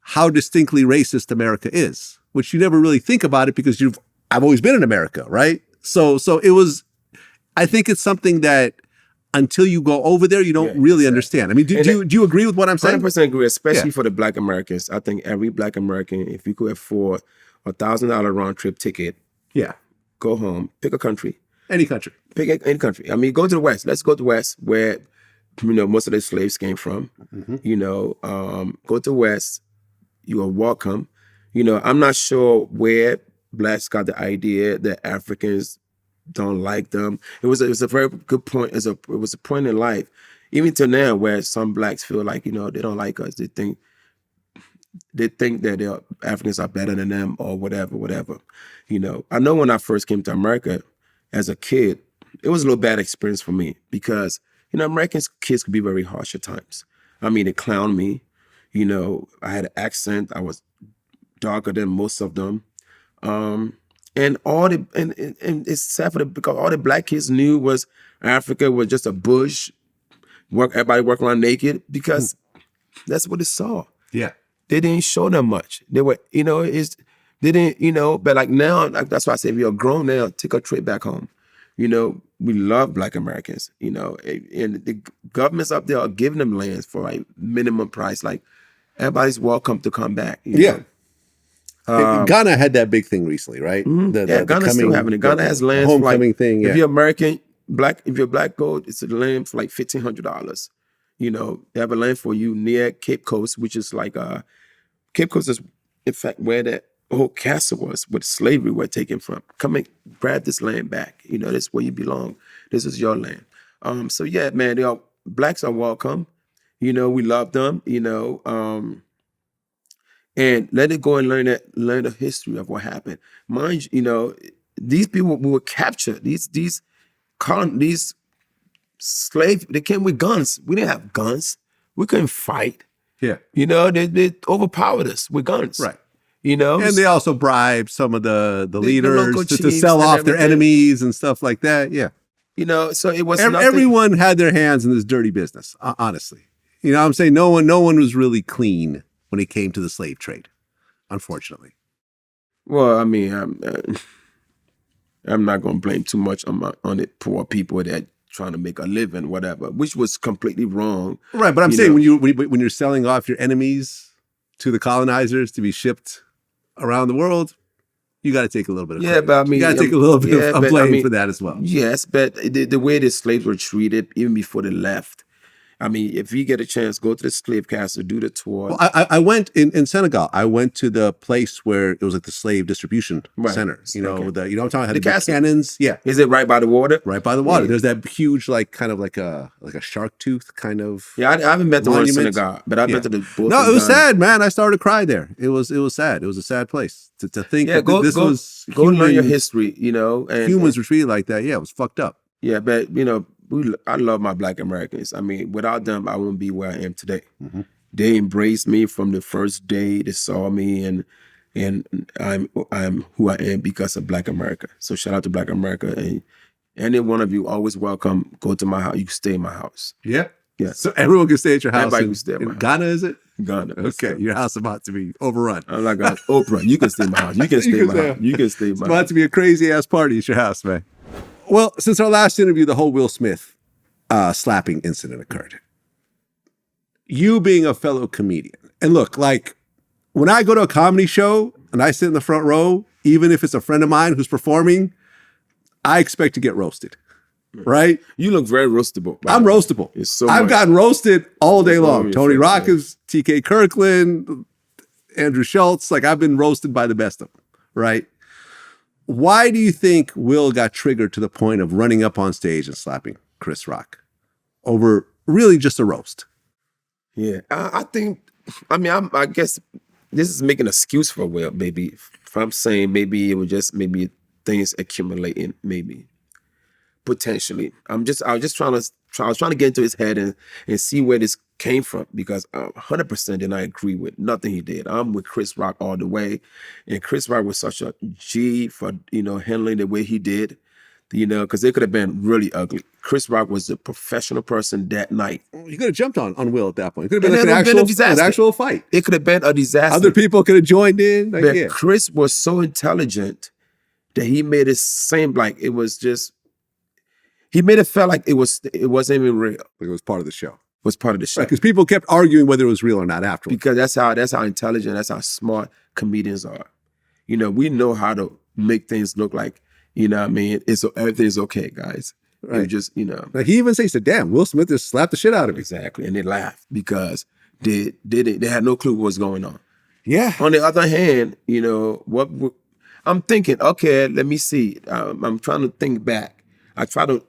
how distinctly racist America is, which you never really think about it because I've always been in America, right? So it was, I think it's something that until you go over there, you don't really understand. I mean, do you agree with what I'm saying? 100% agree, especially for the Black Americans. I think every Black American, if you could afford $1,000 round trip ticket, go home, pick a country. Any country. Pick any country. I mean, go to the West. Let's go to the West where, most of the slaves came from. Go to the West. You are welcome. I'm not sure where Blacks got the idea that Africans don't like them. It was a very good point. It was a point in life, even to now, where some Blacks feel like they don't like us. They think that Africans are better than them or whatever. I know when I first came to America as a kid, it was a little bad experience for me because American kids could be very harsh at times. I mean, they clowned me. I had an accent. I was darker than most of them. And it's sad because all the Black kids knew was Africa was just a bush. Everybody working around naked because that's what they saw. Yeah. They didn't show them much. They were, they didn't, but like now, that's why I say if you're grown now, take a trip back home. We love Black Americans, and the governments up there are giving them lands for like minimum price. Like everybody's welcome to come back. Ghana had that big thing recently, right? Ghana's still having it. Ghana has lands for like, thing. If you're American, if you're Black gold, it's a land for like $1,500. They have a land for you near Cape Coast, which is like Cape Coast is in fact where that old castle was, where slavery were taken from. Come and grab this land back. You know, this is where you belong. This is your land. So yeah, man, blacks are welcome. You know, we love them. You know, and let it go and learn the history of what happened. Mind you, these people were captured. These slaves, they came with guns. We didn't have guns. We couldn't fight. Yeah. They overpowered us with guns. Right. And they also bribed some of the leaders local to sell off their everything. enemies and stuff like that. Yeah. So it was nothing. Everyone had their hands in this dirty business, honestly. You know what I'm saying? No one was really clean when it came to the slave trade, unfortunately. Well, I mean, I'm not going to blame too much on the poor people that trying to make a living, whatever, which was completely wrong. Right, but I'm saying when you're selling off your enemies to the colonizers to be shipped around the world, you got to take a little bit of credit. But I mean, you got to take a little bit of blame for that as well. Yes, but the way the slaves were treated, even before they left. I mean, if you get a chance, go to the slave castle, do the tour. Well, I went in Senegal. I went to the place where it was like the slave distribution center. You know, what I'm talking about? The cannons. Yeah. Is it right by the water? Right by the water. Yeah. There's that huge, kind of like a shark tooth kind of. Yeah, I haven't been to one in Senegal, but I've been to the. No, it was sad, man. I started to cry there. It was sad. It was a sad place to think that this was. Go learn your history. And humans were treated like that. Yeah, it was fucked up. Yeah, but I love my Black Americans. I mean, without them, I wouldn't be where I am today. Mm-hmm. They embraced me from the first day they saw me, and I'm who I am because of Black America. So shout out to Black America, and any one of you always welcome. Go to my house. You can stay in my house. Yeah. Yeah. So everyone can stay at your house. Everybody can stay at my house. Ghana, is it? Ghana. Okay, your house is about to be overrun. I'm like Oprah. You can stay in my house. You can stay in my house. You can stay in my house. It's about to be a crazy ass party at your house, man. Well, since our last interview, the whole Will Smith slapping incident occurred. You being a fellow comedian, and look, like when I go to a comedy show and I sit in the front row, even if it's a friend of mine who's performing, I expect to get roasted, right? You look very roastable. I'm roastable. I've gotten roasted all day long. Tony Rockets, TK Kirkland, Andrew Schultz, like I've been roasted by the best of them, right? Why do you think Will got triggered to the point of running up on stage and slapping Chris Rock over really just a roast? Yeah, I guess this is making an excuse for Will, maybe. If I'm saying maybe it was just things accumulating, maybe. Potentially. I was trying to get into his head and see where this came from, because 100% did not agree with nothing he did. I'm with Chris Rock all the way, and Chris Rock was such a G for handling the way he did, because it could have been really ugly. Chris Rock was a professional person that night. You could have jumped on Will at that point. It could have been an actual fight. It could have been a disaster. Other people could have joined in. But Chris was so intelligent that he made it seem like it was just. He made it feel like it wasn't even real. Like it was part of the show. It was part of the show. Because people kept arguing whether it was real or not afterwards. Because that's how intelligent, that's how smart comedians are. We know how to make things look like, everything's okay, guys. Right. Just, Like he even said, damn, Will Smith just slapped the shit out of me. Exactly. And they laughed because they had no clue what was going on. Yeah. On the other hand, I'm thinking, okay, let me see. I'm trying to think back. I try to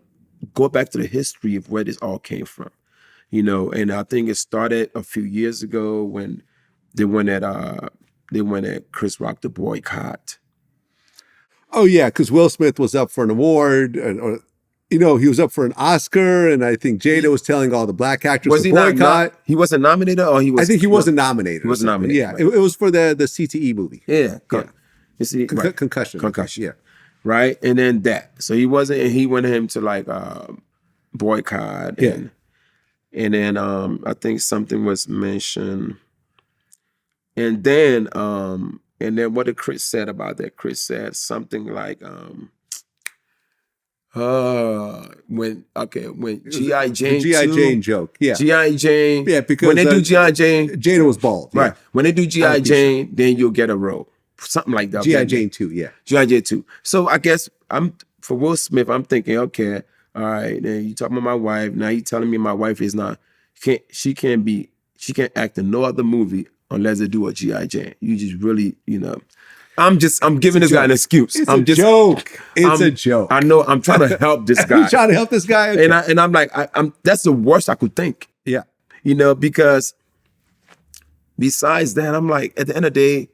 go back to the history of where this all came from, and I think it started a few years ago when they went at Chris Rock to boycott. Oh yeah, because Will Smith was up for an award, or he was up for an Oscar, and I think Jada was telling all the black actors to boycott. He wasn't nominated, or he was? I think he wasn't nominated. He wasn't nominated. Yeah, right. It was for the CTE movie. Yeah, You see, Concussion. Yeah. Right, and then that. So he wasn't, and he went him to boycott. And then I think something was mentioned. And then what did Chris said about that? Chris said something like when G.I. Jane G.I. Jane joke. Yeah. G.I. Jane. Yeah, because when they do G.I. Jane, Jada was bald. Right. Yeah. When they do G.I. Jane, then you'll get a role. Something like that. G.I. Jane 2, yeah. G.I. Jane 2. So I guess for Will Smith, I'm thinking, okay, all right, then you talking about my wife. Now you telling me my wife is not, she can't act in no other movie unless they do a G.I. Jane. You just really, I'm giving this guy an excuse. It's a joke. It's a joke. I know. I'm trying to help this guy. You trying to help this guy? Okay. And I'm like, I'm. That's the worst I could think. Yeah. You know, because besides that, I'm like, at the end of the day,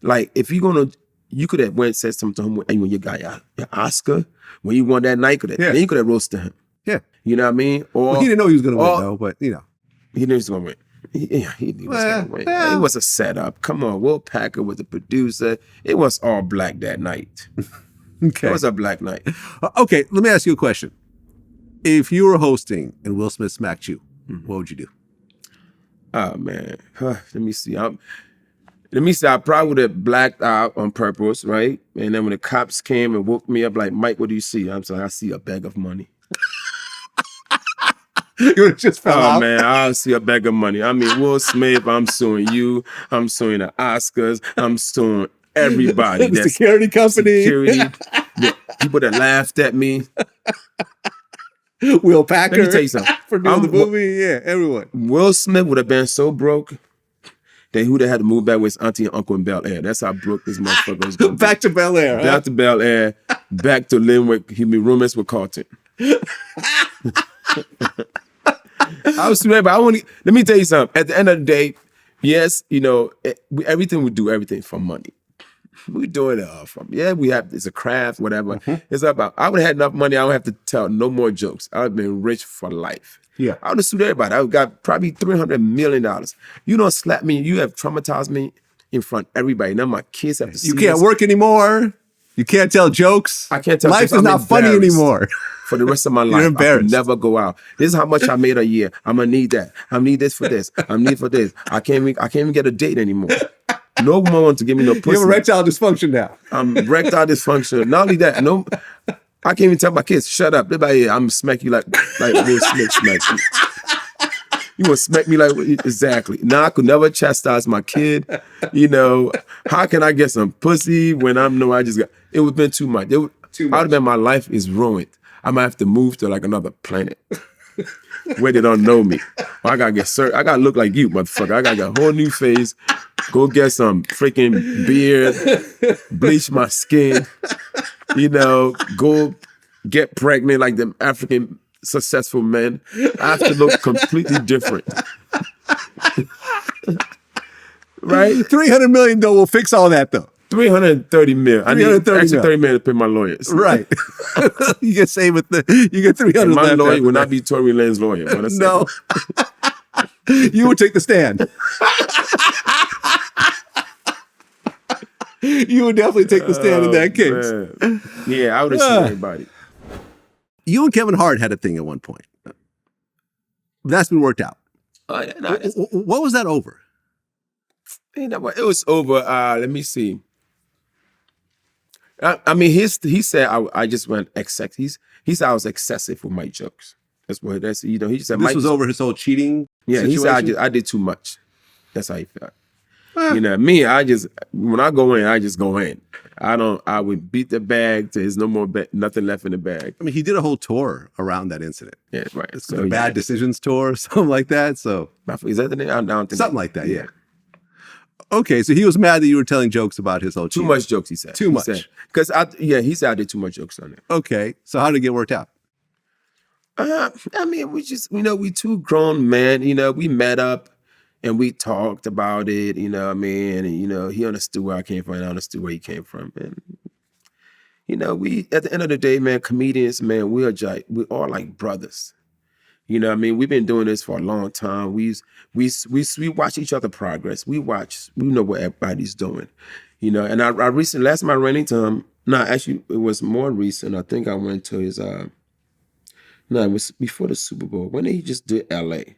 like, if you're gonna, you could have went and said something to him when you got your Oscar, when you won that night, then you could have roasted him. Yeah. You know what I mean? Or he didn't know he was gonna win though, but you know. He knew he was gonna win. He knew he was gonna win. It was a setup. Come on, Will Packer was the producer. It was all black that night. Okay. It was a black night. Okay, let me ask you a question. If you were hosting and Will Smith smacked you, what would you do? Oh man, let me see. I probably would have blacked out on purpose, right? And then when the cops came and woke me up, like, Mike, what do you see? I'm saying, I see a bag of money. You would have just fell out. Oh man, I see a bag of money. I mean, Will Smith, I'm suing you. I'm suing the Oscars. I'm suing everybody. The security company. Security. The people that laughed at me. Will Packer. Let me tell you something. For doing the movie. Yeah, everyone. Will Smith would have been so broke that he would have had to move back with his auntie and uncle in Bel Air. That's how broke this motherfucker was going. Back to Bel Air. Back to Bel Air. Back to living with, he'd be roommates with Carlton. I was but let me tell you something. At the end of the day, yes, you know, everything we do everything for money. We doing it from, we have, it's a craft, whatever. It's about, I would have had enough money, I don't have to tell no more jokes. I would have been rich for life. Yeah. I would have sued everybody. I would have got probably $300 million. You don't slap me, you have traumatized me in front of everybody. Now my kids have to see You can't this. work anymore. You can't tell jokes. I can't tell Life jokes. is I'm not funny embarrassed. anymore. For the rest of my life, You're I embarrassed. could never go out. This is how much I made a year. I'm gonna need that. I need this for this. I need for this. I can't even get a date anymore. No one wants to give me no pussy. You have erectile dysfunction now. I'm erectile dysfunction. Not only that, no, I can't even tell my kids, shut up. They're like, I'm smack you like Will Smith smacks you. You want to smack me like, exactly. Now I could never chastise my kid. You know, how can I get some pussy when I know I just got, it would have been too much. I would have been, my life is ruined. I might have to move to like another planet where they don't know me. Or I gotta get I gotta look like you, motherfucker. I gotta get a whole new face, go get some freaking beard, bleach my skin, you know, go get pregnant like them African successful men. I have to look completely different. Right? $300 million though will fix all that though. 330 mil. I need extra 30 million to pay my lawyers. Right. You get saved with you get 300. And my left lawyer after will that. not be Tory Lanez's lawyer. No. You would take the stand. You would definitely take the stand in that case. Man. Yeah, I would have seen everybody. You and Kevin Hart had a thing at one point. That's been worked out. What was that over? You know what? It was over. Let me see. I mean, he said I just went excessive. He said I was excessive with my jokes. That's you know. He said this was over his whole cheating. Yeah, situation? he said I did too much. That's how he felt. You know, me, when I go in, I just go in. I would beat the bag till there's no more nothing left in the bag. I mean, he did a whole tour around that incident. Yeah, right. It's the Bad Decisions tour, something like that. So is that the name? I don't think something like that. Yeah. Okay, so he was mad that you were telling jokes about his whole too cheating. much jokes. He said too much because he said I did too much jokes on it. Okay, so how did it get worked out? I mean, we just we two grown men. You know, we met up. And we talked about it, you know what I mean? And, he understood where I came from and I understood where he came from. And, we, at the end of the day, man, comedians, man, we're all like brothers. You know what I mean? We've been doing this for a long time. We watch each other progress. We know what everybody's doing. And I recently, last time I ran into him, actually, it was more recent. I think I went to his, it was before the Super Bowl. When did he just do L.A.?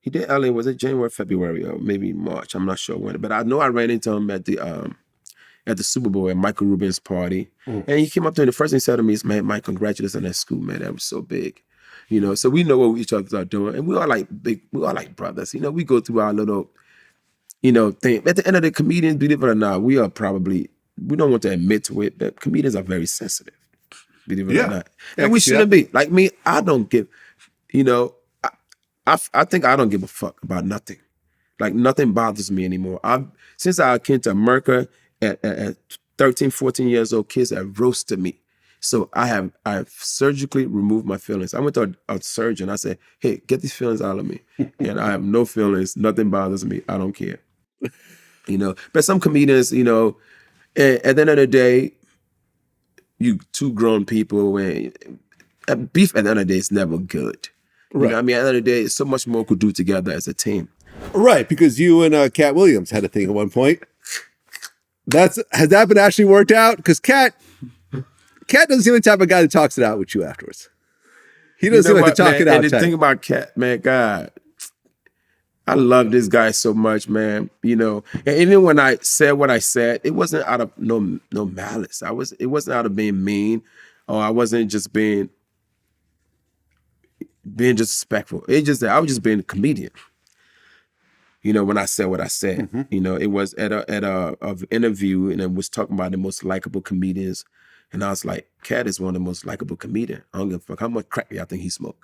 He did LA, was it January, February, or maybe March? I'm not sure when. But I know I ran into him at the Super Bowl at Michael Rubin's party. And he came up to me, the first thing he said to me is, man, Mike, congratulations on that school, man. That was so big. So we know what each other are doing. And we are like brothers. We go through our little, thing. At the end of the comedians, believe it or not, we don't want to admit to it, but comedians are very sensitive. Believe it or not. And we shouldn't be. Like me, I don't give, I think I don't give a fuck about nothing. Like nothing bothers me anymore. Since I came to America, at 13, 14 years old, kids have roasted me. So I've surgically removed my feelings. I went to a surgeon. I said, hey, get these feelings out of me. And I have no feelings. Nothing bothers me. I don't care. But some comedians, at the end of the day, you two grown people, and beef at the end of the day is never good. You know what I mean? At the end of the day, so much more could do together as a team. Right, because you and Katt Williams had a thing at one point. Has that been actually worked out? Because Katt doesn't seem the type of guy that talks it out with you afterwards. He doesn't seem like to talk it out. And the thing about Katt, man, God, I love this guy so much, man. And even when I said what I said, it wasn't out of no malice. It wasn't out of being mean, or I wasn't just being disrespectful. It's just that I was just being a comedian. When I said what I said, it was at a interview, and it was talking about the most likable comedians, and I was like, Katt is one of the most likable comedians. I don't give a fuck how much crack y'all think he smoked.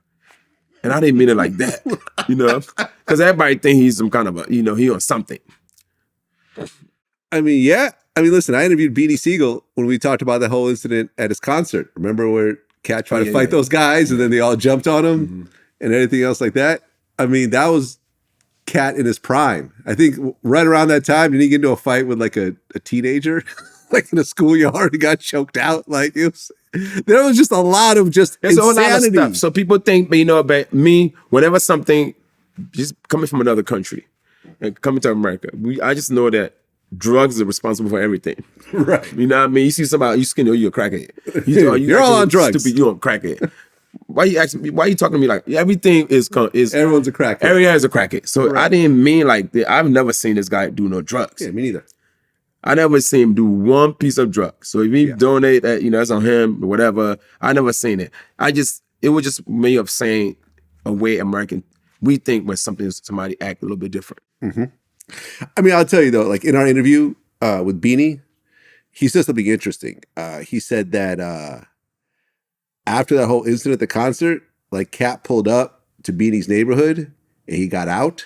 And I didn't mean it like that, because everybody think he's some kind of he on something. I mean, yeah. I mean, listen, I interviewed Beanie Siegel when we talked about the whole incident at his concert. Remember where Katt tried to fight those guys, and then they all jumped on him and everything else like that? I mean, that was Katt in his prime. I think right around that time, did he get into a fight with like a teenager, like in a schoolyard? He got choked out. Like there was just a lot of just insanity. A lot of stuff. So people think, about me, whenever something, just coming from another country and coming to America, I just know that drugs are responsible for everything. Right. You know what I mean? You see somebody, you skin, you're a crackhead. You're all on drugs. Stupid, you're a crackhead. Why you asking me? Why you talking to me like everything is everyone's a crackhead? Everyone is a crackhead. So I didn't mean like that. I've never seen this guy do no drugs. Yeah, me neither. I never seen him do one piece of drugs. So if he donate that, that's on him or whatever. I never seen it. It was just me of saying a way American we think when somebody act a little bit different. I mean, I'll tell you though, like in our interview with Beanie, he said something interesting. He said that after that whole incident at the concert, like Katt pulled up to Beanie's neighborhood and he got out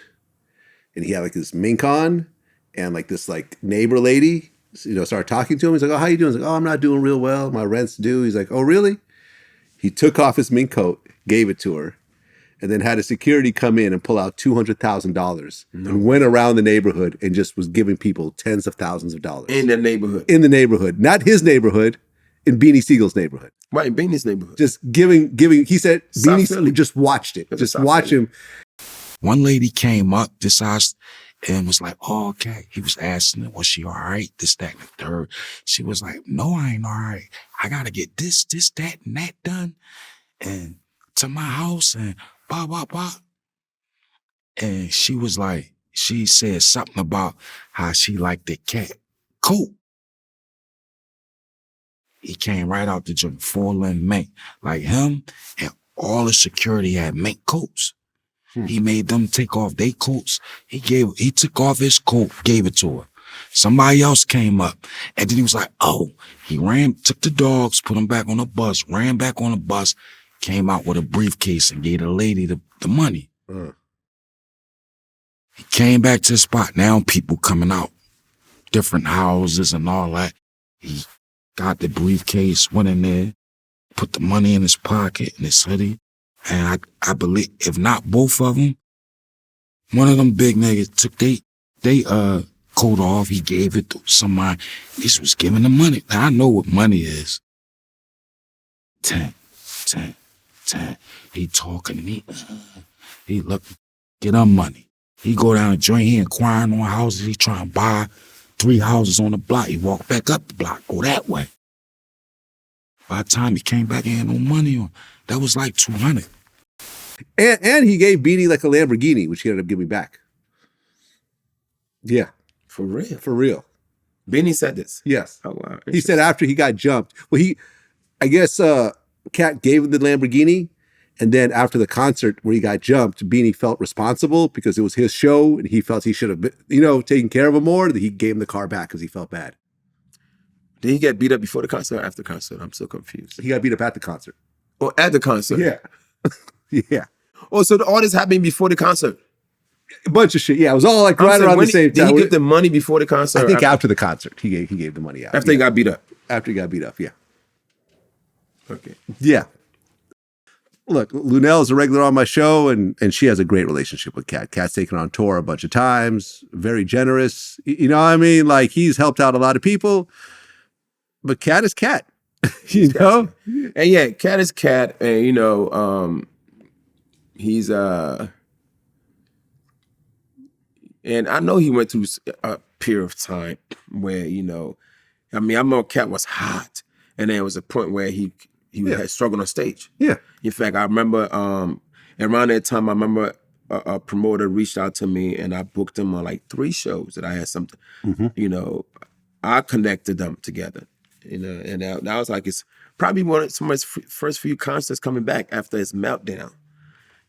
and he had like this mink on and like this like neighbor lady, started talking to him. He's like, oh, how you doing? He's like, oh, I'm not doing real well. My rent's due. He's like, oh, really? He took off his mink coat, gave it to her, and then had a security come in and pull out $200,000 and went around the neighborhood and just was giving people tens of thousands of dollars. In the neighborhood. In the neighborhood. Not his neighborhood, in Beanie Siegel's neighborhood. Right, in Beanie's neighborhood. Just giving, he said, South Beanie Philly. just watched it. That's Just South watch Philly. him. One lady came up this house and was like, oh, okay. He was asking her, was she all right? This, that, and the third. She was like, no, I ain't all right. I got to get this, that, and that done. And to my house and blah, blah, blah. And she was like, she said something about how she liked the cat coat. He came right out the gym, full-length mink. Like him and all the security had mink coats. He made them take off their coats. He took off his coat, gave it to her. Somebody else came up, and then he was like, oh, he took the dogs, put them back on the bus, ran back on the bus, came out with a briefcase and gave the lady the money. He came back to the spot. Now people coming out, different houses and all that. He got the briefcase, went in there, put the money in his pocket, in his hoodie. And I believe, if not both of them, one of them big niggas took they coat off. He gave it to somebody. He was giving the money. Now I know what money is. 10. He talking to me. He look, get her money. He go down the joint. He inquiring on houses. He trying to buy 3 houses on the block. He walk back up the block, go that way. By the time he came back, he had no money on. That was like 200. And he gave Beanie like a Lamborghini, which he ended up giving back. Yeah. For real? For real. Beanie said this? Yes. Oh, wow. He said after he got jumped. Well, I guess Katt gave him the Lamborghini, and then after the concert where he got jumped, Beanie felt responsible because it was his show, and he felt he should have been, taken care of him more. He gave him the car back because he felt bad. Did he get beat up before the concert or after the concert? I'm so confused. He got beat up at the concert. Oh, at the concert? Yeah. Yeah. Oh, so all this happened before the concert? A bunch of shit. Yeah, it was all like I'm right saying, around the when same time. Did he get the money before the concert? I think after the concert, he gave the money out. After he got beat up. After he got beat up, yeah. Okay. Yeah. Look, Lunel is a regular on my show, and she has a great relationship with Katt. Katt's taken her on tour a bunch of times, very generous. You know what I mean? Like, he's helped out a lot of people, but Katt is Katt. you know? And yeah, Katt is Katt, and you know, he's and I know he went through a period of time where, you know, I mean, I remember Katt was hot, and there was a point where he had struggled on stage. Yeah. In fact, I remember around that time, I remember a promoter reached out to me, and I booked him on like 3 shows that I had something. You know, I connected them together. You know, and that was like, it's probably one of somebody's first few concerts coming back after his meltdown.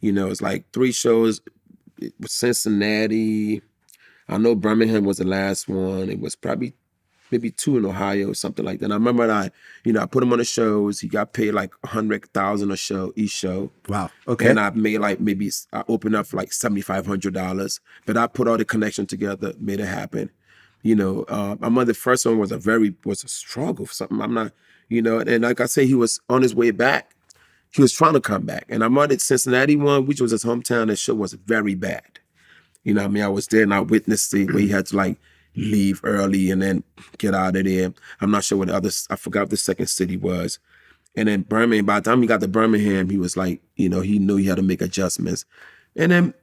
You know, it's like 3 shows. It was Cincinnati. I know Birmingham was the last one. It was probably maybe 2 in Ohio or something like that. And I remember I put him on the shows. He got paid like $100,000 a show, each show. Wow. Okay. And I made like I opened up for like $7,500. But I put all the connection together, made it happen. You know, I remember the first one was a struggle for something. I'm not, you know, and like I say, he was on his way back. He was trying to come back. And I remember the Cincinnati one, which was his hometown, the show was very bad. You know what I mean? I was there and I witnessed it where he had to like leave early and then get out of there. I'm not sure what I forgot what the second city was. And then Birmingham, by the time he got to Birmingham, he was like, you know, he knew he had to make adjustments. And then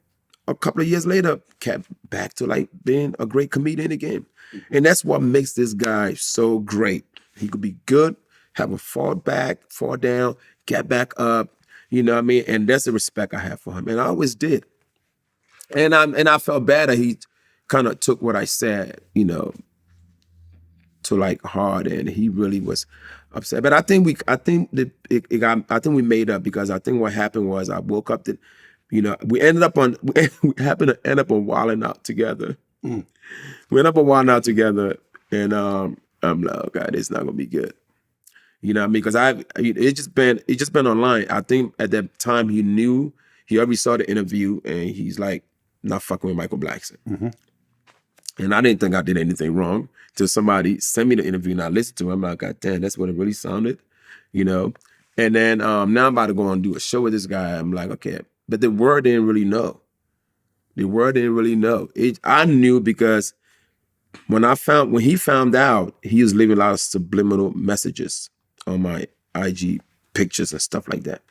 a couple of years later, Katt back to like being a great comedian again. And that's what makes this guy so great. He could be good, have a fall back, fall down, get back up, you know what I mean? And that's the respect I have for him. And I always did. And I felt bad that he kind of took what I said, you know, to like heart, and he really was upset. But I think we made up, because I think what happened was I woke up that, you know, we happened to end up on Wildin' Out together. We ended up on Wildin' Out together, and I'm like, oh God, it's not gonna be good. You know what I mean? Because it's just been online. I think at that time he already saw the interview, and he's like, not fucking with Michael Blackson. And I didn't think I did anything wrong till somebody sent me the interview and I listened to it. I'm like, God damn, that's what it really sounded, you know? And then now I'm about to go and do a show with this guy. I'm like, okay. But the world didn't really know. I knew because when he found out, he was leaving a lot of subliminal messages on my IG pictures and stuff like that.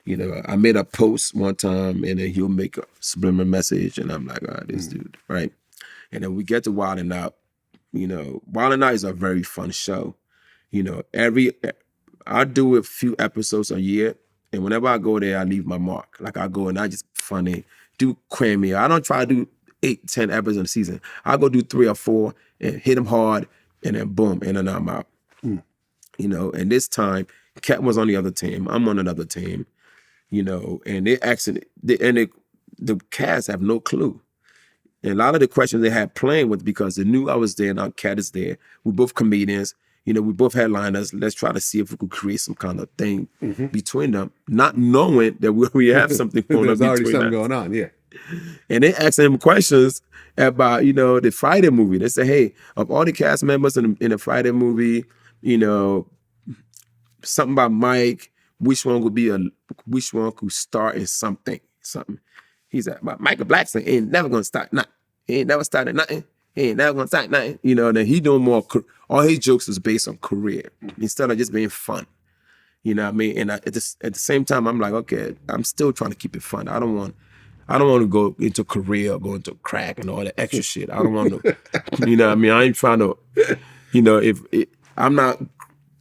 You know, I made a post one time and then he'll make a subliminal message and I'm like, oh, this dude, right? And then we get to Wildin' Out. You know, Wildin' Out is a very fun show. You know, I do a few episodes a year, and whenever I go there, I leave my mark. Like I go and I just funny, do cameo. I don't try to do 8, 10 episodes in a season. I go do 3 or 4 and hit them hard, and then boom, and then I'm out. You know, and this time, Katt was on the other team. I'm on another team. You know, and the cast have no clue. And a lot of the questions they had playing with, because they knew I was there, now Katt is there. We're both comedians. You know, we both headliners. Let's try to see if we could create some kind of thing between them, not knowing that we have something going on. There's already something going on, yeah. And they asked him questions about, you know, the Friday movie. They said, hey, of all the cast members in the Friday movie, you know, something about Mike, which one could start in something. He said, but Michael Blackson ain't never gonna start nothing. He ain't never started nothing. He ain't never gonna start nothing. You know, then he doing more, all his jokes is based on career instead of just being fun. You know what I mean? And at the same time, I'm like, okay, I'm still trying to keep it fun. I don't want to go into career or go into crack and all that extra shit. I don't want to, you know what I mean? I ain't trying to, you know, I'm not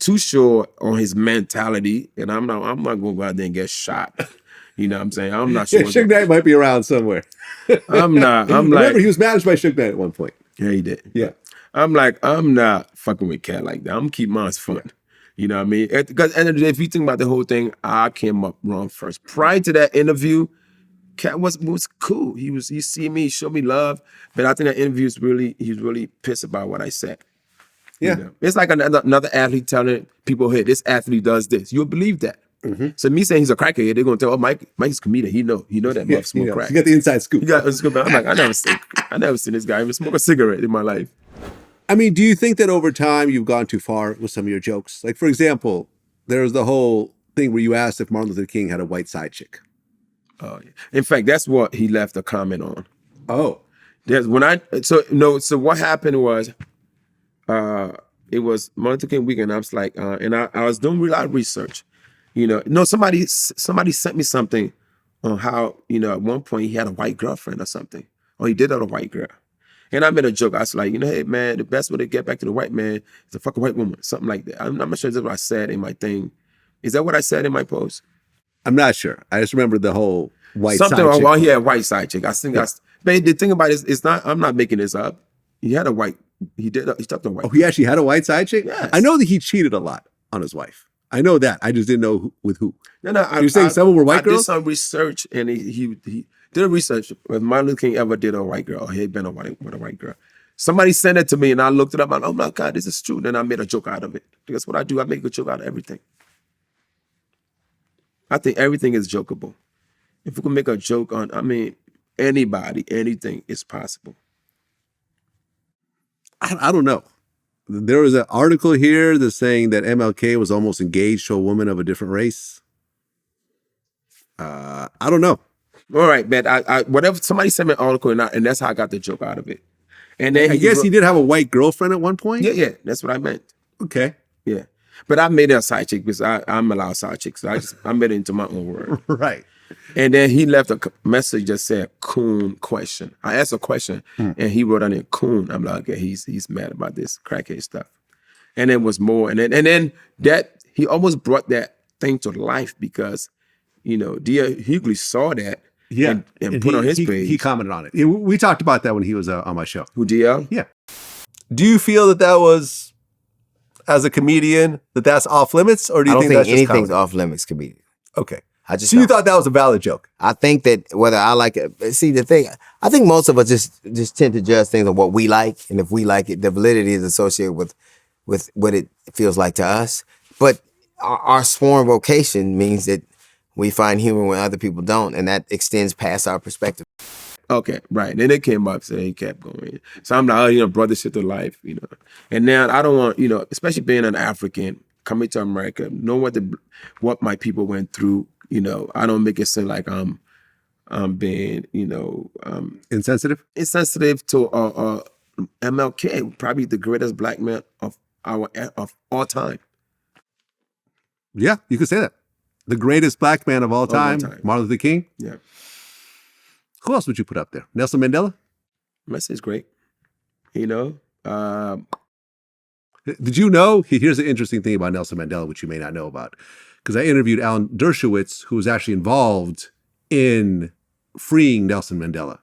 too sure on his mentality, and I'm not gonna go out there and get shot. You know what I'm saying? I'm not sure. Yeah, Suge Knight might be around somewhere. Remember, he was managed by Suge Knight at one point. Yeah, he did. Yeah. I'm not fucking with Katt like that. I'm gonna keep mine fun. Yeah. You know what I mean? Because at the end of the day, if you think about the whole thing, I came up wrong first. Prior to that interview, Katt was cool. He see me, he showed me love. But I think that interview he was really pissed about what I said. Yeah. You know? It's like another athlete telling people, hey, this athlete does this. You'll believe that. So me saying he's a crackhead, they're gonna tell, oh, Mike's a comedian. He know that Muff smoke crack. You got the inside scoop. He got the scoop. I'm like, I never seen this guy even smoke a cigarette in my life. I mean, do you think that over time you've gone too far with some of your jokes? Like, for example, there was the whole thing where you asked if Martin Luther King had a white side chick. Oh, yeah. In fact, that's what he left a comment on. Oh. There's so what happened was it was Martin Luther King weekend. I was like, and I was doing a lot of research. Somebody sent me something on how, at one point he had a white girlfriend or something. Or he did have a white girl. And I made a joke. I was like, hey man, the best way to get back to the white man is to fuck a white woman. Something like that. I'm not sure that's what I said in my thing. Is that what I said in my post? I'm not sure. I just remember the whole white something side chick. Something he had white side chick. I think but the thing about it is, it's not, I'm not making this up. He talked to a white. Oh, he actually had a white side chick? Yes. I know that he cheated a lot on his wife. I know that. I just didn't know with who. No. You're saying some were white girls? I did some research, and he did a research if Martin Luther King ever did a white girl, or he had been with a white girl. Somebody sent it to me, and I looked it up. I'm like, oh my God, this is true. Then I made a joke out of it. That's what I do. I make a joke out of everything. I think everything is jokeable. If we can make a joke on, anybody, anything is possible. I don't know. There was an article here that's saying that MLK was almost engaged to a woman of a different race. I don't know. All right, man. I whatever, somebody sent me an article, and that's how I got the joke out of it. And then I guess he did have a white girlfriend at one point? Yeah, that's what I meant. Okay. Yeah. But I made it a side chick because I'm allowed side chicks. So I made it into my own word. Right. And then he left a message that said "coon question." I asked a question, and he wrote on it "coon." I'm like, okay, he's mad about this crackhead stuff. And then was more, and then that he almost brought that thing to life because, D.L. Hughley saw that, and put on his page. He commented on it. We talked about that when he was on my show. Who, D.L.? Yeah. Do you feel that was, as a comedian, that's off limits, or do you think that's just anything's comedy? off limits comedian? Okay. So you thought that was a valid joke? I think that whether I like it, I think most of us just tend to judge things on what we like, and if we like it, the validity is associated with what it feels like to us. But our sworn vocation means that we find humor when other people don't, and that extends past our perspective. Okay, right. Then it came up, so he kept going. So I'm like, brought this shit to life, And now I don't want, especially being an African, coming to America, know what my people went through. I don't make it seem like I'm being, insensitive. Insensitive to MLK, probably the greatest black man of all time. Yeah, you could say that. The greatest black man of all time, Martin Luther King. Yeah. Who else would you put up there? Nelson Mandela? Message great. Did you know? Here's the interesting thing about Nelson Mandela, which you may not know about. Because I interviewed Alan Dershowitz, who was actually involved in freeing Nelson Mandela.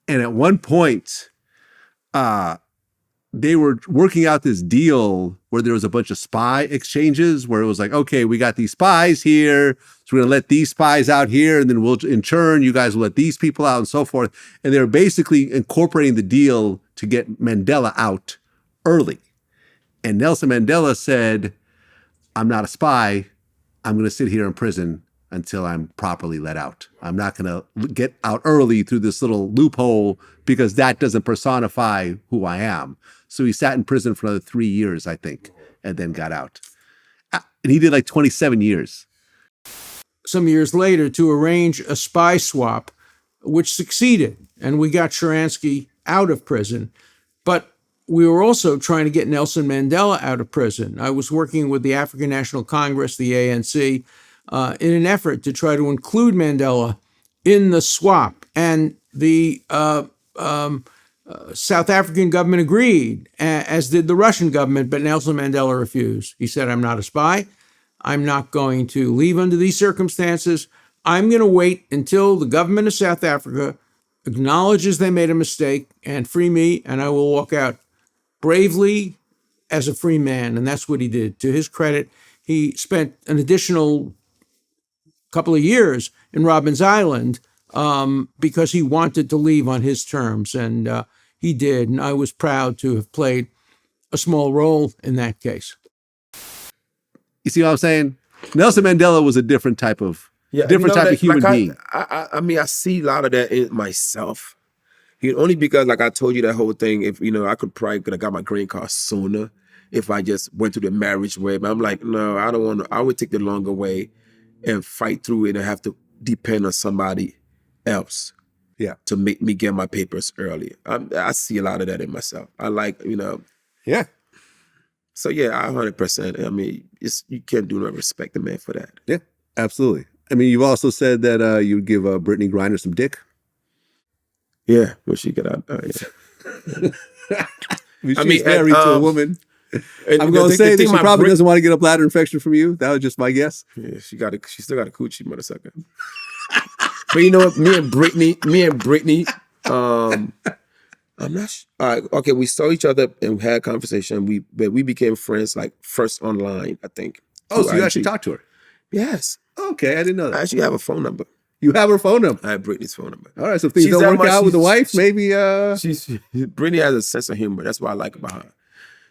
And at one point, they were working out this deal where there was a bunch of spy exchanges where it was like, okay, we got these spies here, so we're going to let these spies out here, and then we'll, in turn, you guys will let these people out and so forth. And they were basically incorporating the deal to get Mandela out early. And Nelson Mandela said, I'm not a spy. I'm going to sit here in prison until I'm properly let out. I'm not going to get out early through this little loophole because that doesn't personify who I am. So he sat in prison for another 3 years, I think, and then got out. And he did like 27 years. Some years later to arrange a spy swap, which succeeded. And we got Sharansky out of prison. But we were also trying to get Nelson Mandela out of prison. I was working with the African National Congress, the ANC, in an effort to try to include Mandela in the swap. And the South African government agreed, as did the Russian government, but Nelson Mandela refused. He said, I'm not a spy. I'm not going to leave under these circumstances. I'm going to wait until the government of South Africa acknowledges they made a mistake and free me, and I will walk out bravely as a free man. And that's what he did. To his credit, he spent an additional couple of years in Robben's Island because he wanted to leave on his terms. And he did. And I was proud to have played a small role in that case. You see what I'm saying? Nelson Mandela was a different type of Yeah, different type of human being. I mean, I see a lot of that in myself. Only because, like I told you, that whole thing. If I could have got my green card sooner if I just went through the marriage way. But I'm like, no, I don't want to. I would take the longer way and fight through it and have to depend on somebody else. Yeah. To make me get my papers early. I see a lot of that in myself. I like, Yeah. So yeah, 100%. I mean, you can't do no respect the man for that. Yeah, absolutely. I mean, you've also said that you'd give Brittany Griner some dick. Yeah, when she get out. Yeah. She's married to a woman. I'm going to say that she probably doesn't want to get a bladder infection from you. That was just my guess. Yeah, she still got a coochie, motherfucker. But you know what? Me and Brittany, I'm not all right, okay, we saw each other and we had a conversation. We became friends like first online, I think. Oh, so you actually talked to her? Yes. Okay, I didn't know that. I actually have a phone number. You have her phone number? I have Brittany's phone number. All right, so if things don't work out with the wife, maybe Brittany has a sense of humor. That's what I like about her.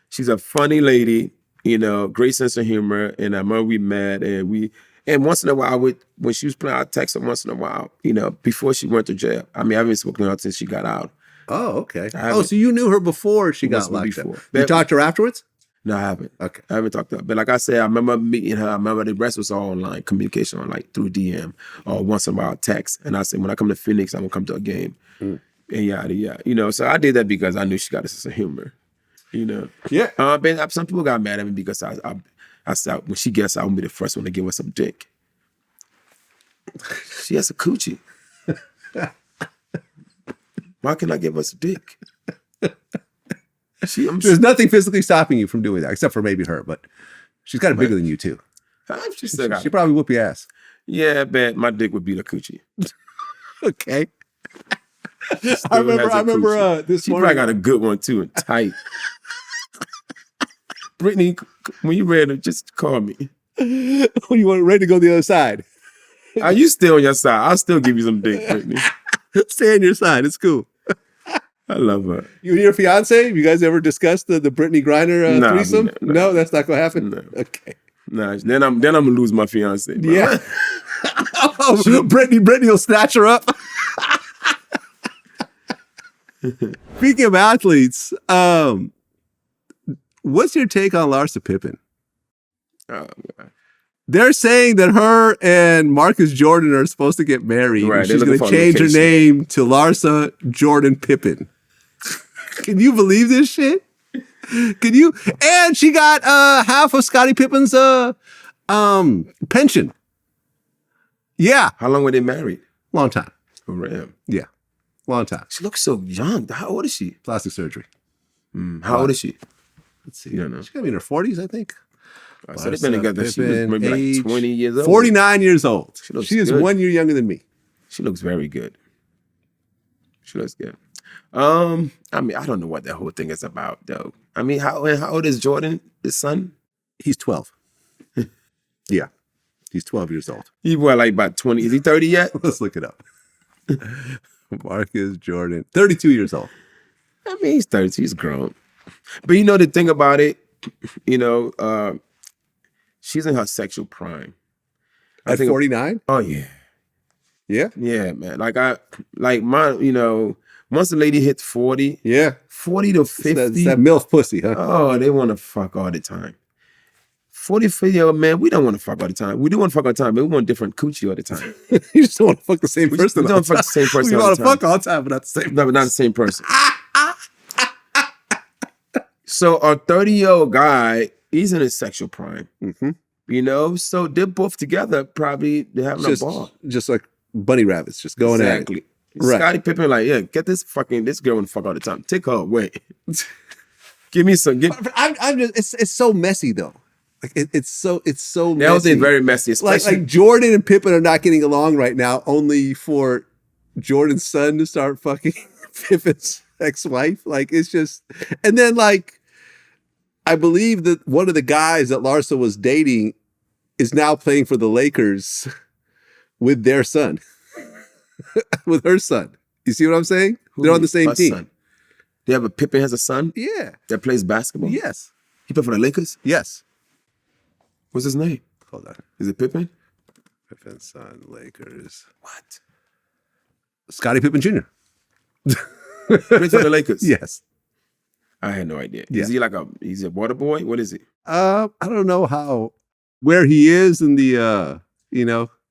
She's a funny lady, great sense of humor. And I remember we met and once in a while, when she was playing, I'd text her once in a while, before she went to jail. I mean, I haven't spoken to her since she got out. Oh, okay. Oh, so you knew her before she got locked up. You talked to her afterwards? No, I haven't. Okay. I haven't talked to her. But like I said, I remember meeting her. I remember the rest was all online, communication on through DM or once in a while text. And I said, when I come to Phoenix, I'm going to come to a game. And yada, yada. So I did that because I knew she got a sense of humor. Yeah. But some people got mad at me because I said, when she gets out, I'm going to be the first one to give her some dick. She has a coochie. Why can't I give her some dick? There's nothing physically stopping you from doing that, except for maybe her, but she's kind of bigger than you too. She probably whoop your ass. Yeah, but my dick would be the coochie. Okay. I remember this she morning. She probably got a good one too, and tight. Brittany, when you ready, just call me. When you ready to go the other side? Are you still on your side? I'll still give you some dick, Brittany. Stay on your side. It's cool. I love her. You and your fiance? Have you guys ever discussed the Brittany Griner threesome? No, that's not gonna happen. No. Okay. Nah, then I'm gonna lose my fiance. Bro. Yeah. Brittany will snatch her up. Speaking of athletes, what's your take on Larsa Pippen? Oh, God. They're saying that her and Marcus Jordan are supposed to get married. Right, She's going to change her name to Larsa Jordan Pippen. Can you believe this shit? Can you? And she got half of Scottie Pippen's pension. Yeah. How long were they married? Long time. Oh, damn. Yeah. Long time. She looks so young. How old is she? Plastic surgery. How old is she? Let's see. She's going to be in her 40s, I think. So they've been together. She was maybe like 20 years old. 49 years old. She is good. 1 year younger than me. She looks very good. She looks good. I mean, I don't know what that whole thing is about, though. I mean, how old is Jordan, his son? He's 12. Yeah. He's 12 years old. He was like about 20. Is he 30 yet? Let's look it up. Marcus Jordan, 32 years old. I mean, he's 30. He's grown. But you know the thing about it, she's in her sexual prime. At 49? Oh, yeah. Yeah? Yeah, man. Once the lady hits 40, 40 to 50. It's that MILF pussy, huh? Oh, they want to fuck all the time. 40, 50-year-old man, we don't want to fuck all the time. We do want to fuck all the time, but we want different coochie all the time. You just don't want to fuck the same person. We don't fuck the same person. We want to fuck all the time, but not the same. No, but not the same person. So a 30-year-old guy, he's in his sexual prime. Mm-hmm. So they're both together. Probably they're having a ball, just like bunny rabbits, just going at it. Right. Scottie Pippen, get this girl and fuck all the time. Take her away. Give me some. I'm just. It's so messy though. Like it's so messy. That was very messy. Especially like Jordan and Pippen are not getting along right now. Only for Jordan's son to start fucking Pippen's ex-wife. It's just, and then I believe that one of the guys that Larsa was dating is now playing for the Lakers with their son, with her son. You see what I'm saying? They're on the same team. Son. They have Pippen has a son? Yeah. That plays basketball? Yes. He played for the Lakers? Yes. What's his name? Hold on. Is it Pippen? Pippen's son, Lakers. What? Scottie Pippen Jr. Plays for the Lakers. Yes. I had no idea. Yeah. Is he like he's a water boy? What is he? I don't know where he is in the,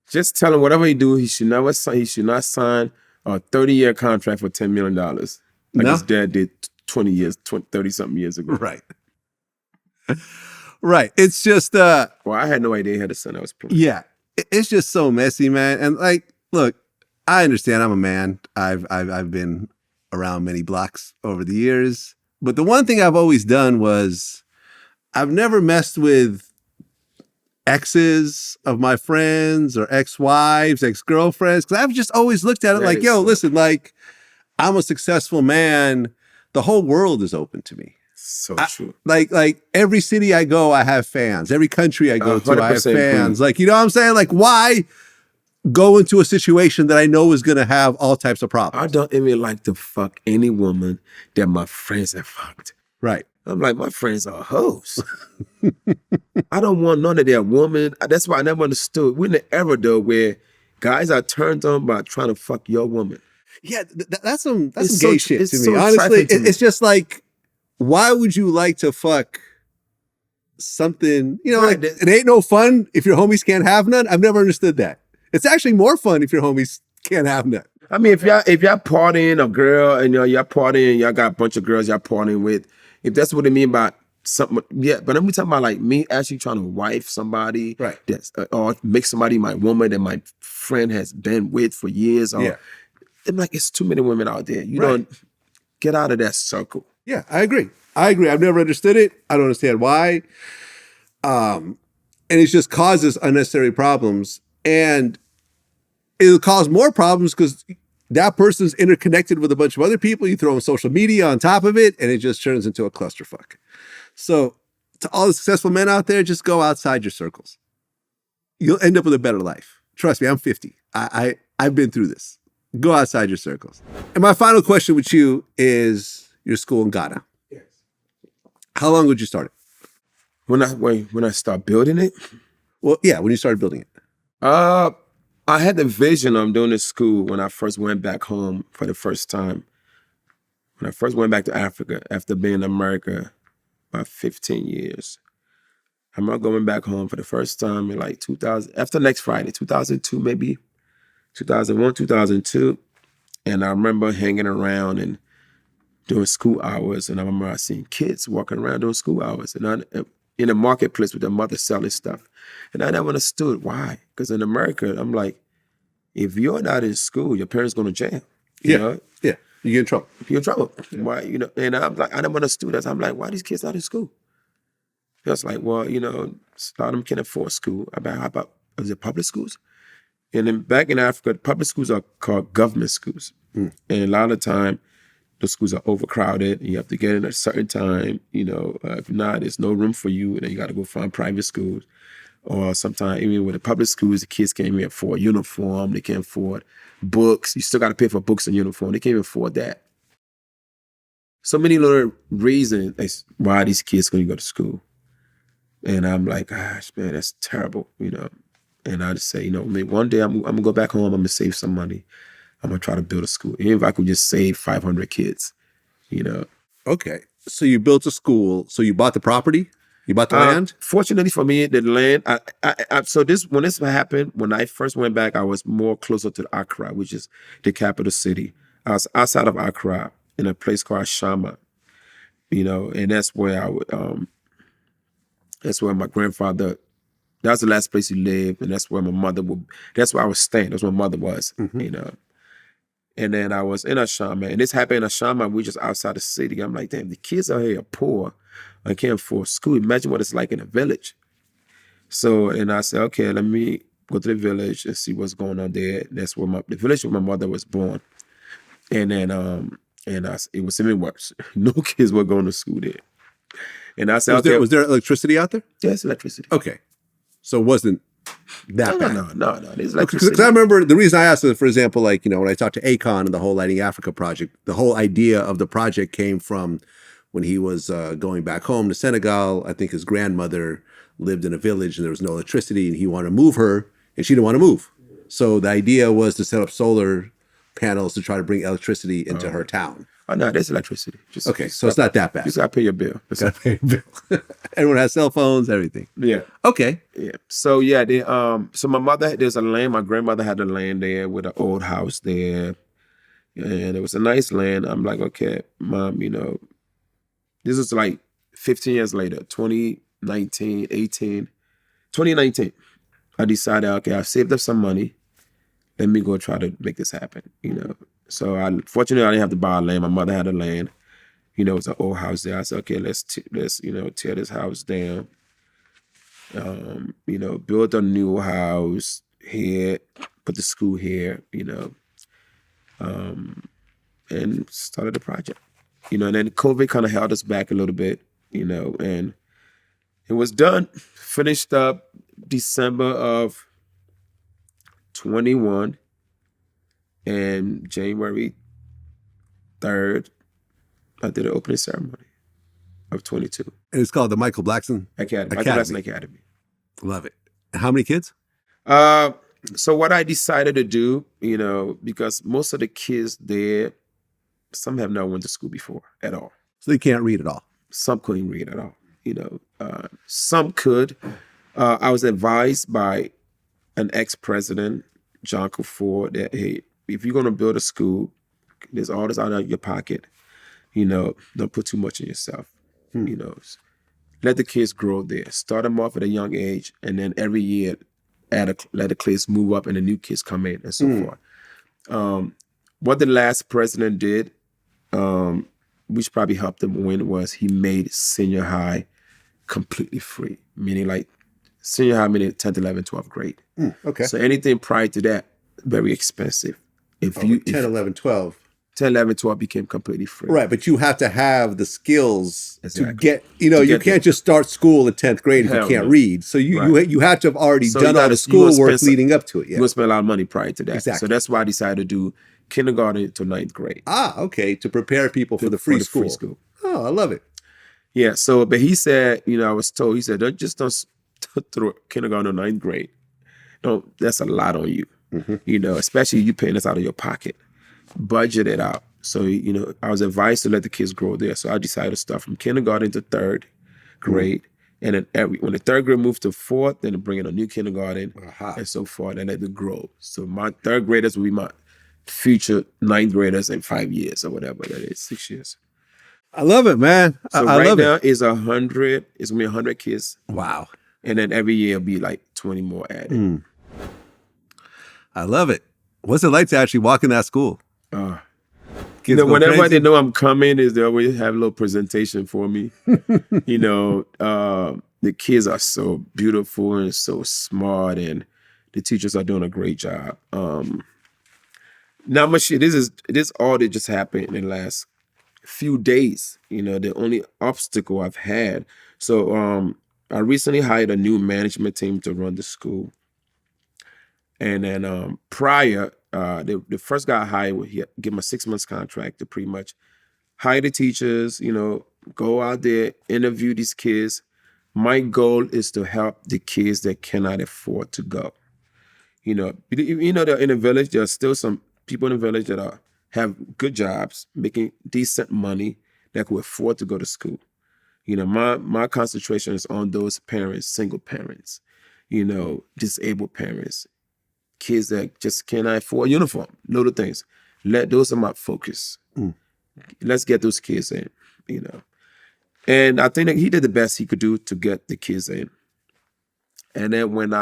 Just tell him whatever he do, he should not sign a 30-year contract for $10 million. Like his dad did 30-something years ago. Right. Right. It's just, well, I had no idea he had a son that was playing. Yeah. It's just so messy, man. And like, look, I understand I'm a man. I've been around many blocks over the years. But the one thing I've always done was I've never messed with exes of my friends or ex-wives, ex-girlfriends, because I've just always looked at it like, yo, listen, like, I'm a successful man. The whole world is open to me. So true. Like every city I go, I have fans. Every country I go to, I have fans. Cool. Like, you know what I'm saying? Like, why go into a situation that I know is going to have all types of problems? I don't even like to fuck any woman that my friends have fucked. Right. I'm like, my friends are hoes. I don't want none of that woman. That's why I never understood. We're in the era, though, where guys are turned on by trying to fuck your woman. Yeah, that's some It's gay so- shit it's to me. so Honestly, trifling to me. it's just like, why would you like to fuck something? You know, Right. like, it ain't no fun if your homies can't have none. I've never understood that. It's actually more fun if your homies can't have none. I mean, if y'all partying a girl and y'all partying, y'all got a bunch of girls y'all partying with, if that's what they mean by something, yeah. But I'm talking about like me actually trying to wife somebody, right? That's or make somebody my woman that my friend has been with for years. Or, Yeah. I'm like, it's too many women out there. You Right. don't get out of that circle. Yeah, I agree. I've never understood it. I don't understand why. And it just causes unnecessary problems. And it'll cause more problems because that person's interconnected with a bunch of other people. You throw in social media on top of it, and it just turns into a clusterfuck. So to all the successful men out there, just go outside your circles. You'll end up with a better life. Trust me, I'm 50. I've been through this. Go outside your circles. And my final question with you is your school in Ghana. Yes. How long would you start it? When I start building it? Well, yeah, when you started building it. I had the vision of doing this school when I first went back home for the first time. When I first went back to Africa after being in America about 15 years. I remember going back home for the first time in like 2000, after next Friday, 2002 maybe, 2001, 2002. And I remember hanging around and doing school hours. And I remember I seen kids walking around doing school hours. And in a marketplace with their mother selling stuff. And I never understood why. Because in America, I'm like, if you're not in school, your parents going to jail. You know? Yeah. You get in trouble. You're in trouble. Why, and I'm like, I never understood that. I'm like, why are these kids not in school? It's like, well, a lot of them can't afford school. How about, is it public schools? And then back in Africa, public schools are called government schools. And a lot of the time, the schools are overcrowded. And you have to get in at a certain time. If not, there's no room for you. And then you got to go find private schools. Or sometimes, even with the public schools, the kids can't even afford uniform. They can't afford books. You still got to pay for books and uniform. They can't even afford that. So many little reasons why these kids going to go to school. And I'm like, gosh, man, that's terrible, And I just say, maybe one day I'm going to go back home. I'm going to save some money. I'm going to try to build a school. Even if I could just save 500 kids, Okay. So you built a school. So you bought the property? You bought the land? Fortunately for me, the land, when this happened, when I first went back, I was more closer to Accra, which is the capital city. I was outside of Accra in a place called Shama, and that's where that's where my grandfather, that's the last place he lived, and that's where that's where I was staying. That's where my mother was, And then I was in Ashama, and this happened in Ashama. We just outside the city. I'm like, damn, the kids out here are poor. I can't afford school. Imagine what it's like in a village. So, and I said, okay, let me go to the village and see what's going on there. That's where the village where my mother was born. And then, it was even worse. No kids were going to school there. And I said, was there electricity out there? Yes, electricity. Okay. So it wasn't that bad. No. There's electricity. Because I remember the reason I asked is, for example, like, when I talked to Akon and the whole Lighting Africa project, the whole idea of the project came from when he was going back home to Senegal. I think his grandmother lived in a village and there was no electricity, and he wanted to move her, and she didn't want to move. So the idea was to set up solar panels to try to bring electricity into her town. Oh no, there's electricity. Okay, so it's not that bad. You just gotta pay your bill. Gotta pay your bill. Everyone has cell phones, everything. Yeah. Okay. Yeah. So yeah, so my mother, there's a land. My grandmother had the land there with an old house there, and it was a nice land. I'm like, okay, Mom, this is like 15 years later, 2019. I decided, okay, I've saved up some money. Let me go try to make this happen, So fortunately, I didn't have to buy land. My mother had the land. It was an old house there. I said, okay, let's tear this house down. Build a new house here, put the school here, and started the project. And then COVID kind of held us back a little bit, and it was done, finished up December of 21, and January 3rd, I did an opening ceremony of 22. And it's called the Michael Blackson Academy. Michael Blackson Academy. Love it. How many kids? So what I decided to do, because most of the kids there, some have never went to school before at all. So they can't read at all. Some couldn't read at all. Some could. I was advised by an ex-president, John Kufuor, that, hey, if you're going to build a school, there's all this out of your pocket. Don't put too much in yourself. Let the kids grow there. Start them off at a young age, and then every year, let the kids move up and the new kids come in and so forth. What the last president did, which probably helped him win, was he made senior high completely free. Meaning like senior high, meaning 10th, 11th, 12th grade. Okay. So anything prior to that, very expensive. 10, 11, 12. 10, 11, 12 became completely free. Right, but you have to have the skills to Exactly. get, you can't just start school in 10th grade if Hell you can't no. read. So you have to have already So done you all gotta- the schoolwork spend leading up to it. You're Yeah. going to spend a lot of money prior to that. Exactly. So that's why I decided to do kindergarten to 9th grade. Okay, to prepare people for the free school. Oh, I love it. Yeah, so, but he said, I was told, he said, don't throw kindergarten to 9th grade. That's a lot on you. Especially you paying this out of your pocket. Budget it out. So, I was advised to let the kids grow there. So I decided to start from kindergarten to 3rd grade. And then when the 3rd grade moved to 4th, then bring in a new kindergarten and so forth, and let them grow. So my 3rd graders will be my future 9th graders in 5 years or whatever that is, 6 years. I love it, man. So I right love now it. it's 100. It's gonna be 100 kids. Wow. And then every year it'll be like 20 more added. I love it. What's it like to actually walk in that school? Kids go Whenever crazy? they know I'm coming, they always have a little presentation for me. The kids are so beautiful and so smart, and the teachers are doing a great job. Not much. This all that just happened in the last few days. The only obstacle I've had. So I recently hired a new management team to run the school. And then prior, the first guy I hired, he give him a 6 months contract to pretty much hire the teachers, go out there, interview these kids. My goal is to help the kids that cannot afford to go. They're in the village, there are still some people in the village that have good jobs, making decent money, that could afford to go to school. My concentration is on those parents, single parents, disabled parents, kids that just cannot afford a uniform, little things. Those are my focus. Let's get those kids in, And I think that he did the best he could do to get the kids in. And then when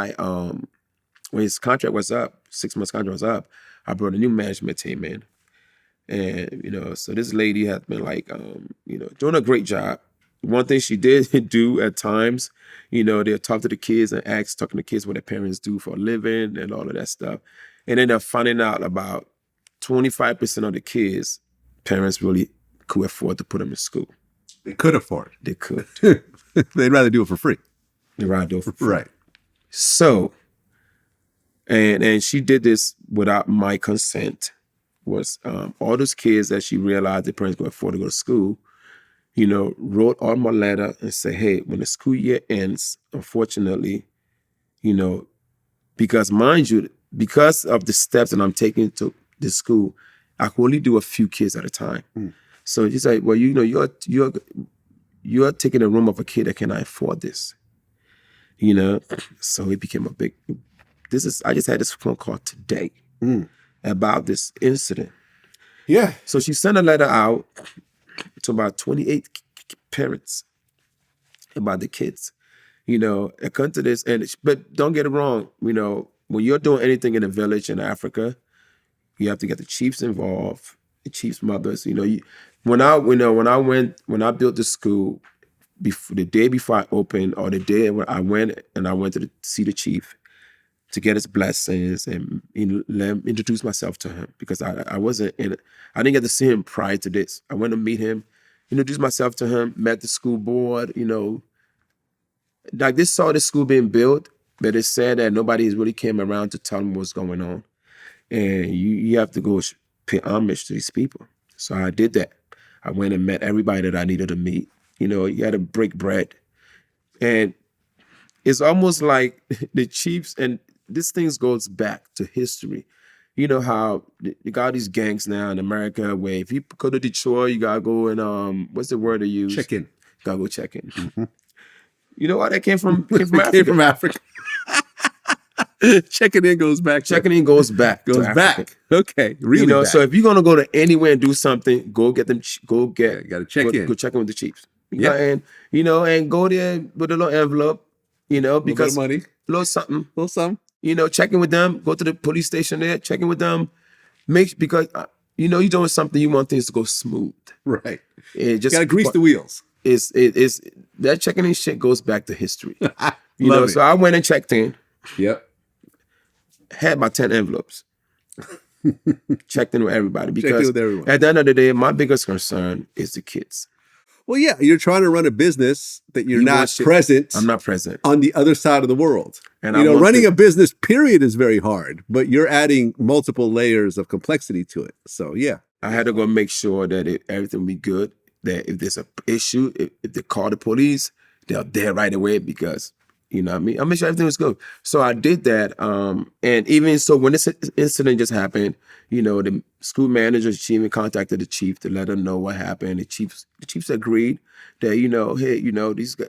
his contract was up, 6 months contract was up, I brought a new management team in. And, so this lady has been doing a great job. One thing she did do at times, they'll talk to the kids and talking to kids what their parents do for a living and all of that stuff. And then they're finding out about 25% of the kids, parents really could afford to put them in school. They could afford. They could. They'd rather do it for free. They'd rather do it for free. Right. So, and she did this without my consent, was all those kids that she realized their parents could afford to go to school, wrote on my letter and said, hey, when the school year ends, unfortunately, because mind you, because of the steps that I'm taking to the school, I can only do a few kids at a time. So he's like, well, you're taking the room of a kid that cannot afford this. So it became a big, I just had this phone call today about this incident. Yeah. So she sent a letter out to about 28 parents about the kids. It comes to this, but don't get it wrong. When you're doing anything in a village in Africa, you have to get the chiefs involved, the chiefs' mothers. When I built the school, the day before I opened, or the day when I went to see the chief to get his blessings and introduce myself to him, because I wasn't in it. I didn't get to see him prior to this. I went to meet him, introduced myself to him, met the school board. Like they saw the school being built, but it's sad that nobody really came around to tell them what's going on. And you have to go pay homage to these people. So I did that. I went and met everybody that I needed to meet. You had to break bread. And it's almost like the chiefs, and this thing goes back to history. You know how you got these gangs now in America where if you go to Detroit, you gotta go and what's the word they use? Check in. Gotta go check in. Mm-hmm. You know why that came from Africa? Came from Africa. Checking in goes back. Checking in goes back. Goes back. Okay, really. Back. So if you're gonna go to anywhere and do something, go get them. Got to check in. Go check in with the chiefs. Yeah, and go there with a little envelope. Because a money, little something, check in with them. Go to the police station there, check in with them. Because you're doing something. You want things to go smooth, right? It just gotta grease the wheels. It's that checking in shit goes back to history. So I went and checked in. Yep. Had my 10 envelopes. Checked in with everybody because with everyone. At the end of the day, my biggest concern is the kids. Well, yeah, you're trying to run a business that you're not present. I'm not present on the other side of the world. And running a business, period, is very hard, but you're adding multiple layers of complexity to it. So, yeah. I had to go make sure that everything be good, that if there's an issue, if they call the police, they're there right away because, I make sure everything was good. So I did that. And even so, when this incident just happened, the school manager, she even contacted the chief to let her know what happened. The chiefs agreed that, hey, these guys,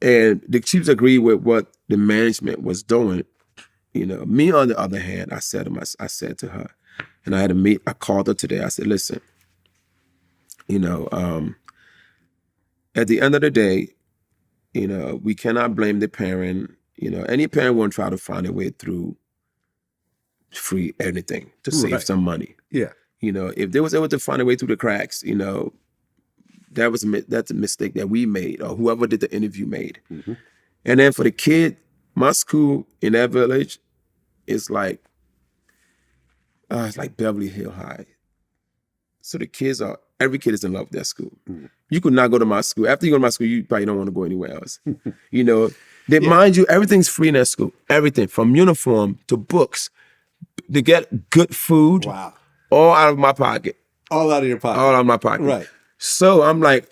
and the chiefs agreed with what the management was doing. Me on the other hand, I said to her, and I called her today. I said, listen, at the end of the day, we cannot blame the parent. Any parent won't try to find a way through free anything to save some money. Yeah. If they was able to find a way through the cracks, that's a mistake that we made or whoever did the interview made. Mm-hmm. And then for the kid, my school in that village is like, it's like Beverly Hill High. So every kid is in love with that school. Mm-hmm. You could not go to my school. After you go to my school, you probably don't want to go anywhere else. Mind you, everything's free in that school. Everything from uniform to books. They get good food. Wow. All out of my pocket. All out of your pocket. All out of my pocket. Right. So I'm like,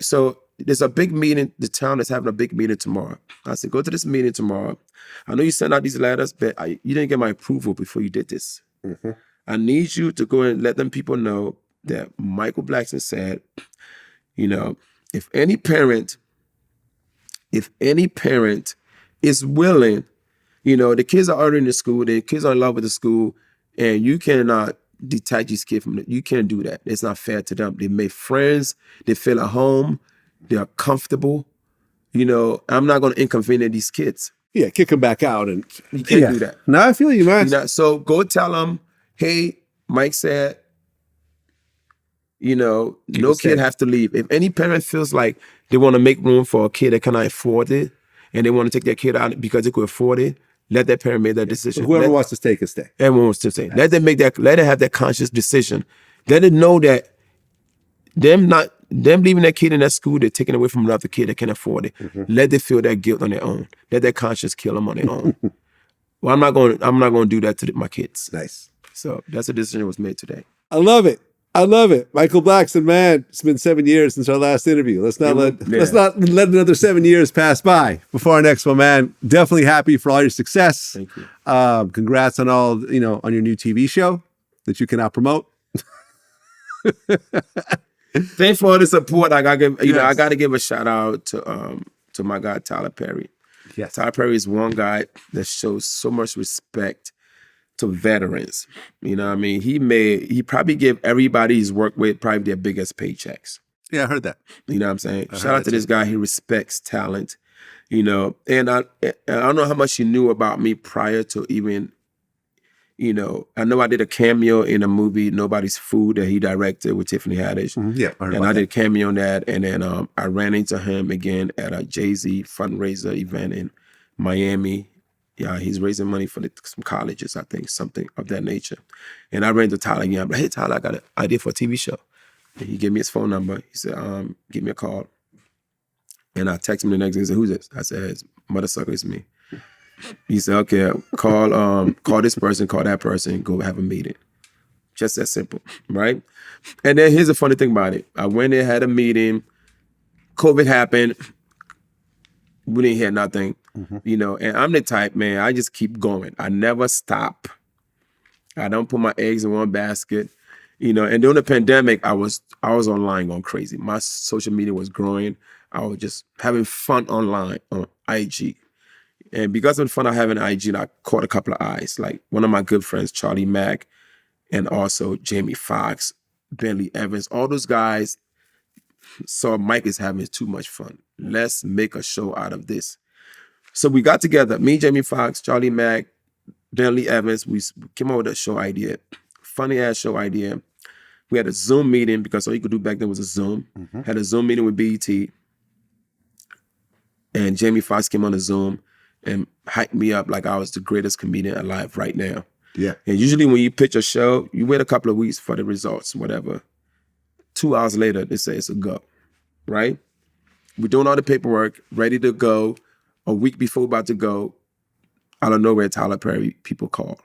there's a big meeting. The town is having a big meeting tomorrow. I said, go to this meeting tomorrow. I know you sent out these letters, but you didn't get my approval before you did this. Mm-hmm. I need you to go and let them people know that Michael Blackson said, if any parent is willing, the kids are already in the school, the kids are in love with the school, and you cannot detach these kids from it. You can't do that. It's not fair to them. They made friends, they feel at home, they are comfortable. I'm not going to inconvenience these kids. Yeah, kick them back out. And you can't do that. No, I feel you, man. So go tell them, hey, Mike said, no kid has to leave. If any parent feels like they want to make room for a kid that cannot afford it, and they want to take their kid out because they could afford it, let that parent make that decision. Whoever wants to stay can stay. Everyone wants to stay. Let them have that conscious decision. Let them know that them leaving that kid in that school, they're taking away from another kid that can afford it. Mm-hmm. Let them feel that guilt on their own. Let that conscience kill them on their own. Well, I'm not going to do that to my kids. Nice. So that's a decision that was made today. I love it. I love it. Michael Blackson, man, it's been 7 years since our last interview. Let's not let another 7 years pass by before our next one, man. Definitely happy for all your success. Thank you. Congrats on all, on your new TV show that you can now promote. Thanks for all the support. I gotta give a shout out to my guy Tyler Perry. Yes. Tyler Perry is one guy that shows so much respect to veterans. You know what I mean? He probably gave everybody he's worked with probably their biggest paychecks. Yeah, I heard that. You know what I'm saying? Shout out to this guy. He respects talent. And I don't know how much he knew about me prior to even, I know I did a cameo in a movie, Nobody's Food, that he directed with Tiffany Haddish. Mm-hmm. Yeah, I did a cameo on that. And then I ran into him again at a Jay-Z fundraiser event in Miami. Yeah, he's raising money for some colleges, I think, something of that nature. And I ran into Tyler again. I'm like, hey, Tyler, I got an idea for a TV show. And he gave me his phone number. He said, give me a call. And I texted him the next day. He said, who's this? I said, it's Mother Sucker, it's me. He said, okay, call this person, call that person, go have a meeting. Just that simple, right? And then here's the funny thing about it. I went there, had a meeting. COVID happened. We didn't hear nothing, and I'm the type, man, I just keep going. I never stop. I don't put my eggs in one basket, and during the pandemic, I was online going crazy. My social media was growing. I was just having fun online on IG. And because of the fun I have in IG, I caught a couple of eyes. Like one of my good friends, Charlie Mack, and also Jamie Foxx, Bentley Evans, all those guys saw Mike is having too much fun. Let's make a show out of this. So we got together, me, Jamie Foxx, Charlie Mack, Bentley Evans. We came up with a show idea, funny ass show idea. We had a Zoom meeting because all you could do back then was a Zoom. Mm-hmm. Had a Zoom meeting with BET. And Jamie Foxx came on the Zoom and hyped me up like I was the greatest comedian alive right now. Yeah. And usually when you pitch a show, you wait a couple of weeks for the results, whatever. 2 hours later, they say it's a go, right? We're doing all the paperwork, ready to go. A week before we're about to go, out of nowhere, Tyler Perry people call.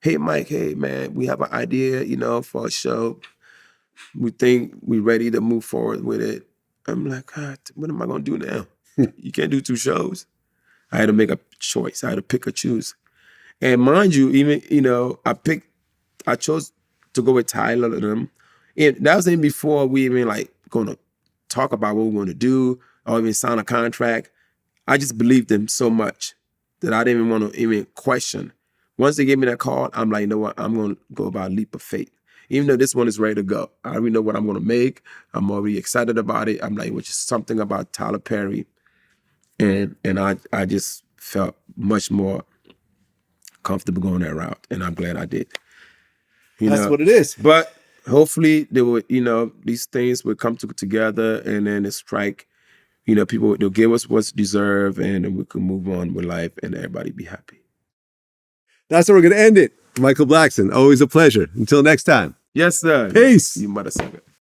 Hey, Mike, hey, man, we have an idea, for a show. We think we're ready to move forward with it. I'm like, God, what am I going to do now? You can't do 2 shows. I had to make a choice. I had to pick or choose. And mind you, even, I chose to go with Tyler and them. And that was even before we even going to talk about what we're going to do or even sign a contract. I just believed them so much that I didn't even want to even question. Once they gave me that call, I'm like, you know what? I'm going to go about a leap of faith. Even though this one is ready to go. I already know what I'm going to make. I'm already excited about it. I'm like, which is something about Tyler Perry. And I just felt much more comfortable going that route. And I'm glad I did. That's what it is. But hopefully they will, these things will come together and then it strike, people, they'll give us what's deserved and then we can move on with life and everybody be happy. That's how we're going to end it. Michael Blackson, always a pleasure. Until next time. Yes, sir. Peace. You mother sucker.